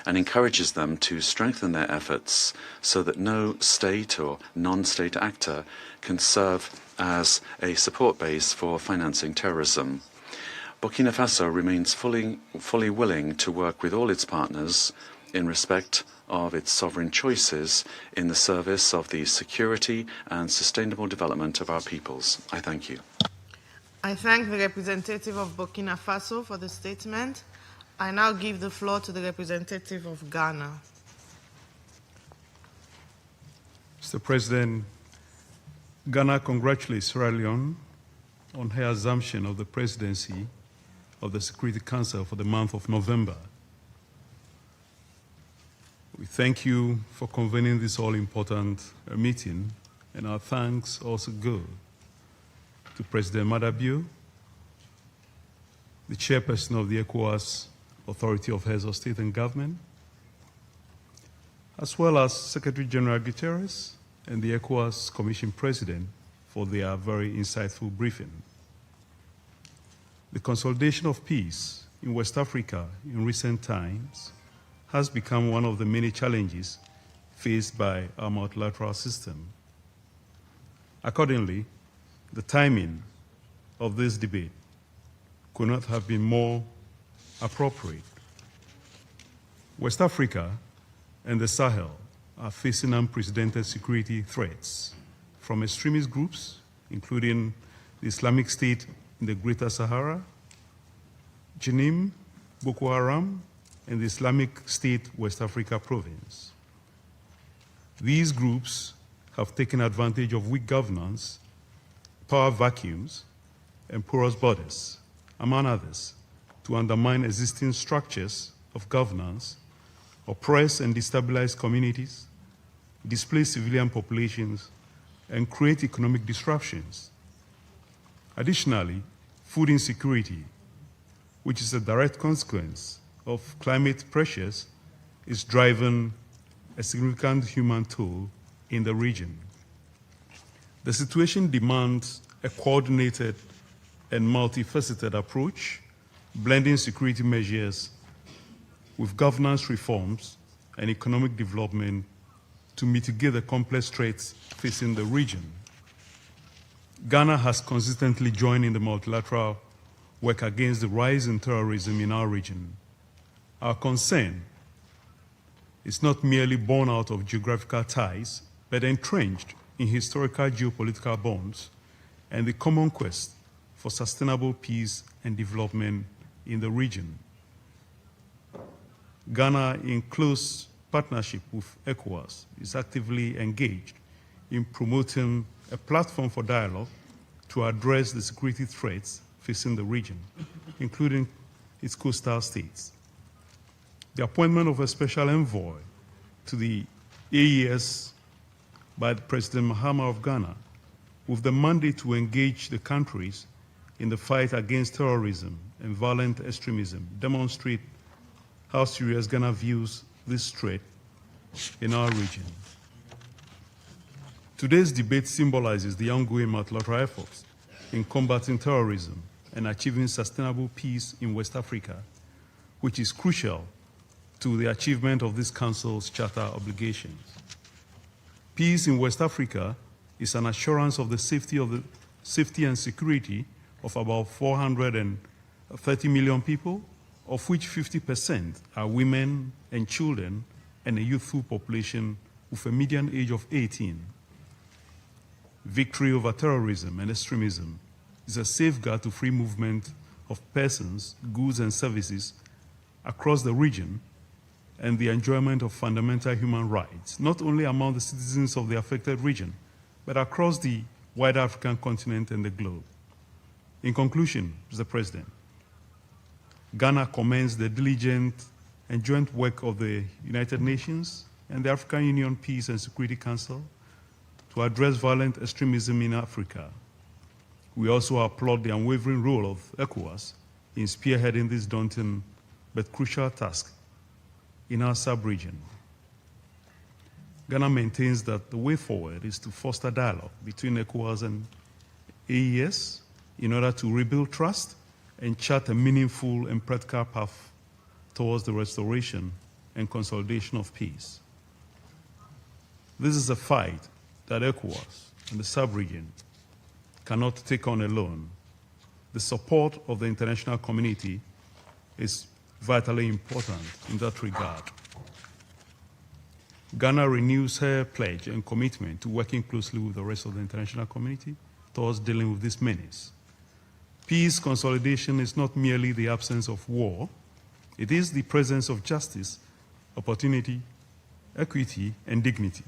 and encourages them to strengthen their efforts so that no state or non-state actor can serve as a support base for financing terrorism. Burkina Faso remains fully willing to work with all its partners in respect of its sovereign choices in the service of the security and sustainable development of our peoples. I thank you. I thank the representative of Burkina Faso for the statement. I now give the floor to the representative of Ghana. Mr. President, Ghana congratulates Sierra Leone on her assumption of the presidency of the Security Council for the month of November. We thank you for convening this all-important meeting, and our thanks also go to President Maada, the chairperson of the ECOWAS Authority of Heads of State and Government, as well as Secretary General Guterres and the ECOWAS Commission President for their very insightful briefing. The consolidation of peace in West Africa in recent times has become one of the many challenges faced by our multilateral system. Accordingly, the timing of this debate could not have been more appropriate. West Africa and the Sahel are facing unprecedented security threats from extremist groups, including the Islamic State in the Greater Sahara, Jenim, Boko Haram, and the Islamic State West Africa province. These groups have taken advantage of weak governance, power vacuums, and porous borders, among others, to undermine existing structures of governance, oppress and destabilize communities, displace civilian populations, and create economic disruptions. Additionally, food insecurity, which is a direct consequence of climate pressures, is driving a significant human toll in the region. The situation demands a coordinated and multifaceted approach blending security measures with governance reforms and economic development to mitigate the complex threats facing the region. Ghana has consistently joined in the multilateral work against the rise in terrorism in our region. Our concern is not merely born out of geographical ties, but entrenched in historical geopolitical bonds and the common quest for sustainable peace and development in the region. Ghana, in close partnership with ECOWAS, is actively engaged in promoting a platform for dialogue to address the security threats facing the region, including its coastal states. The appointment of a special envoy to the AES by President Mahama of Ghana, with the mandate to engage the countries in the fight against terrorism and violent extremism, demonstrate how serious Ghana views this threat in our region. Today's debate symbolizes the ongoing multilateral efforts in combating terrorism and achieving sustainable peace in West Africa, which is crucial to the achievement of this Council's charter obligations. Peace in West Africa is an assurance of the safety and security of about 430 million people, of which 50% are women and children, and a youthful population with a median age of 18. Victory over terrorism and extremism is a safeguard to free movement of persons, goods, and services across the region, and the enjoyment of fundamental human rights, not only among the citizens of the affected region, but across the wider African continent and the globe. In conclusion, Mr. President, Ghana commends the diligent and joint work of the United Nations and the African Union Peace and Security Council to address violent extremism in Africa. We also applaud the unwavering role of ECOWAS in spearheading this daunting but crucial task in our sub-region. Ghana maintains that the way forward is to foster dialogue between ECOWAS and AES in order to rebuild trust and chart a meaningful and practical path towards the restoration and consolidation of peace. This is a fight that ECOWAS and the sub-region cannot take on alone. The support of the international community is vitally important in that regard. Ghana renews her pledge and commitment to working closely with the rest of the international community towards dealing with this menace. Peace consolidation is not merely the absence of war, it is the presence of justice, opportunity, equity, and dignity.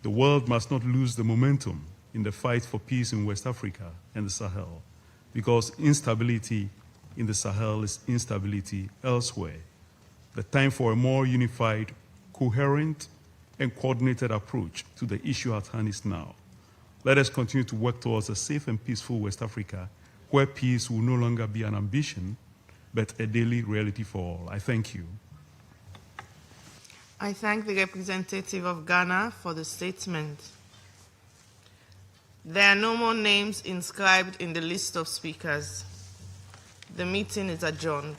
The world must not lose the momentum in the fight for peace in West Africa and the Sahel, because instability in the Sahel is instability elsewhere. The time for a more unified, coherent, and coordinated approach to the issue at hand is now. Let us continue to work towards a safe and peaceful West Africa, where peace will no longer be an ambition, but a daily reality for all. I thank you. I thank the representative of Ghana for the statement. There are no more names inscribed in the list of speakers. The meeting is adjourned.